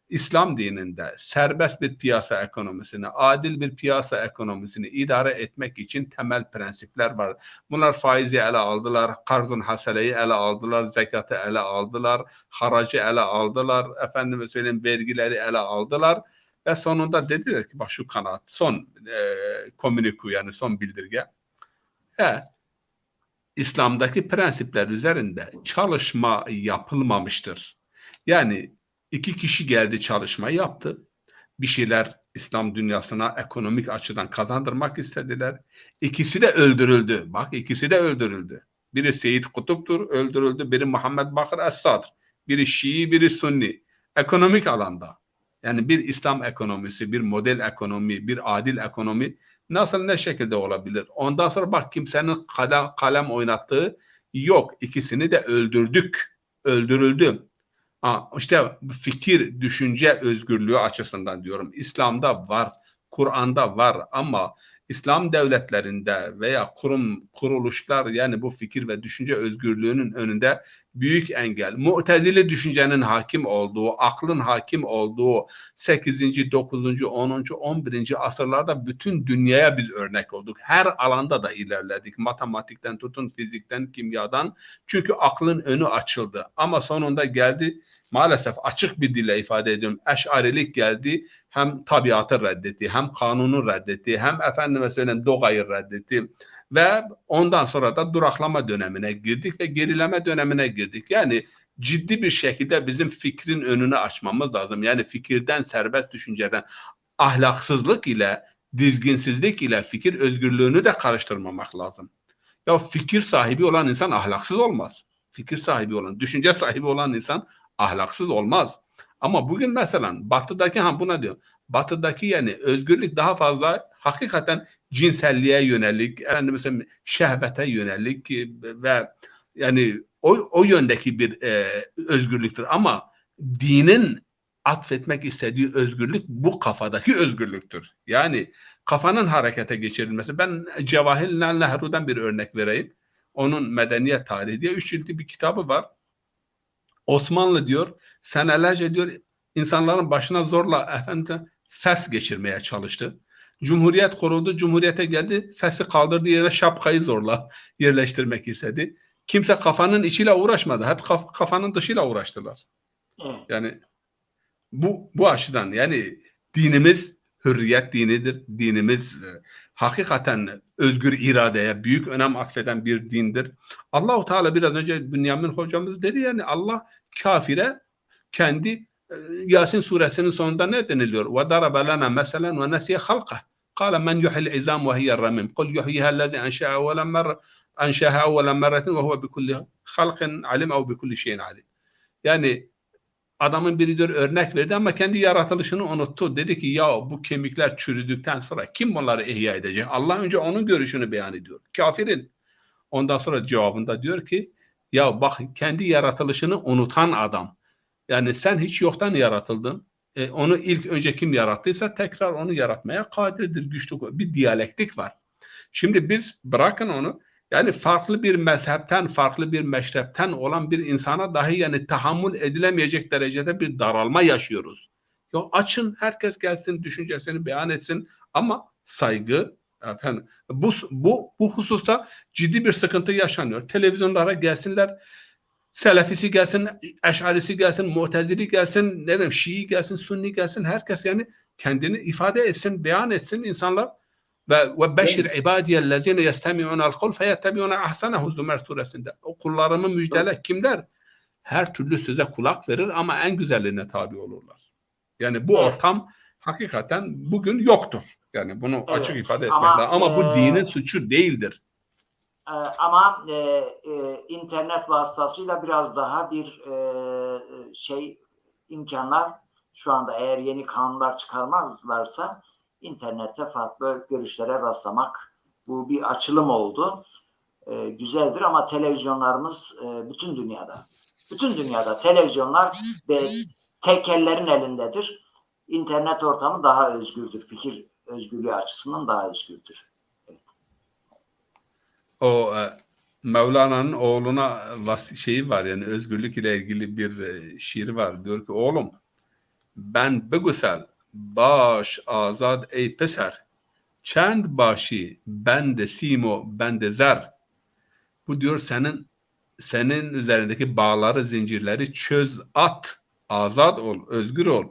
İslam dininde serbest bir piyasa ekonomisini, adil bir piyasa ekonomisini idare etmek için temel prensipler var. Bunlar faizi ele aldılar, karzun haseleyi ele aldılar, zekatı ele aldılar, haracı ele aldılar, efendime söyleyeyim vergileri ele aldılar ve sonunda dediler ki bak şu kanaat, son komüniko yani son bildirge. İslam'daki prensipler üzerinde çalışma yapılmamıştır. Yani 2 kişi geldi, çalışma yaptı. Bir şeyler İslam dünyasına ekonomik açıdan kazandırmak istediler. İkisi de öldürüldü. Bak, ikisi de öldürüldü. Biri Seyyid Kutup'tur, öldürüldü. Biri Muhammed Bakır Es-Sadr. Biri Şii, biri Sunni. Ekonomik alanda. Yani bir İslam ekonomisi, bir model ekonomi, bir adil ekonomi nasıl, ne şekilde olabilir? Ondan sonra bak, kimsenin kalem oynattığı yok. İkisini de öldürdük. Öldürüldü. İşte fikir, düşünce özgürlüğü açısından diyorum. İslam'da var, Kur'an'da var ama İslam devletlerinde veya kuruluşlar yani bu fikir ve düşünce özgürlüğünün önünde büyük engel. Mu'tezili düşüncenin hakim olduğu, aklın hakim olduğu 8. 9. 10. 11. asırlarda bütün dünyaya biz örnek olduk. Her alanda da ilerledik. Matematikten tutun, fizikten, kimyadan. Çünkü aklın önü açıldı. Ama sonunda geldi, maalesef açık bir dille ifade ediyorum, Eş'arilik geldi, hem tabiatı reddetti, hem kanunu reddetti, hem efendime söyleyeyim doğayı reddetti ve ondan sonra da duraklama dönemine girdik ve gerileme dönemine girdik. Yani ciddi bir şekilde bizim fikrin önünü açmamız lazım. Yani fikirden, serbest düşünceden, ahlaksızlık ile, dizginsizlik ile fikir özgürlüğünü de karıştırmamak lazım. Ya fikir sahibi olan insan ahlaksız olmaz. Fikir sahibi olan, düşünce sahibi olan insan ahlaksız olmaz. Ama bugün mesela Batı'daki buna diyor. Batı'daki yani özgürlük daha fazla hakikaten cinselliğe yönelik, yani mesela şehvete yönelik ve yani o yöndeki bir özgürlüktür. Ama dinin atfetmek istediği özgürlük bu kafadaki özgürlüktür. Yani kafanın harekete geçirilmesi. Ben Cevahirlal Nehru'dan bir örnek vereyim. Onun Medeniyet Tarihi diye 3 ciltli bir kitabı var. Osmanlı diyor senelerce diyor insanların başına zorla fes geçirmeye çalıştı. Cumhuriyet kuruldu, cumhuriyete geldi, fesi kaldırdı yere şapkayı zorla yerleştirmek istedi. Kimse kafanın içiyle uğraşmadı. Hep kafanın dışıyla uğraştılar. Evet. Yani bu açıdan yani dinimiz hürriyet dinidir. Dinimiz hakikaten özgür iradeye büyük önem atfeden bir dindir. Allahu Teala biraz önce Bünyamin hocamız dedi yani Allah kafire kendi Yasin suresinin sonunda ne deniliyor? Ve darabe lana meselen ve nesiye halqa. Kâle men yuhil izam ve hiye ramim. Kul yuhyiha lezi enşâha evvelen merretin ve huve bikulli halqin alim ev bikulli şeyin alim. Yani adamın biri diyor örnek verdi ama kendi yaratılışını unuttu. Dedi ki ya bu kemikler çürüdükten sonra kim bunları ihya edecek? Allah önce onun görüşünü beyan ediyor. Kafirin. Ondan sonra cevabında diyor ki ya bak kendi yaratılışını unutan adam. Yani sen hiç yoktan yaratıldın. Onu ilk önce kim yarattıysa tekrar onu yaratmaya kadirdir, güçlü. Bir diyalektik var. Şimdi biz bırakın onu. Yani farklı bir mezhepten, farklı bir meşrepten olan bir insana dahi yani tahammül edilemeyecek derecede bir daralma yaşıyoruz. Ya açın, herkes gelsin, düşüncesini beyan etsin ama saygı, efendim, bu hususta ciddi bir sıkıntı yaşanıyor. Televizyonlara gelsinler, Selefisi gelsin, Eş'arisi gelsin, Mu'tezili gelsin, ne bileyim, Şii gelsin, Sunni gelsin, herkes yani kendini ifade etsin, beyan etsin insanlar. Ve beşir ibadiyellezine yestemi'unel kul feyettebi'une ahsenehu Zümer suresinde. O kullarımı müjdele kimler? Her türlü söze kulak verir ama en güzelliğine tabi olurlar. Yani bu ortam hakikaten bugün yoktur. Yani bunu açık ifade etmek lazım. Ama bu dinin suçu değildir. Ama internet vasıtasıyla biraz daha bir imkanlar şu anda eğer yeni kanunlar çıkarmazlarsa internette farklı görüşlere rastlamak bu bir açılım oldu. Güzeldir ama televizyonlarımız bütün dünyada televizyonlar tekellerin elindedir. İnternet ortamı daha özgürdür. Fikir özgürlüğü açısından daha özgürdür. O Mevlana'nın oğluna şeyi var yani özgürlük ile ilgili bir şiir var. Diyor ki oğlum ben begüsel baş azad ey peser çend başı ben de simo ben de zer. Bu diyor senin üzerindeki bağları zincirleri çöz at azad ol özgür ol.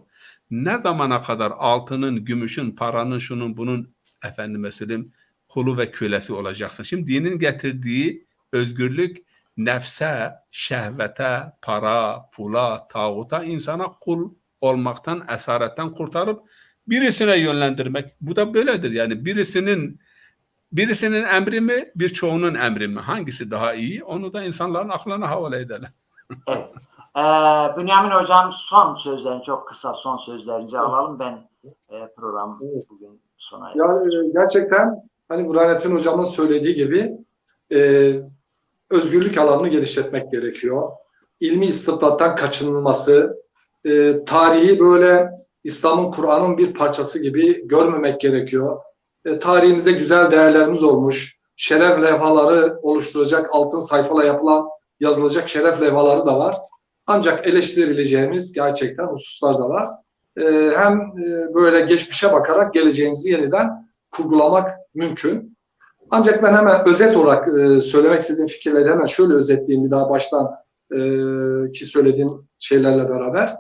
Ne zamana kadar altının gümüşün paranın şunun bunun efendime söyleyeyim kulu ve kölesi olacaksın. Şimdi dinin getirdiği özgürlük nefse, şehvete, para, pula, tağuta insana kul olmaktan, esaretten kurtarıp birisine yönlendirmek. Bu da böyledir. Yani birisinin emri mi, birçoğunun emri mi? Hangisi daha iyi? Onu da insanların aklına havale edelim. Evet. Bünyamin Hocam son sözlerini, çok kısa son sözlerinizi alalım. Ben program bugün sona erdim. Gerçekten hani Burhanettin Hocam'ın söylediği gibi özgürlük alanını genişletmek gerekiyor. İlmi istibdattan kaçınılması, tarihi böyle İslam'ın, Kur'an'ın bir parçası gibi görmemek gerekiyor. Tarihimizde güzel değerlerimiz olmuş, şeref levhaları oluşturacak, altın sayfala yazılacak şeref levhaları da var. Ancak eleştirebileceğimiz gerçekten hususlar da var. Hem böyle geçmişe bakarak geleceğimizi yeniden kurgulamak mümkün. Ancak ben hemen özet olarak söylemek istediğim fikirleri hemen şöyle özetleyeyim bir daha baştan ki söylediğim şeylerle beraber.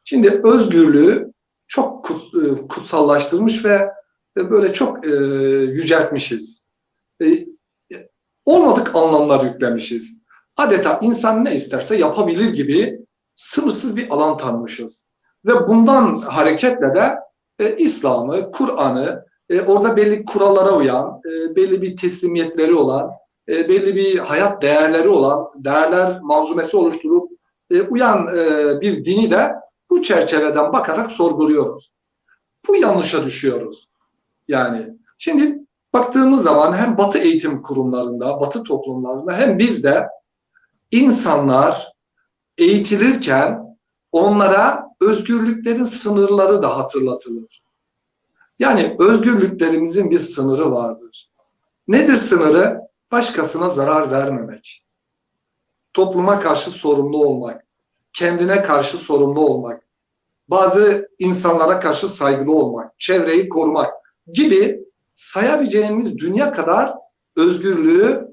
Şimdi özgürlüğü çok kutsallaştırmış ve böyle çok yüceltmişiz. Olmadık anlamlar yüklemişiz. Adeta insan ne isterse yapabilir gibi sınırsız bir alan tanımışız. Ve bundan hareketle de İslam'ı, Kur'an'ı, orada belli kurallara uyan, belli bir teslimiyetleri olan, belli bir hayat değerleri olan, değerler manzumesi oluşturup uyan bir dini de bu çerçeveden bakarak sorguluyoruz. Bu yanlışa düşüyoruz. Yani şimdi baktığımız zaman hem Batı eğitim kurumlarında, Batı toplumlarında hem bizde insanlar eğitilirken onlara özgürlüklerin sınırları da hatırlatılır. Yani özgürlüklerimizin bir sınırı vardır. Nedir sınırı? Başkasına zarar vermemek. Topluma karşı sorumlu olmak. kendine karşı sorumlu olmak, bazı insanlara karşı saygılı olmak, çevreyi korumak gibi sayabileceğimiz dünya kadar özgürlüğü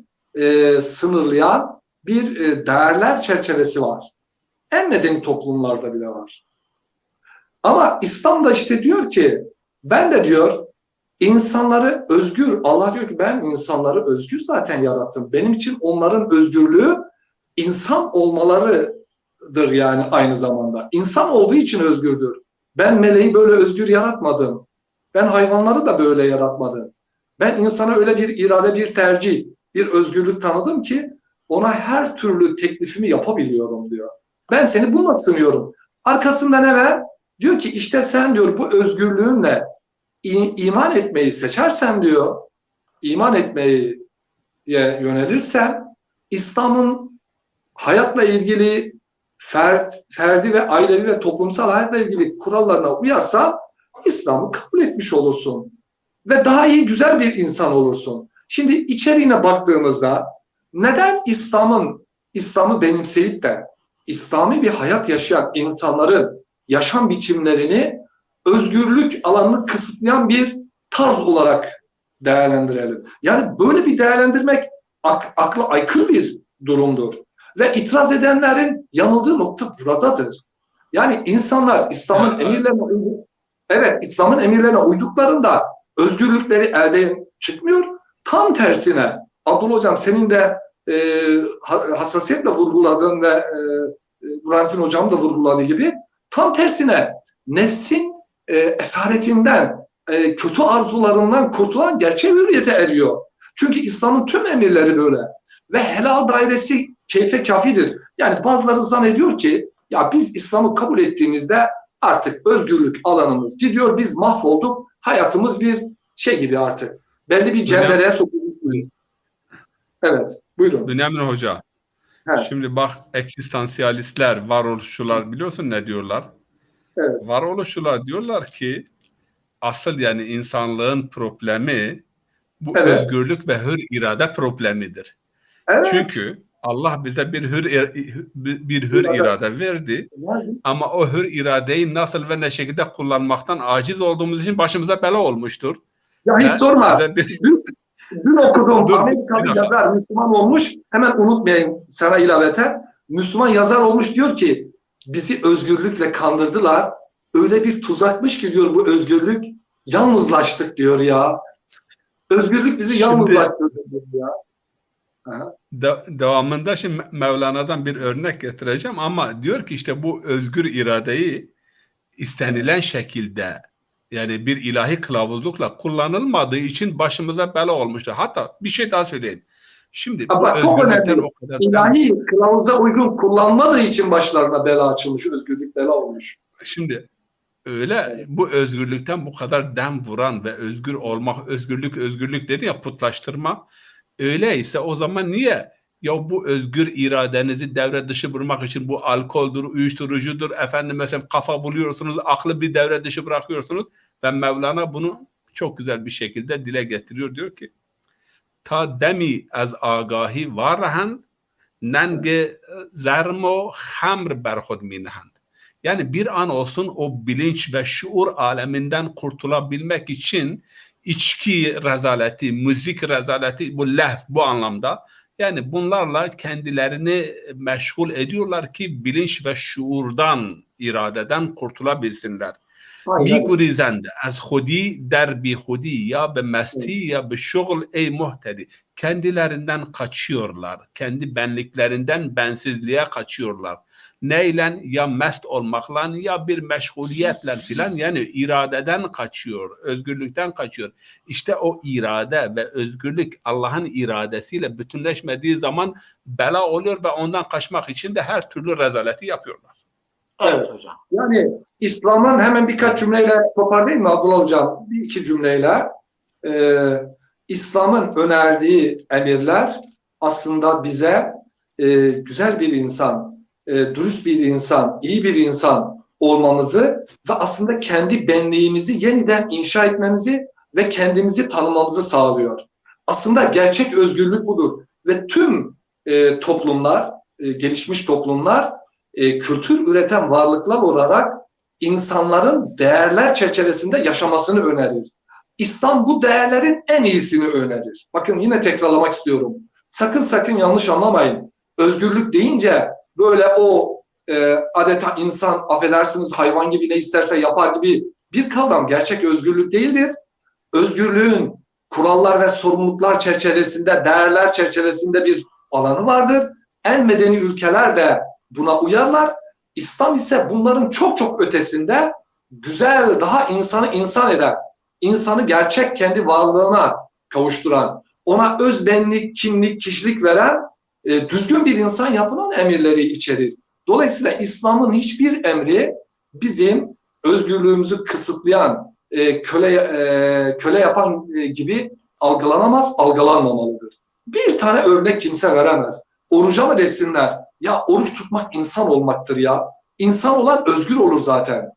sınırlayan bir değerler çerçevesi var. En medeni toplumlarda bile var. Ama İslam da işte diyor ki, ben de diyor insanları özgür, Allah diyor ki ben insanları özgür zaten yarattım. Benim için onların özgürlüğü insan olmalarıdır yani aynı zamanda. İnsan olduğu için özgürdür. Ben meleği böyle özgür yaratmadım. Ben hayvanları da böyle yaratmadım. Ben insana öyle bir irade, bir tercih, bir özgürlük tanıdım ki ona her türlü teklifimi yapabiliyorum diyor. Ben seni bununla sınıyorum. Arkasında ne var? Diyor ki işte sen diyor bu özgürlüğünle iman etmeyi seçersen diyor, iman etmeye yönelirsen, İslam'ın hayatla ilgili ferdi ve ailevi ve toplumsal hayatla ilgili kurallarına uyarsan İslam'ı kabul etmiş olursun. Ve daha iyi, güzel bir insan olursun. Şimdi içeriğine baktığımızda neden İslam'ı benimseyip de İslami bir hayat yaşayan insanların yaşam biçimlerini özgürlük alanını kısıtlayan bir tarz olarak değerlendirelim? Yani böyle bir değerlendirmek akla aykırı bir durumdur. Ve itiraz edenlerin yanıldığı nokta buradadır. Yani insanlar İslam'ın emirlerine uyduklarında özgürlükleri elde çıkmıyor. Tam tersine Abdullah Hocam senin de hassasiyetle vurguladığın ve Burhanettin Hocam da vurguladığı gibi tam tersine nefsin esaretinden, kötü arzularından kurtulan gerçek hürriyete eriyor. Çünkü İslam'ın tüm emirleri böyle. Ve helal dairesi keyfe kafidir. Yani bazıları zannediyor ki ya biz İslam'ı kabul ettiğimizde artık özgürlük alanımız gidiyor, biz mahvolduk, hayatımız bir şey gibi artık. Belli bir cendereye sokulmuş. Evet, buyurun. Bünyamin Hoca, Evet. şimdi bak eksistansiyalistler, varoluşçular biliyorsun ne diyorlar? Evet. Varoluşçular diyorlar ki asıl yani insanlığın problemi bu Evet. özgürlük ve hür irade problemidir. Evet. Çünkü Allah bize bir hür irade verdi. Ama o hür iradeyi nasıl ve ne şekilde kullanmaktan aciz olduğumuz için başımıza bela olmuştur. Ya hiç sorma. Dün okuduğum Amerikalı yazar Müslüman olmuş. Hemen unutmayayım sana ilaveten. Müslüman yazar olmuş diyor ki bizi özgürlükle kandırdılar. Öyle bir tuzakmış ki diyor bu özgürlük. Yalnızlaştık diyor ya. Özgürlük bizi yalnızlaştırdı diyor ya. Devamında şimdi Mevlana'dan bir örnek getireceğim ama diyor ki işte bu özgür iradeyi istenilen şekilde yani bir ilahi kılavuzlukla kullanılmadığı için başımıza bela olmuştur. Hatta bir şey daha söyleyeyim. Şimdi ama çok önemli. İlahi kılavuza uygun kullanmadığı için başlarına bela açılmış, özgürlük bela olmuş. Şimdi öyle bu özgürlükten bu kadar dem vuran ve özgür olmak, özgürlük dedi ya putlaştırma. Öyleyse o zaman niye ya bu özgür iradenizi devre dışı bırakmak için bu alkoldür, uyuşturucudur, efendim mesela kafa buluyorsunuz, aklı bir devre dışı bırakıyorsunuz ve Mevlana bunu çok güzel bir şekilde dile getiriyor. Diyor ki ta demi az agahi varahan nenge zermo hamr berhud minhan. Yani bir an olsun o bilinç ve şuur aleminden kurtulabilmek için içki rezaleti, müzik rezaleti, bu lehv bu anlamda. Yani bunlarla kendilerini meşgul ediyorlar ki bilinç ve şuurdan, iradeden kurtulabilsinler. Mi gurizende az hudi der bi hudi ya be mesti ya be şugul ey muhtedi. Kendilerinden kaçıyorlar. Kendi benliklerinden bensizliğe kaçıyorlar. Neyle ya mest olmakla ya bir meşguliyetle filan yani iradeden kaçıyor, özgürlükten kaçıyor. İşte o irade ve özgürlük Allah'ın iradesiyle bütünleşmediği zaman bela oluyor ve ondan kaçmak için de her türlü rezaleti yapıyorlar. Evet hocam. Yani İslam'ın hemen birkaç cümleyle toparlayayım mı Abdullah Hocam? Bir iki cümleyle. İslam'ın önerdiği emirler aslında bize güzel bir insan, dürüst bir insan, iyi bir insan olmamızı ve aslında kendi benliğimizi yeniden inşa etmemizi ve kendimizi tanımamızı sağlıyor. Aslında gerçek özgürlük budur. Ve tüm toplumlar, gelişmiş toplumlar kültür üreten varlıklar olarak insanların değerler çerçevesinde yaşamasını önerir. İslam bu değerlerin en iyisini önerir. Bakın yine tekrarlamak istiyorum. Sakın yanlış anlamayın. Özgürlük deyince böyle o adeta insan, affedersiniz, hayvan gibi ne isterse yapar gibi bir kavram. Gerçek özgürlük değildir. Özgürlüğün kurallar ve sorumluluklar çerçevesinde, değerler çerçevesinde bir alanı vardır. En medeni ülkeler de buna uyarlar. İslam ise bunların çok ötesinde güzel, daha insanı insan eden, insanı gerçek kendi varlığına kavuşturan, ona özbenlik, kimlik, kişilik veren düzgün bir insan yapılan emirleri içerir. Dolayısıyla İslam'ın hiçbir emri bizim özgürlüğümüzü kısıtlayan, köle yapan gibi algılanamaz, algılanmamalıdır. Bir tane örnek kimse veremez. Oruca mı desinler? Ya oruç tutmak insan olmaktır ya. İnsan olan özgür olur zaten.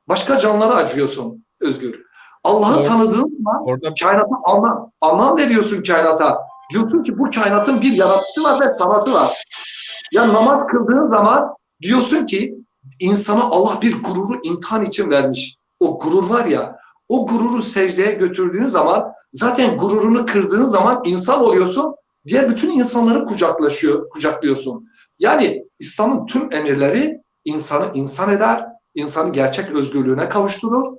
Başka canlara acıyorsun özgür. Allah'ı tanıdığın zaman kainata anlam veriyorsun kainata. Diyorsun ki bu kainatın bir yaratıcısı var ve sanatı var. Ya namaz kıldığın zaman diyorsun ki insana Allah bir gururu imtihan için vermiş. O gurur var ya, o gururu secdeye götürdüğün zaman zaten gururunu kırdığın zaman insan oluyorsun. Diğer bütün insanları kucaklıyorsun. Yani İslam'ın tüm emirleri insanı insan eder, insanı gerçek özgürlüğüne kavuşturur.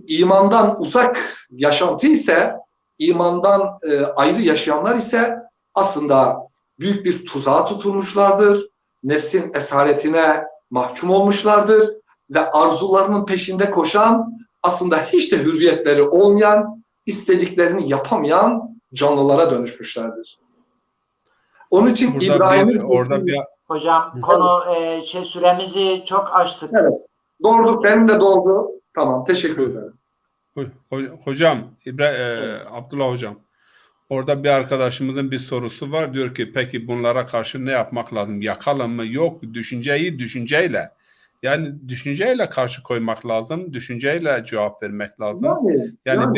İmandan uzak yaşantı ise, imandan ayrı yaşayanlar ise aslında büyük bir tuzağa tutulmuşlardır. Nefsin esaretine mahkum olmuşlardır ve arzularının peşinde koşan, aslında hiç de hürriyetleri olmayan, istediklerini yapamayan canlılara dönüşmüşlerdir. Onun için İbrahim'in hocam konu süremizi çok açtık. Evet. Doğru, benim de doldu. Tamam, teşekkür ederim. Hocam, Abdullah hocam, orada bir arkadaşımızın bir sorusu var. Diyor ki peki bunlara karşı ne yapmak lazım? Yakalım mı? Yok. Düşünceyle. Yani düşünceyle karşı koymak lazım. Düşünceyle cevap vermek lazım. Yani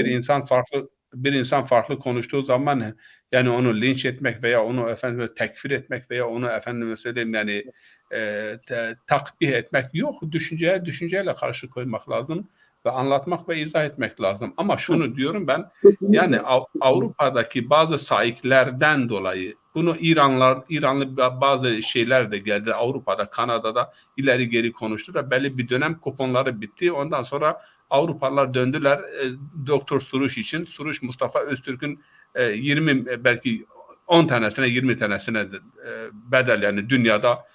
bir insan farklı konuştuğu zaman yani onu linç etmek veya onu tekfir etmek veya onu söyleyeyim yani takbih etmek yok. Düşünceyle karşı koymak lazım ve anlatmak ve izah etmek lazım. Ama şunu diyorum ben, yani Avrupa'daki bazı saiklerden dolayı bunu İranlı bazı şeyler de geldi Avrupa'da, Kanada'da ileri geri konuştu ve belli bir dönem kuponları bitti. Ondan sonra Avrupalılar döndüler Doktor Suruç için. Suruç Mustafa Öztürk'ün 20 belki 10 tanesine 20 tanesine bedel, yani dünyada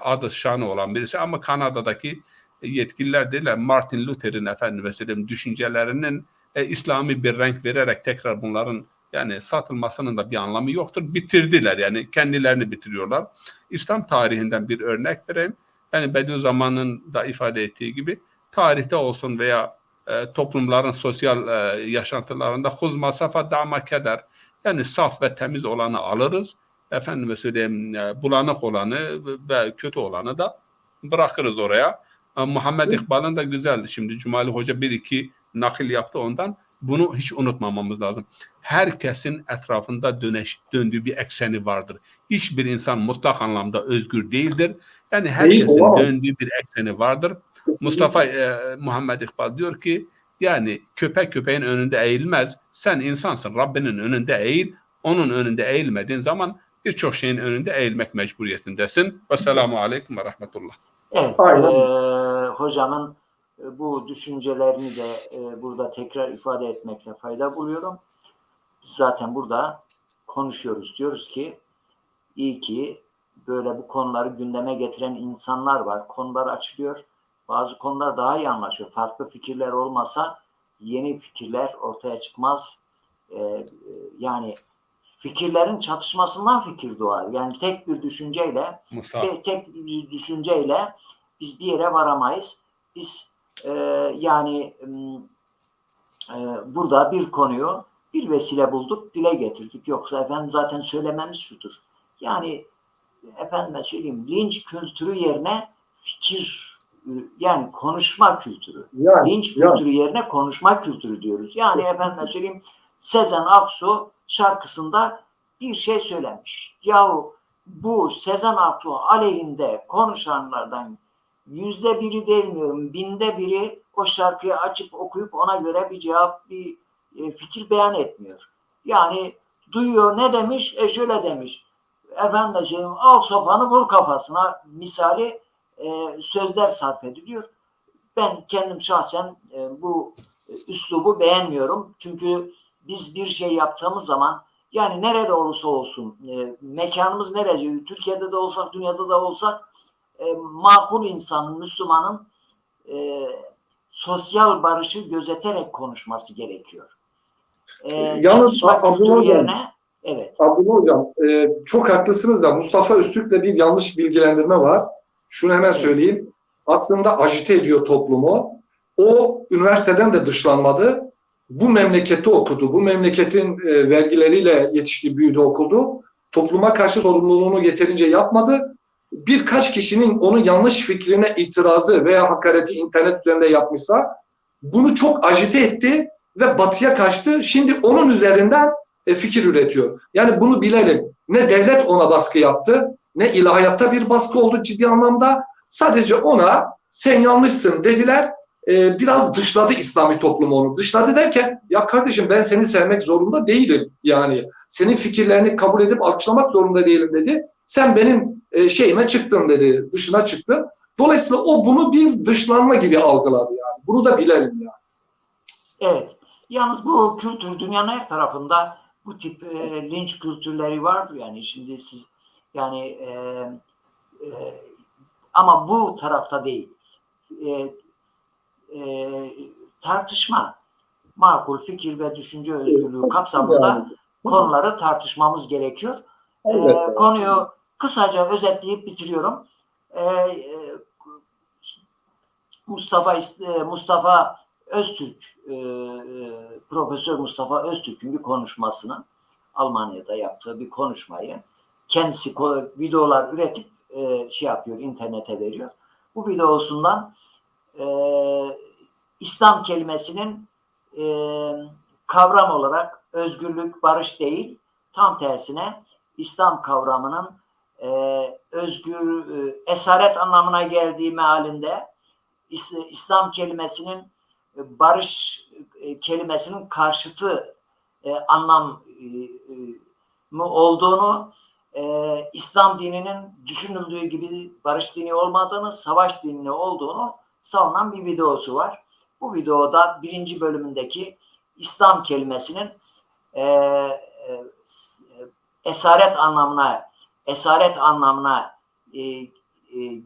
adı şanı olan birisi, ama Kanada'daki yetkililer dediler Martin Luther'in düşüncelerinin İslami bir renk vererek tekrar bunların yani satılmasının da bir anlamı yoktur. Bitirdiler, yani kendilerini bitiriyorlar. İslam tarihinden bir örnek vereyim. Yani Bediüzzaman'ın da ifade ettiği gibi tarihte olsun veya toplumların sosyal yaşantılarında huzma safa da'ma keder, yani saf ve temiz olanı alırız. Bulanık olanı ve kötü olanı da bırakırız oraya. Muhammed İkbal'ın da güzeldi. Şimdi Cumali Hoca bir iki nakil yaptı ondan. Bunu hiç unutmamamız lazım. Herkesin etrafında döndüğü bir ekseni vardır. Hiçbir insan mutlak anlamda özgür değildir. Yani herkesin döndüğü bir ekseni vardır. Muhammed İkbal diyor ki yani köpek köpeğin önünde eğilmez. Sen insansın. Rabbinin önünde eğil. Onun önünde eğilmediğin zaman birçok şeyin önünde eğilmek mecburiyetindesin. Vesselamu aleyküm ve rahmetullah. Evet, hocamın bu düşüncelerini de burada tekrar ifade etmekle fayda buluyorum. Zaten burada konuşuyoruz. Diyoruz ki iyi ki böyle bu konuları gündeme getiren insanlar var. Konular açılıyor. Bazı konular daha iyi anlaşıyor. Farklı fikirler olmasa yeni fikirler ortaya çıkmaz. Yani fikirlerin çatışmasından fikir doğar. Yani tek bir düşünceyle biz bir yere varamayız. Biz burada bir konuyu bir vesile bulduk, dile getirdik. Yoksa zaten söylememiz şudur. Yani söyleyeyim, linç kültürü yerine konuşma kültürü. Linç kültürü yerine konuşma kültürü diyoruz. Yani söyleyeyim, Sezen Aksu şarkısında bir şey söylemiş. Yahu bu Sezen Aksu aleyhinde konuşanlardan %1'i demiyorum, 1000'de 1'i o şarkıyı açıp okuyup ona göre bir cevap, bir fikir beyan etmiyor. Yani duyuyor, ne demiş? Şöyle demiş. Efendim söyleyeyim, al sopanı vur kafasına misali sözler sarf ediliyor. Ben kendim şahsen bu üslubu beğenmiyorum. Çünkü biz bir şey yaptığımız zaman, yani nerede olursa olsun, mekanımız nerede, Türkiye'de de olsak, dünyada da olsak, makul insanın, Müslümanın sosyal barışı gözeterek konuşması gerekiyor. Yalnız Abdullah Hocam, yerine, evet. Abdullah Hocam, çok haklısınız da Mustafa Öztürk'le bir yanlış bilgilendirme var. Şunu hemen söyleyeyim. Aslında ajite ediyor toplumu. O üniversiteden de dışlanmadı. Bu memlekette okudu. Bu memleketin vergileriyle yetişti, büyüdü, okudu. Topluma karşı sorumluluğunu yeterince yapmadı. Birkaç kişinin onun yanlış fikrine itirazı veya hakareti internet üzerinde yapmışsa bunu çok ajite etti ve batıya kaçtı. Şimdi onun üzerinden fikir üretiyor. Yani bunu bilelim. Ne devlet ona baskı yaptı, ne ilahiyatta bir baskı oldu ciddi anlamda. Sadece ona sen yanlışsın dediler. Biraz dışladı İslami toplumu onu. Dışladı derken, ya kardeşim ben seni sevmek zorunda değilim. Yani senin fikirlerini kabul edip alkışlamak zorunda değilim dedi. Sen benim şeyime çıktın dedi. Dışına çıktın. Dolayısıyla o bunu bir dışlanma gibi algıladı yani. Bunu da bilelim yani. Evet. Yalnız bu kültür dünyanın her tarafında bu tip linç kültürleri vardır yani. Şimdi siz yani ama bu tarafta değil. Tartışma, makul fikir ve düşünce özgürlüğü kapsamında konuları tartışmamız gerekiyor. Evet. Konuyu kısaca özetleyip bitiriyorum. Mustafa Öztürk, Profesör Mustafa Öztürk'ün bir konuşmasını, Almanya'da yaptığı bir konuşmayı kendisi videolar üretip şey yapıyor, internete veriyor. Bu videosundan İslam kelimesinin kavram olarak özgürlük, barış değil, tam tersine İslam kavramının özgür, esaret anlamına geldiği mealinde, İslam kelimesinin barış kelimesinin karşıtı anlam mı olduğunu, İslam dininin düşünüldüğü gibi barış dini olmadığını, savaş dini olduğunu savunan bir videosu var. Bu videoda 1. bölümündeki İslam kelimesinin esaret anlamına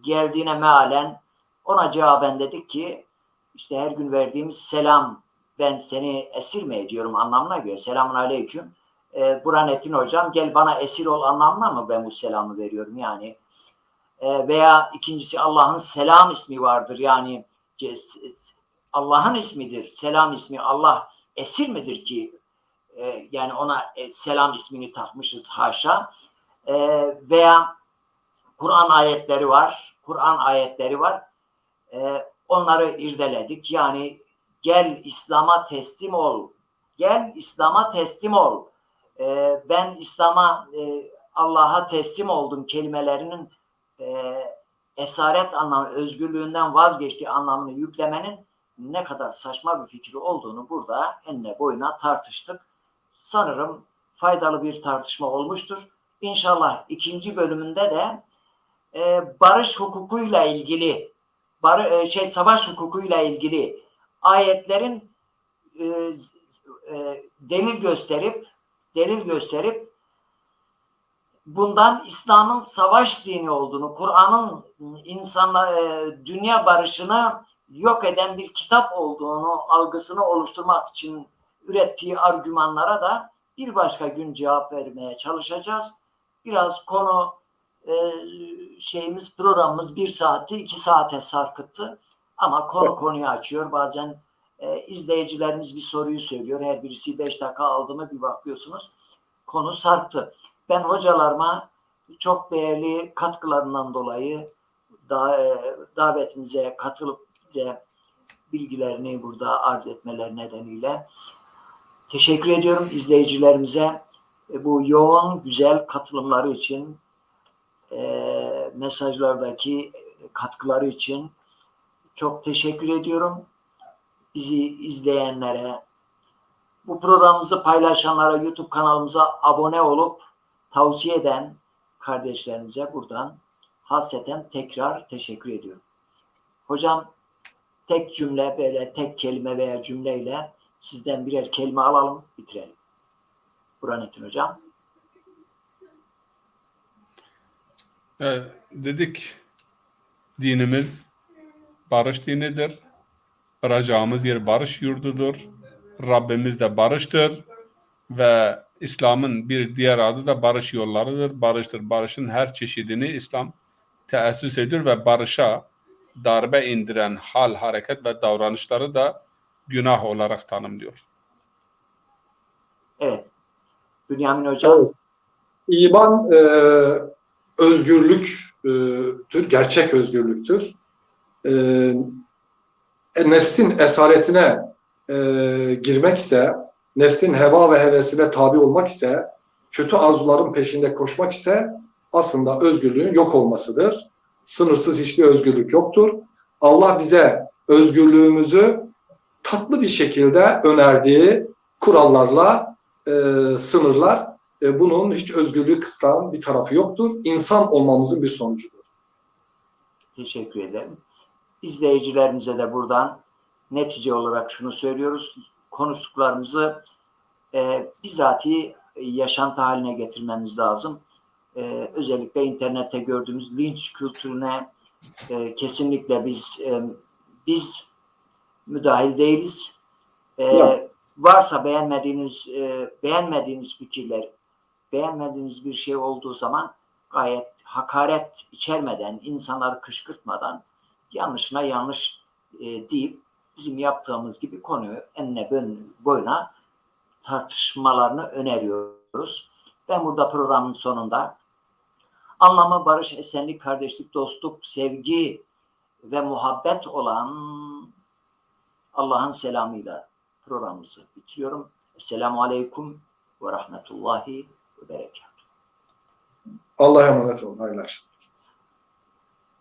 geldiğine mealen ona cevaben dedik ki işte her gün verdiğimiz selam, ben seni esir mi ediyorum anlamına göre, selamun aleyküm, Burhanettin hocam gel bana esir ol anlamına mı ben bu selamı veriyorum yani, veya ikincisi Allah'ın selam ismi vardır yani Allah'ın ismidir selam ismi, Allah esir midir ki yani ona selam ismini takmışız, haşa. Veya Kur'an ayetleri var. Onları irdeledik. Yani gel İslam'a teslim ol. Ben İslam'a, Allah'a teslim oldum kelimelerinin esaret anlamı, özgürlüğünden vazgeçtiği anlamını yüklemenin ne kadar saçma bir fikir olduğunu burada enine boyuna tartıştık. Sanırım faydalı bir tartışma olmuştur. İnşallah 2. bölümünde de barış hukukuyla ilgili, savaş hukukuyla ilgili ayetlerin delil gösterip bundan İslam'ın savaş dini olduğunu, Kur'an'ın dünya barışını yok eden bir kitap olduğunu algısını oluşturmak için ürettiği argümanlara da bir başka gün cevap vermeye çalışacağız. Biraz konu programımız 1 saati 2 saate sarkıttı. Ama konuyu açıyor. Bazen izleyicilerimiz bir soruyu söylüyor. Her birisi 5 dakika aldı mı bir bakıyorsunuz. Konu sarktı. Ben hocalarıma çok değerli katkılarından dolayı davetimize katılıp bize bilgilerini burada arz etmeleri nedeniyle teşekkür ediyorum izleyicilerimize. Bu yoğun, güzel katılımları için mesajlardaki katkıları için çok teşekkür ediyorum. Bizi izleyenlere, bu programımızı paylaşanlara, YouTube kanalımıza abone olup tavsiye eden kardeşlerimize buradan hasreten tekrar teşekkür ediyorum. Hocam, tek cümle, böyle tek kelime veya cümleyle sizden birer kelime alalım, bitirelim. Burhanettin Hocam. Dedik, dinimiz barış dinidir. Varacağımız yer barış yurdudur. Rabbimiz de barıştır ve İslam'ın bir diğer adı da barış yollarıdır. Barıştır. Barışın her çeşidini İslam teessüs ediyor ve barışa darbe indiren hal, hareket ve davranışları da günah olarak tanımlıyor. Evet. Bünyamin Hocam. Evet. İman özgürlüktür, gerçek özgürlüktür. Nefsin esaretine girmek ise, nefsin heva ve hevesine tabi olmak ise, kötü arzuların peşinde koşmak ise aslında özgürlüğün yok olmasıdır. Sınırsız hiçbir özgürlük yoktur. Allah bize özgürlüğümüzü tatlı bir şekilde önerdiği kurallarla sınırlar. Bunun hiç özgürlüğü kısıtlayan bir tarafı yoktur. İnsan olmamızın bir sonucudur. Teşekkür ederim. İzleyicilerimize de buradan netice olarak şunu söylüyoruz. Konuştuklarımızı bizatihi yaşantı haline getirmemiz lazım. Özellikle internette gördüğümüz linç kültürüne kesinlikle biz müdahil değiliz. Varsa beğenmediğiniz fikirler, beğenmediğiniz bir şey olduğu zaman gayet hakaret içermeden, insanları kışkırtmadan yanlışına yanlış deyip bizim yaptığımız gibi konuyu enine boyuna tartışmalarını öneriyoruz. Ben burada programın sonunda anlamı barış, esenlik, kardeşlik, dostluk, sevgi ve muhabbet olan Allah'ın selamıyla programımızı bitiriyorum. Esselamu Aleyküm ve Rahmetullahi ve Berekatuhu. Allah'a emanet olun. Hayırlı akşamlar.